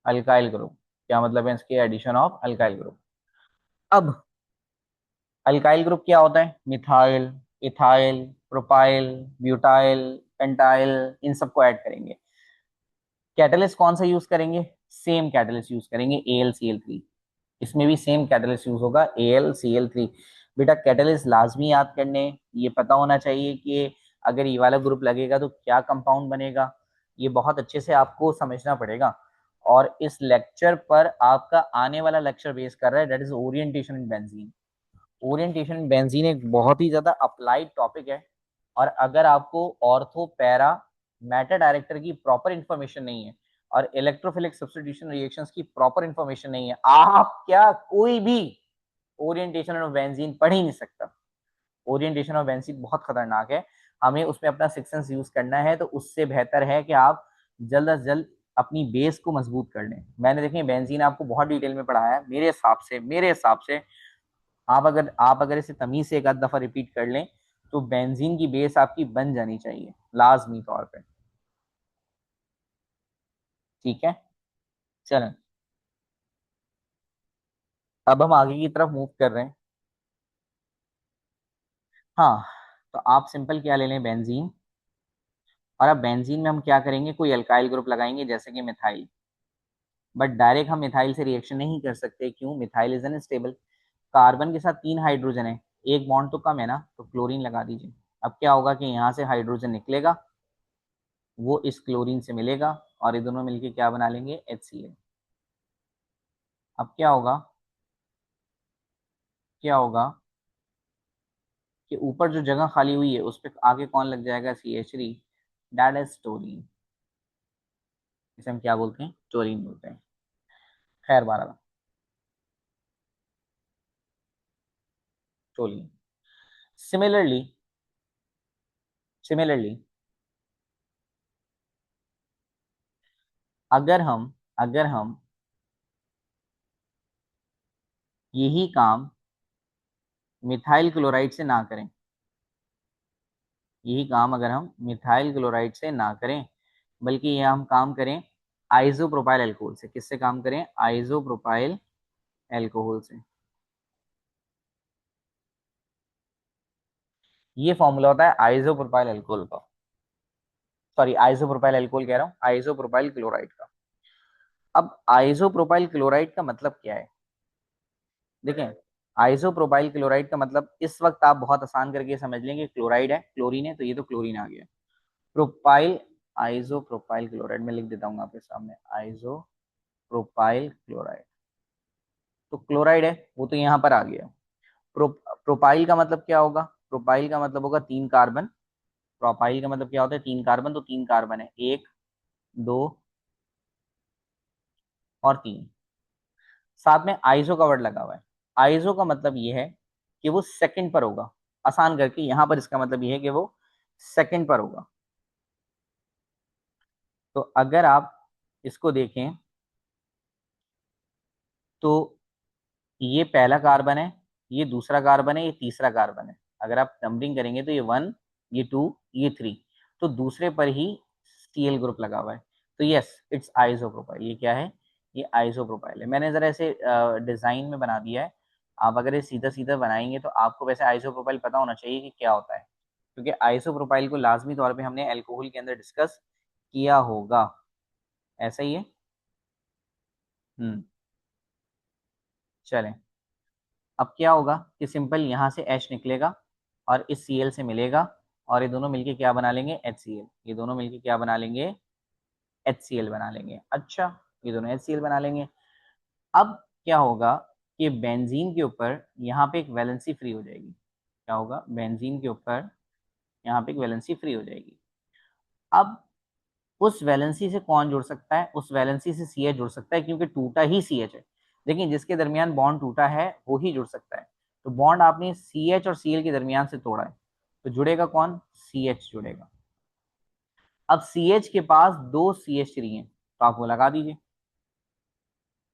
S1: alkyl group. क्या मतलब है इसके? Addition of alkyl group. अब अल्काइल ग्रुप क्या होता है? Methyl, ethyl, propyl, butyl, pentyl, इन सबको ऐड करेंगे। कैटलिस्ट कौन सा यूज करेंगे? सेम कैटलिस्ट यूज करेंगे, AlCl3। इसमें भी सेम कैटलिस्ट यूज होगा, AlCl3। बेटा कैटलिस्ट लाजमी याद करने, ये पता होना चाहिए कि अगर ये वाला ग्रुप लगेगा तो क्या कंपाउंड बनेगा। ये बहुत अच्छे से आपको समझना पड़ेगा। और इस लेक्चर पर आपका आने वाला लेक्चर बेस कर रहा है, that is orientation in benzene. Orientation in benzene एक बहुत ही ज्यादा अप्लाइड टॉपिक है। और अगर आपको ऑर्थो पैरा मैटर डायरेक्टर की प्रॉपर इंफॉर्मेशन नहीं है और इलेक्ट्रोफिलिक सब्स्टिट्यूशन रिएक्शंस की प्रॉपर इंफॉर्मेशन नहीं है, आप क्या कोई भी ओरिएंटेशन ऑफ बेंजीन पढ़ ही नहीं सकता। ओरिएंटेशन ऑफ बेंजीन बहुत खतरनाक है, हमें उसमें अपना सिक्स सेंस यूज करना है। तो उससे बेहतर है कि आप जल्द अज जल्द अपनी बेस को मजबूत कर लें। मैंने देखिए बेंजीन आपको बहुत डिटेल में पढ़ाया है, मेरे हिसाब से आप अगर इसे तमीज से एक आध दफा रिपीट कर लें तो बेंजीन की बेस आपकी बन जानी चाहिए लाजमी तौर पे। ठीक है, चलें, अब हम आगे की तरफ मूव कर रहे हैं। हाँ, तो आप सिंपल क्या ले लें? बेंजीन। और अब बेंजीन में हम क्या करेंगे? कोई अल्काइल ग्रुप लगाएंगे जैसे कि मिथाइल। बट डायरेक्ट हम मिथाइल से रिएक्शन नहीं कर सकते, क्यों? Methyl is unstable. कार्बन के साथ 3 हाइड्रोजन है, एक बॉन्ड तो कम है ना, तो क्लोरीन लगा दीजिए। अब क्या होगा कि यहाँ से हाइड्रोजन निकलेगा, वो इस क्लोरीन से मिलेगा और ये दोनों मिलके क्या बना लेंगे? HCl। अब क्या होगा कि ऊपर जो जगह खाली हुई है उस पर आगे कौन लग जाएगा? CH3, that is टोरीन। इसे हम क्या बोलते हैं? टोरीन बोलते हैं। खैर बारह, टोरीन। सिमिलरली सिमिलरली अगर हम यही काम मिथाइल क्लोराइड से ना करें, यही काम अगर हम मिथाइल क्लोराइड से ना करें, बल्कि ये हम काम करें आइसोप्रोपाइल अल्कोहल से। किससे काम करें? आइसोप्रोपाइल अल्कोहल से। ये फॉर्मूला होता है आइसोप्रोपाइल अल्कोहल का, सॉरी आइसोप्रोपाइल अल्कोहल कह रहा हूँ, आइसोप्रोपाइल क्लोराइड का। अब आइसोप्रोपाइल क्लोराइड का मतलब क्या है? देखें, आइसोप्रोपाइल क्लोराइड का मतलब इस वक्त आप बहुत आसान करके समझ लेंगे, क्लोराइड है, क्लोरीन है, तो ये तो क्लोरीन आ गया। प्रोपाइल, आइसोप्रोपाइल क्लोराइड में लिख देता हूँ आपके सामने, आइसोप्रोपाइल क्लोराइड, तो क्लोराइड है, वो तो यहाँ पर आ गया। प्रोपाइल का मतलब क्या होगा? प्रोपाइल का मतलब होगा 3 कार्बन। प्रोपाइल का मतलब क्या होता है? 3 कार्बन, तो 3 कार्बन है, 1, 2 और 3। साथ में आइसो का वर्ड लगा हुआ है। आइसो का मतलब ये है कि वो सेकंड पर होगा। आसान करके यहां पर इसका मतलब ये है कि वो सेकंड पर होगा। तो अगर आप इसको देखें तो ये पहला कार्बन है, ये दूसरा कार्बन है, ये तीसरा कार्बन है। अगर आप नंबरिंग करेंगे तो ये 1, ये 2, ये 3, तो दूसरे पर ही सीएल ग्रुप लगा हुआ है। तो यस, इट्स आइसोप्रोपाइल। ये क्या है? ये आइसोप्रोपाइल है। मैंने जरा ऐसे डिजाइन में बना दिया है। आप अगर ये सीधा सीधा बनाएंगे तो आपको वैसे आइसोप्रोपाइल पता होना चाहिए कि क्या होता है, क्योंकि आइसोप्रोपाइल को लाजमी तौर पे हमने अल्कोहल के अंदर डिस्कस किया होगा। ऐसा ही है। हम्म। चलें, अब क्या होगा कि सिंपल यहाँ से H निकलेगा और इस Cl से मिलेगा, और ये दोनों मिलके क्या बना लेंगे? HCl। ये दोनों मिलके क्या बना लेंगे? HCl बना लेंगे। अच्छा, ये दोनों HCl बना लेंगे। अब क्या होगा कि बेंजीन के ऊपर यहाँ पे एक वैलेंसी फ्री हो जाएगी। क्या होगा? बेंजीन के ऊपर यहाँ पे एक वैलेंसी फ्री हो जाएगी। अब उस वैलेंसी से कौन जुड़ सकता है? उस वैलेंसी से सी एच जुड़ सकता है, क्योंकि टूटा ही सी एच है। लेकिन जिसके दरमियान बॉन्ड टूटा है वो ही जुड़ सकता है। तो बॉन्ड आपने सी एच और सी एल के दरमियान से तोड़ा है, तो जुड़ेगा कौन? सी एच जुड़ेगा। अब सी एच के पास दो सी एच थ्री है, तो आप वो लगा दीजिए।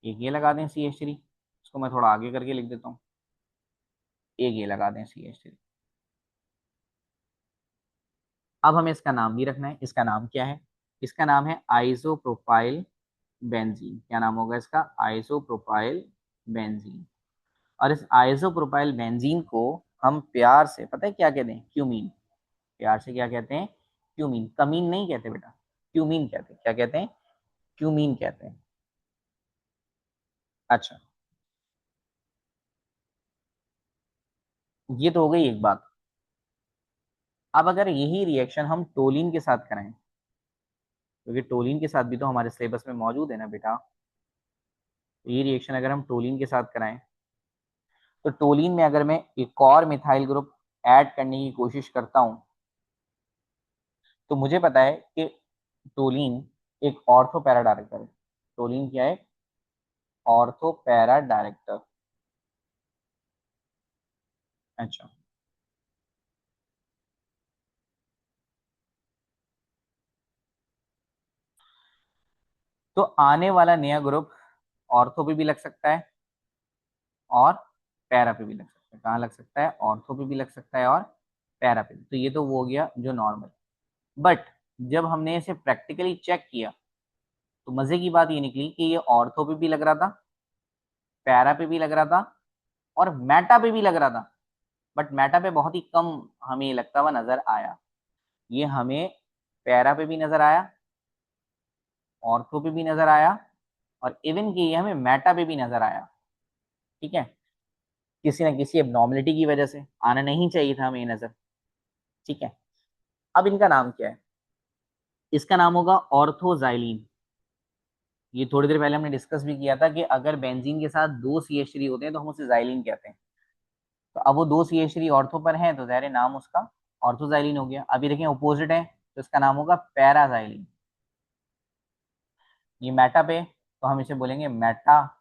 S1: एक ये लगा दें सी एच थ्री, इसको मैं थोड़ा आगे करके लिख देता हूँ। एक ये लगा दें सी एच थ्री। अब हमें इसका नाम भी रखना है। इसका नाम क्या है? इसका नाम है आइसोप्रोपाइल बेंजीन। क्या नाम होगा इसका? Isopropyl benzene. और इस आइसोप्रोपाइल बेंजीन को हम प्यार से, पता है क्या कहते हैं? क्यूमीन। प्यार से क्या कहते हैं? क्यूमीन। कमीन नहीं कहते बेटा, क्यूमीन कहते हैं। क्या कहते हैं? क्यूमीन कहते हैं। अच्छा, ये तो हो गई एक बात। अब अगर यही रिएक्शन हम टोलिन के साथ कराएं, क्योंकि टोलिन के साथ भी तो हमारे सिलेबस में मौजूद है ना बेटा, तो ये रिएक्शन अगर हम टोलिन के साथ कराएं, तो टोलिन में अगर मैं एक और मिथाइल ग्रुप ऐड करने की कोशिश करता हूं, तो मुझे पता है कि टोलिन एक ऑर्थो पैरा डायरेक्टर है। टोलिन क्या है? Ortho para director. अच्छा, तो आने वाला नया ग्रुप ऑर्थो पे भी लग सकता है और पैरा पे भी लग सकता है। कहाँ लग सकता है? ऑर्थो पे भी लग सकता है और पैरा पे भी। तो ये तो वो हो गया जो नॉर्मल। बट जब हमने इसे प्रैक्टिकली चेक किया, तो मजे की बात ये निकली कि ये ऑर्थो पे भी लग रहा था, पैरा पे भी लग रहा था, और मेटा पे भी लग रहा था। बट मेटा पे बहुत ही कम हमें लगता हुआ नजर आया। ये हमें पैरा पे भी नजर आया, ऑर्थो पे भी नजर आया, और इवन कि ये हमें मेटा पे भी नजर आया। ठीक है, किसी ना किसी एबनॉर्मलिटी की वजह से आना नहीं चाहिए था हमें ये नजर। ठीक है, अब इनका नाम क्या है? इसका नाम होगा ऑर्थोजाइलिन। ये थोड़ी देर पहले हमने डिस्कस भी किया था कि अगर बेंजीन के साथ दो सी एच थ्री होते हैं तो हम उसे जाइलिन कहते हैं। तो अब वो दो सी एच थ्री ऑर्थो पर है, तो ज़ाहिर नाम उसका ऑर्थोजाइलिन हो गया। अभी देखें अपोजिट है, तो इसका नाम होगा पैराजाइलिन। ये मेटा पे, तो हम इसे बोलेंगे मेटाजाइलिन।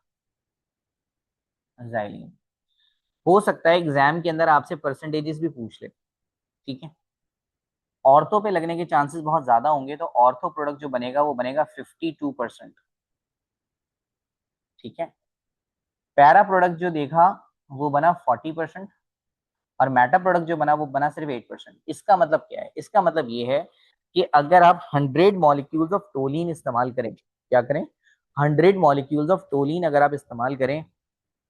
S1: हो सकता है एग्जाम के अंदर आपसे परसेंटेजेस भी पूछ ले। ठीक है, ऑर्थो पे लगने के चांसेस बहुत ज्यादा होंगे, तो ऑर्थो प्रोडक्ट जो बनेगा वो बनेगा 52%। ठीक है, पैरा प्रोडक्ट जो देखा वो बना 40%, और मेटा प्रोडक्ट जो बना वो बना सिर्फ 8%। इसका मतलब क्या है? इसका मतलब ये है कि अगर आप 100 मॉलिक्यूल्स ऑफ टोलिन इस्तेमाल करें, क्या करें, 100 मॉलिक्यूल्स ऑफ टोलिन अगर आप इस्तेमाल करें,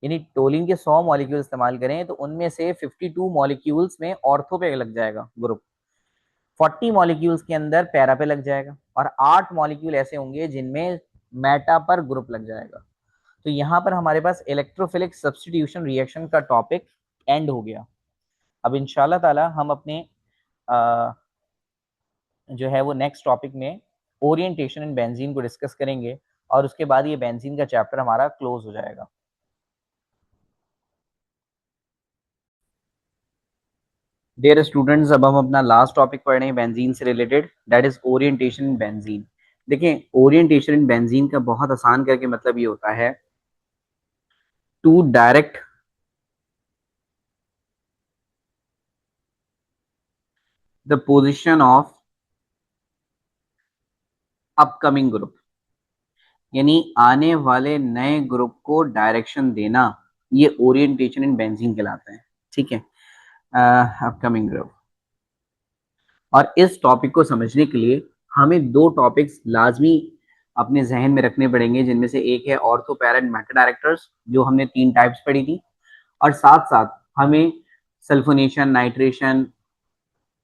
S1: यानी टोलिन के 100 मॉलिक्यूल इस्तेमाल करें, तो उनमें से 52 मॉलिक्यूल्स में ऑर्थो पे लग जाएगा ग्रुप, 40 मॉलिक्यूल्स के अंदर पैरा पे लग जाएगा, और 8 मॉलिक्यूल ऐसे होंगे जिनमें मेटा पर ग्रुप लग जाएगा। तो यहाँ पर हमारे पास इलेक्ट्रोफिलिक सब्स्टिट्यूशन रिएक्शन का टॉपिक एंड हो गया। अब इंशाल्लाह ताला हम अपने जो है वो नेक्स्ट टॉपिक में ओरिएंटेशन इन बेंजीन को डिस्कस करेंगे, और उसके बाद ये बेंजीन का चैप्टर हमारा क्लोज हो जाएगा। डियर स्टूडेंट्स, अब हम अपना लास्ट टॉपिक पढ़ रहे हैं बेंजीन से related, that is orientation in benzene. देखें, ओरिएंटेशन इन बेंजीन का बहुत आसान करके मतलब ये होता है to direct the position of upcoming group, यानी आने वाले नए ग्रुप को डायरेक्शन देना, ये ओरिएंटेशन इन बेंजीन कहलाता है। ठीक है, अपकमिंग ग्रुप। और इस टॉपिक को समझने के लिए हमें दो टॉपिक्स लाजमी अपने जहन में रखने पड़ेंगे, जिनमें से एक है ortho para and Meta directors, जो हमने 3 टाइप्स पढ़ी थी, और साथ साथ हमें सल्फोनेशन, नाइट्रेशन,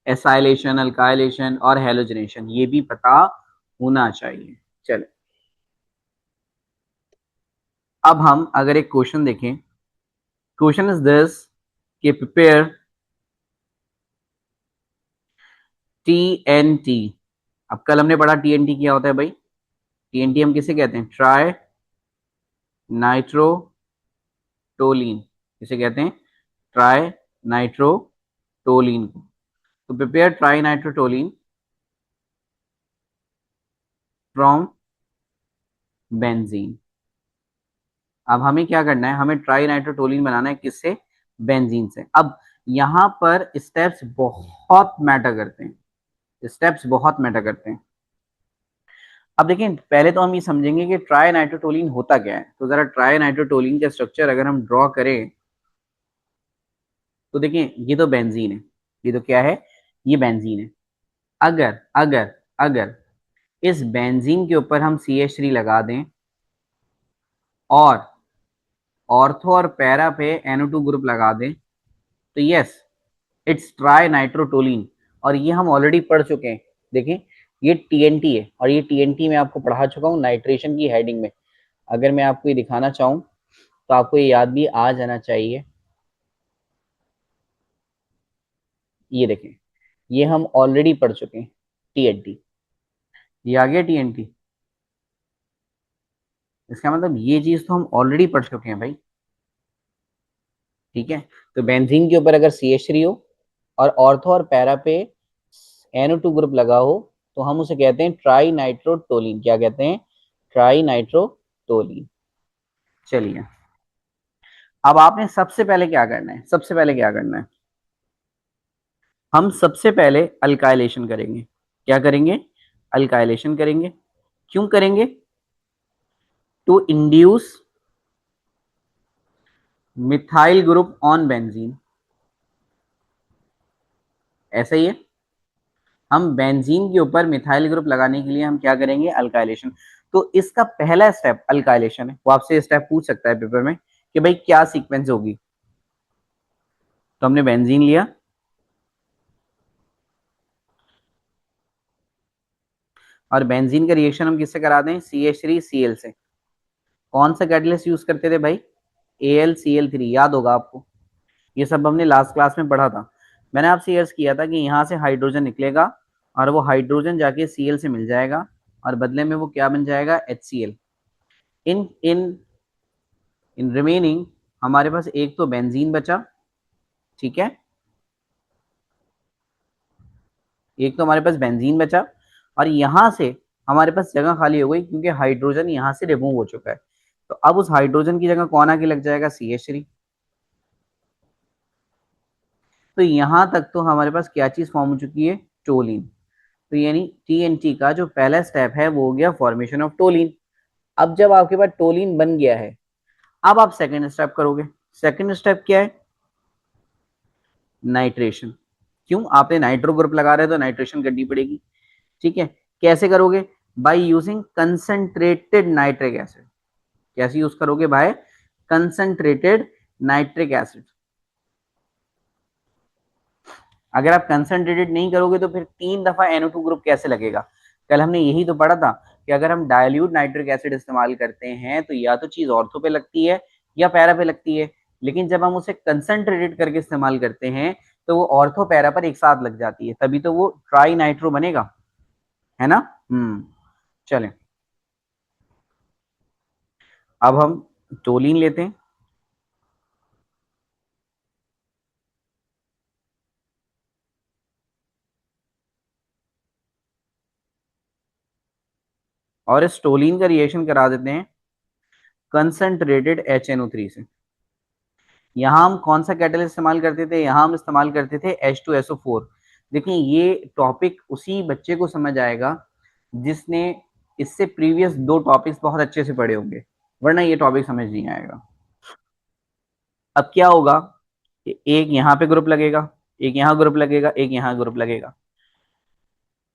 S1: एसाइलेशन, अल्काइलेशन और हेलोजनेशन ये भी पता होना चाहिए। चलो, अब हम अगर एक क्वेश्चन देखें, क्वेश्चन इज दिस कि प्रिपेयर टीएनटी। अब कल हमने पढ़ा टीएनटी क्या होता है भाई, टीएनटी हम किसे कहते हैं, ट्राई नाइट्रोटोलीन, किसे कहते हैं, ट्राई नाइट्रोटोलीन को। तो प्रिपेयर ट्राई नाइट्रोटोलीन फ्रॉम बेंजीन। अब हमें क्या करना है, हमें ट्राई नाइट्रोटोलीन बनाना है, किससे, बेंजीन से। अब यहाँ पर स्टेप्स बहुत मैटर करते हैं, स्टेप्स बहुत मैटर करते हैं। अब देखिए, पहले तो हम ये समझेंगे कि ट्राई नाइट्रोटोलीन होता क्या है। तो जरा ट्राई नाइट्रोटोलीन का स्ट्रक्चर अगर हम ड्रॉ करें, तो देखिए ये तो बेंजीन है, ये तो क्या है, ये बेंजीन है। अगर अगर अगर इस बेंजीन के ऊपर हम CH3 लगा दें और ऑर्थो और पैरा पे NO2 ग्रुप लगा दें, तो यस, इट्स ट्राई नाइट्रोटोलीन। और ये हम ऑलरेडी पढ़ चुके हैं। देखिए, ये TNT है, और ये TNT मैं आपको पढ़ा चुका हूँ नाइट्रेशन की हेडिंग में। अगर मैं आपको ये दिखाना चाहूँ तो आपको ये याद भी आ जाना चाहिए। ये देखें, ये हम ऑलरेडी पढ़ चुके हैं, TNT। ये आ गया TNT, इसका मतलब ये चीज तो हम ऑलरेडी पढ़ चुके हैं भाई। ठीक है, तो बेंजीन के ऊपर अगर CH3 हो और ऑर्थो और पैरा पे NO2 ग्रुप लगा हो, तो हम उसे कहते हैं ट्राई नाइट्रोटोलीन। क्या कहते हैं, ट्राई नाइट्रोटोलीन। चलिए, अब आपने सबसे पहले क्या करना है, सबसे पहले क्या करना है, हम सबसे पहले अल्काइलेशन करेंगे। क्या करेंगे, अल्काइलेशन करेंगे। क्यों करेंगे, to induce methyl group on benzene. ऐसा ही है, हम बेंजीन के ऊपर मिथाइल ग्रुप लगाने के लिए हम क्या करेंगे, अल्काइलेशन। तो इसका पहला स्टेप अल्काइलेशन है। वो आपसे स्टेप पूछ सकता है पेपर में कि भाई क्या सीक्वेंस होगी। तो हमने बेंजीन लिया, और बेंजीन का रिएक्शन हम किससे करा दें, CH3Cl से। कौन सा कैटलिस्ट यूज करते थे भाई, AlCl3, याद होगा आपको, ये सब हमने लास्ट क्लास में पढ़ा था। मैंने आपसे अर्ज किया था कि यहाँ से हाइड्रोजन निकलेगा, और वो हाइड्रोजन जाके Cl से मिल जाएगा, और बदले में वो क्या बन जाएगा, HCl। In in in remaining हमारे पास एक तो बेंजीन बचा। ठीक है, एक तो हमारे पास बेंजीन बचा, और यहां से हमारे पास जगह खाली हो गई, क्योंकि हाइड्रोजन यहां से रिमूव हो चुका है। तो अब उस हाइड्रोजन की जगह कौन आके लग जाएगा, CH3। तो यहां तक तो हमारे पास क्या चीज फॉर्म हो चुकी है, टोलिन। तो यानी TNT का जो पहला स्टेप है वो हो गया फॉर्मेशन ऑफ टोलिन। अब जब आपके पास टोलिन बन गया है, अब आप सेकेंड स्टेप करोगे। सेकेंड स्टेप क्या है, नाइट्रेशन। क्यों, आपने नाइट्रो ग्रुप लगा रहे हैं तो नाइट्रेशन करनी पड़ेगी। ठीक है, कैसे करोगे, by using concentrated nitric acid. कैसे यूज करोगे भाई? Concentrated nitric acid. अगर आप कंसंट्रेटेड नहीं करोगे तो फिर 3 दफा NO2 ग्रुप कैसे लगेगा? कल हमने यही तो पढ़ा था कि अगर हम डायल्यूट नाइट्रिक एसिड इस्तेमाल करते हैं तो या तो चीज ऑर्थो पे लगती है या पैरा पे लगती है, लेकिन जब हम उसे कंसंट्रेटेड करके इस्तेमाल करते हैं तो वो ऑर्थो पैरा पर एक साथ लग जाती है, तभी तो वो ट्राई नाइट्रो बनेगा, है ना। चलें, अब हम टोलिन लेते हैं। और इस टोलिन का रिएक्शन करा देते हैं कंसंट्रेटेड HNO3 से। यहाँ हम कौन सा कैटलिस्ट इस्तेमाल करते थे? यहाँ हम इस्तेमाल करते थे H2SO4। देखिए ये टॉपिक उसी बच्चे को समझ आएगा जिसने इससे प्रीवियस 2 टॉपिक्स बहुत अच्छे से पढ़े होंगे, वरना ये टॉपिक समझ नहीं आएगा। अब क्या होगा, एक यहाँ पे ग्रुप लगेगा, एक यहाँ ग्रुप लगेगा, एक यहाँ ग्रुप लगेगा।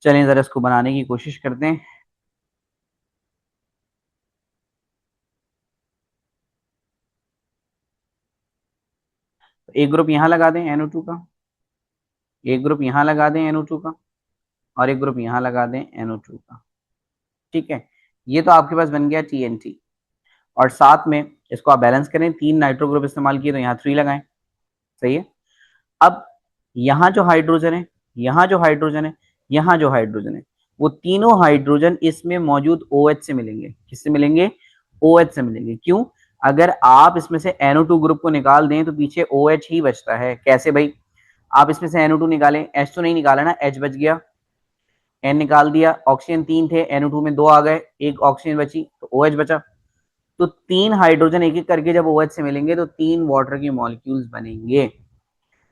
S1: चलें जरा इसको बनाने की कोशिश करते हैं। एक ग्रुप यहाँ लगा दें NO2 का, एक ग्रुप यहाँ लगा दें NO2 का, और एक ग्रुप यहाँ लगा दें NO2 का। ठीक है, ये तो आपके पास बन गया TNT। और साथ में इसको आप बैलेंस करें, 3 नाइट्रो ग्रुप इस्तेमाल किए तो यहाँ 3 लगाएं। सही है। अब यहाँ जो हाइड्रोजन है, यहाँ जो हाइड्रोजन है, यहाँ जो हाइड्रोजन है, वो तीनों हाइड्रोजन इसमें मौजूद OH से मिलेंगे। किससे मिलेंगे? OH से मिलेंगे। क्यों? अगर आप इसमें से NO2 ग्रुप को निकाल दें तो पीछे OH ही बचता है। कैसे भाई? आप इसमें से NO2 निकालें, H तो नहीं निकाला ना, H बच गया, N निकाल दिया, ऑक्सीजन 3 थे, NO2 में 2 आ गए, एक ऑक्सीजन बची तो OH बचा। तो 3 हाइड्रोजन एक एक करके जब OH से मिलेंगे तो 3 वाटर की मॉलिक्यूल्स बनेंगे।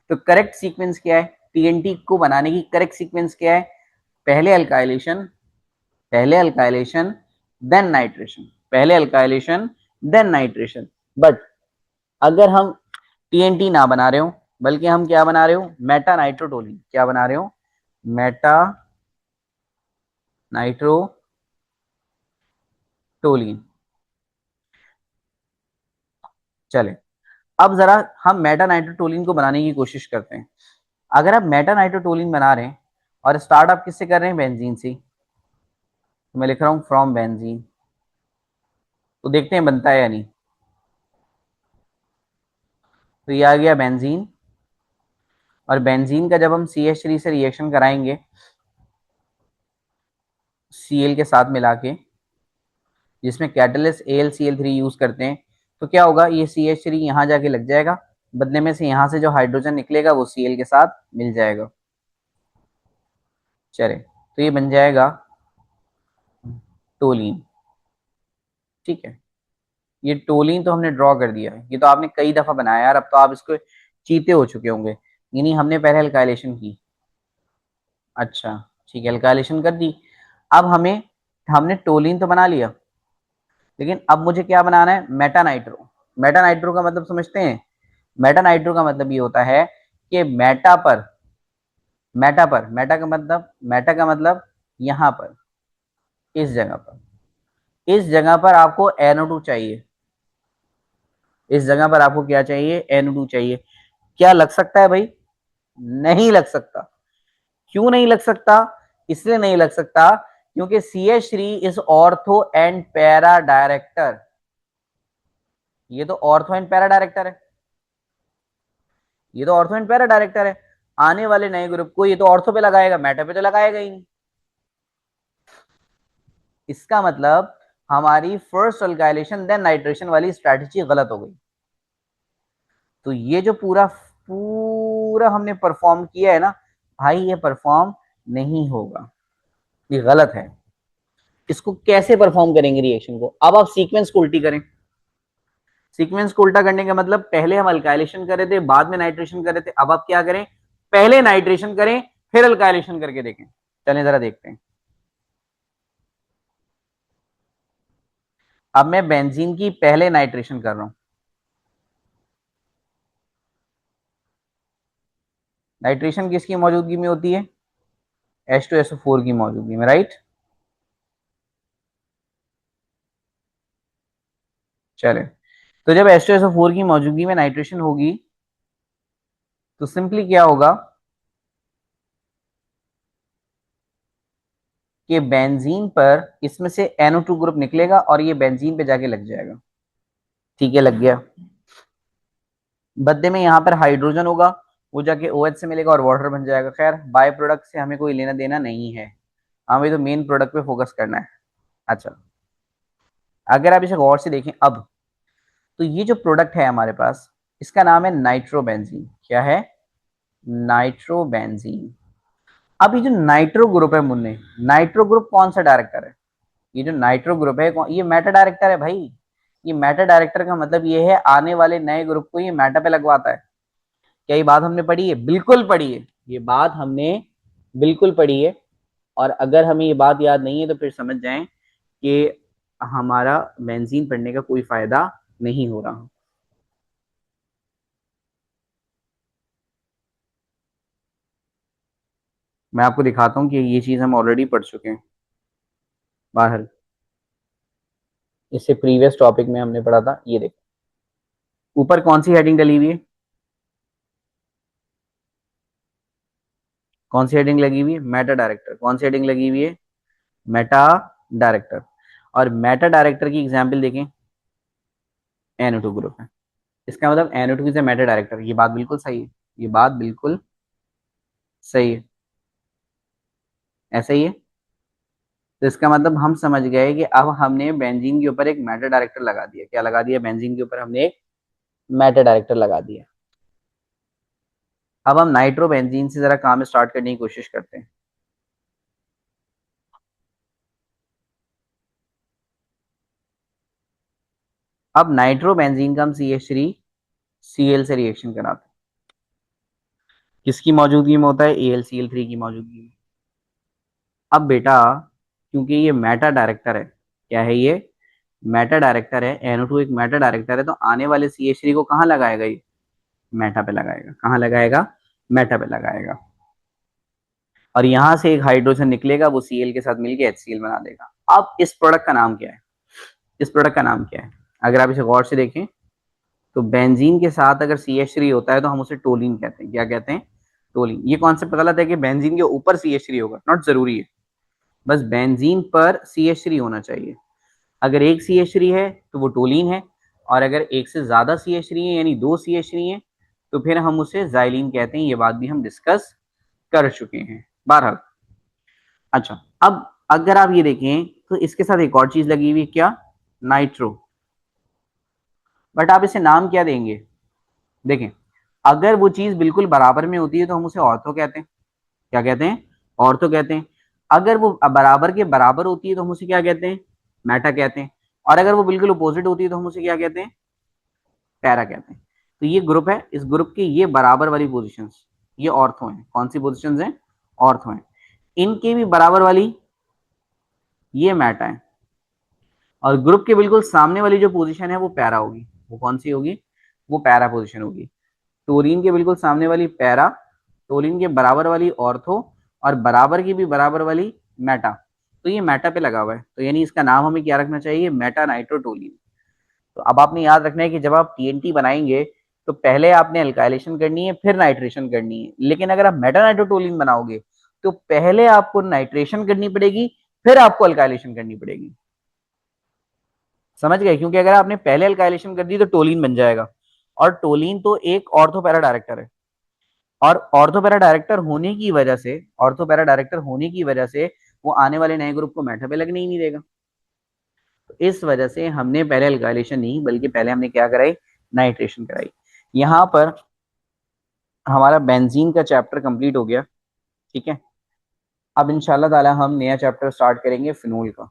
S1: तो करेक्ट सीक्वेंस क्या है? TNT को बनाने की करेक्ट सीक्वेंस क्या है? पहले अल्काइलेशन, पहले अल्काइलेशन देन नाइट्रेशन, पहले अल्काइलेशन देन नाइट्रेशन। बट अगर हम TNT ना बना रहे हो, बल्कि हम क्या बना रहे हो? Meta nitrotoluene. क्या बना रहे हो? Meta nitrotoluene. चले, अब जरा हम मेटा नाइट्रोटोलिन को बनाने की कोशिश करते हैं। अगर आप मेटा नाइट्रोटोलिन बना रहे हैं और स्टार्ट आप किससे कर रहे हैं? बेंजीन से। तो मैं लिख रहा हूं फ्रॉम बेंजीन। तो देखते हैं बनता है या नहीं। तो ये आ गया बेंजीन, और बेंजीन का जब हम CH3 से रिएक्शन कराएंगे Cl के साथ मिला के, जिसमें कैटलिस्ट AlCl3 यूज करते हैं, तो क्या होगा? ये CH3 यहाँ जाके लग जाएगा, बदले में से यहाँ से जो हाइड्रोजन निकलेगा वो Cl के साथ मिल जाएगा। चले, तो ये बन जाएगा टोलिन। ठीक है, ये टोलिन तो हमने ड्रॉ कर दिया है। ये तो आपने कई दफा बनाया यार, अब तो आप इसको चीते हो चुके होंगे। यानी हमने पहले अल्काइलेशन की। अच्छा, ठीक है, अल्काइलेशन कर दी। अब हमें, हमने टोलिन तो बना लिया, लेकिन अब मुझे क्या बनाना है? Meta nitro. मेटा नाइट्रो का मतलब समझते हैं? मेटा नाइट्रो का मतलब ये होता है कि मेटा पर, मेटा पर, मेटा का मतलब, मेटा का मतलब यहाँ पर, इस जगह पर, इस जगह पर आपको NO2 चाहिए। इस जगह पर आपको क्या चाहिए? NO2 चाहिए। क्या लग सकता है भाई? नहीं लग सकता। क्यों नहीं लग सकता? इसलिए नहीं लग सकता क्योंकि CH3 is ortho and para director. ये तो ऑर्थो एंड पैरा डायरेक्टर है, ये तो ऑर्थो एंड पैरा डायरेक्टर है। आने वाले नए ग्रुप को ये तो ऑर्थो पे लगाएगा, मेटा पे तो लगाएगा ही नहीं। इसका मतलब हमारी फर्स्ट अल्काइलेशन देन नाइट्रेशन वाली स्ट्रैटेजी गलत हो गई। तो ये जो पूरा पूरा हमने परफॉर्म किया है ना भाई, ये परफॉर्म नहीं होगा, ये गलत है। इसको कैसे परफॉर्म करेंगे रिएक्शन को? अब आप सीक्वेंस को उल्टी करें। सीक्वेंस को उल्टा करने का मतलब, पहले हम अल्काइलेशन कर रहे थे, बाद में नाइट्रेशन कर रहे थे, अब आप क्या करें? पहले नाइट्रेशन करें, फिर अल्काइलेशन करके देखें। चलें जरा देखते हैं। अब मैं बेंजीन की पहले नाइट्रेशन कर रहा हूं। नाइट्रेशन किसकी मौजूदगी में होती है? H2SO4 की मौजूदगी में, राइट। चले, तो जब H2SO4 की मौजूदगी में नाइट्रेशन होगी तो सिंपली क्या होगा कि बेंजीन पर इसमें से NO2 ग्रुप निकलेगा और ये बेंजीन पे जाके लग जाएगा। ठीक है, लग गया। बदले में यहाँ पर हाइड्रोजन होगा, वो जाके OH से मिलेगा और वाटर बन जाएगा। खैर, बाय प्रोडक्ट से हमें कोई लेना देना नहीं है, हमें तो मेन प्रोडक्ट पे फोकस करना है। अच्छा, अगर आप इसे गौर से देखें अब, तो ये जो प्रोडक्ट है हमारे पास, इसका नाम है नाइट्रोबेंजीन। क्या है? नाइट्रोबेंजीन। अब ये जो नाइट्रो ग्रुप है मुन्ने, नाइट्रो ग्रुप कौन सा डायरेक्टर है? ये जो नाइट्रो ग्रुप है ये मेटा डायरेक्टर है भाई। ये मेटा डायरेक्टर का मतलब ये है आने वाले नए ग्रुप को ये मेटा पे लगवाता है। क्या ये बात हमने पढ़ी है? बिल्कुल पढ़ी है, ये बात हमने बिल्कुल पढ़ी है। और अगर हमें ये बात याद नहीं है तो फिर समझ जाएं कि हमारा बेंजीन पढ़ने का कोई फायदा नहीं हो रहा। मैं आपको दिखाता हूँ कि ये चीज हम ऑलरेडी पढ़ चुके हैं बाहर। इससे प्रीवियस टॉपिक में हमने पढ़ा था, ये देखो ऊपर कौन सी हेडिंग डली हुई है, कौन सी हेडिंग लगी हुई है? Meta director. कौन सी हेडिंग लगी हुई है? Meta director. और मेटा डायरेक्टर की एग्जाम्पल देखें, NO2 ग्रुप है, इसका मतलब NO2 is a Meta director. ये बात बिल्कुल सही है, ये बात बिल्कुल सही है, ऐसा ही है। तो इसका मतलब हम समझ गए कि अब हमने बेंजीन के ऊपर एक मेटा डायरेक्टर लगा दिया। क्या लगा दिया? बेंजीन के ऊपर हमने एक मेटा डायरेक्टर लगा दिया। अब हम नाइट्रो बेंजीन से जरा काम स्टार्ट करने की कोशिश करते हैं। अब नाइट्रो बेंजीन का हम CH3Cl से रिएक्शन कराते हैं। किसकी मौजूदगी में होता है? AlCl3 की मौजूदगी में। अब बेटा, क्योंकि ये मेटा डायरेक्टर है, क्या है ये? मेटा डायरेक्टर है, NO2 एक मेटा डायरेक्टर है, तो आने वाले CH3 को कहाँ लगाएगा ये? मेटा पे लगाएगा। कहाँ लगाएगा? मेटा पे लगाएगा। और यहां से एक हाइड्रोजन निकलेगा, वो Cl के साथ मिलकर HCl बना देगा। अब इस प्रोडक्ट का नाम क्या है? इस प्रोडक्ट का नाम क्या है? अगर आप इसे गौर से देखें तो बेंजीन के साथ अगर CH3 होता है तो हम उसे टोलिन कहते हैं। क्या कहते हैं? टोलिन। ये कॉन्सेप्ट पता लगता है कि बेंजीन के ऊपर CH3 होगा, नॉट जरूरी है, बस बेंजीन पर CH3 होना चाहिए। अगर एक CH3 है तो वो टोलिन है, और अगर एक से ज्यादा CH3 है यानी दो CH3 है तो फिर हम उसे जाइलिन कहते हैं। ये बात भी हम डिस्कस कर चुके हैं बहरहाल। अच्छा, अब अगर आप ये देखें तो इसके साथ एक और चीज लगी हुई है, क्या? नाइट्रो। बट आप इसे नाम क्या देंगे? देखें, अगर वो चीज बिल्कुल बराबर में होती है तो हम उसे ऑर्थो कहते हैं। क्या कहते हैं? ऑर्थो कहते हैं। अगर वो बराबर के बराबर होती है तो हम उसे क्या कहते हैं? मेटा कहते हैं। और अगर वो बिल्कुल अपोजिट होती है तो हम उसे क्या कहते हैं? पैरा कहते हैं। तो ये ग्रुप है, इस ग्रुप की ये बराबर वाली पोजिशंस ये ऑर्थो हैं। कौन सी पोजिशंस हैं? ऑर्थो हैं। इनके भी बराबर वाली ये मेटा है। और ग्रुप के बिल्कुल सामने वाली जो पोजीशन है वो पैरा होगी। वो कौन सी होगी? वो पैरा पोजीशन होगी। टोरीन के बिल्कुल सामने वाली पैरा, टोरीन के बराबर वाली ऑर्थो, और बराबर की भी बराबर वाली मेटा। तो ये मेटा पे लगा हुआ है, तो यानी इसका नाम हमें क्या रखना चाहिए? मेटा नाइट्रोटोलीन। तो अब आपने याद रखना है कि जब आप TNT बनाएंगे तो पहले आपने अल्काइलेशन करनी है, फिर नाइट्रेशन करनी है। लेकिन अगर आप मेटा नाइट्रोटोलीन बनाओगे तो पहले आपको नाइट्रेशन करनी पड़ेगी, फिर आपको अल्काइलेशन करनी पड़ेगी। समझ गए? क्योंकि अगर आपने पहले अल्काइलेशन कर दी तो टोलीन बन जाएगा, और टोलीन तो एक ऑर्थोपैरा डायरेक्टर है। और ऑर्थोपैरा डायरेक्टर होने की वजह से, ऑर्थोपैरा डायरेक्टर होने की वजह से वो आने वाले नए ग्रुप को मेटा पे लगने ही नहीं देगा। तो इस वजह से हमने पहले अल्काइलेशन नहीं, बल्कि पहले हमने क्या कराई? नाइट्रेशन कराई। यहाँ पर हमारा बेंजीन का चैप्टर कंप्लीट हो गया। ठीक है, अब इंशाल्लाह ताला हम नया चैप्टर स्टार्ट करेंगे फिनोल का।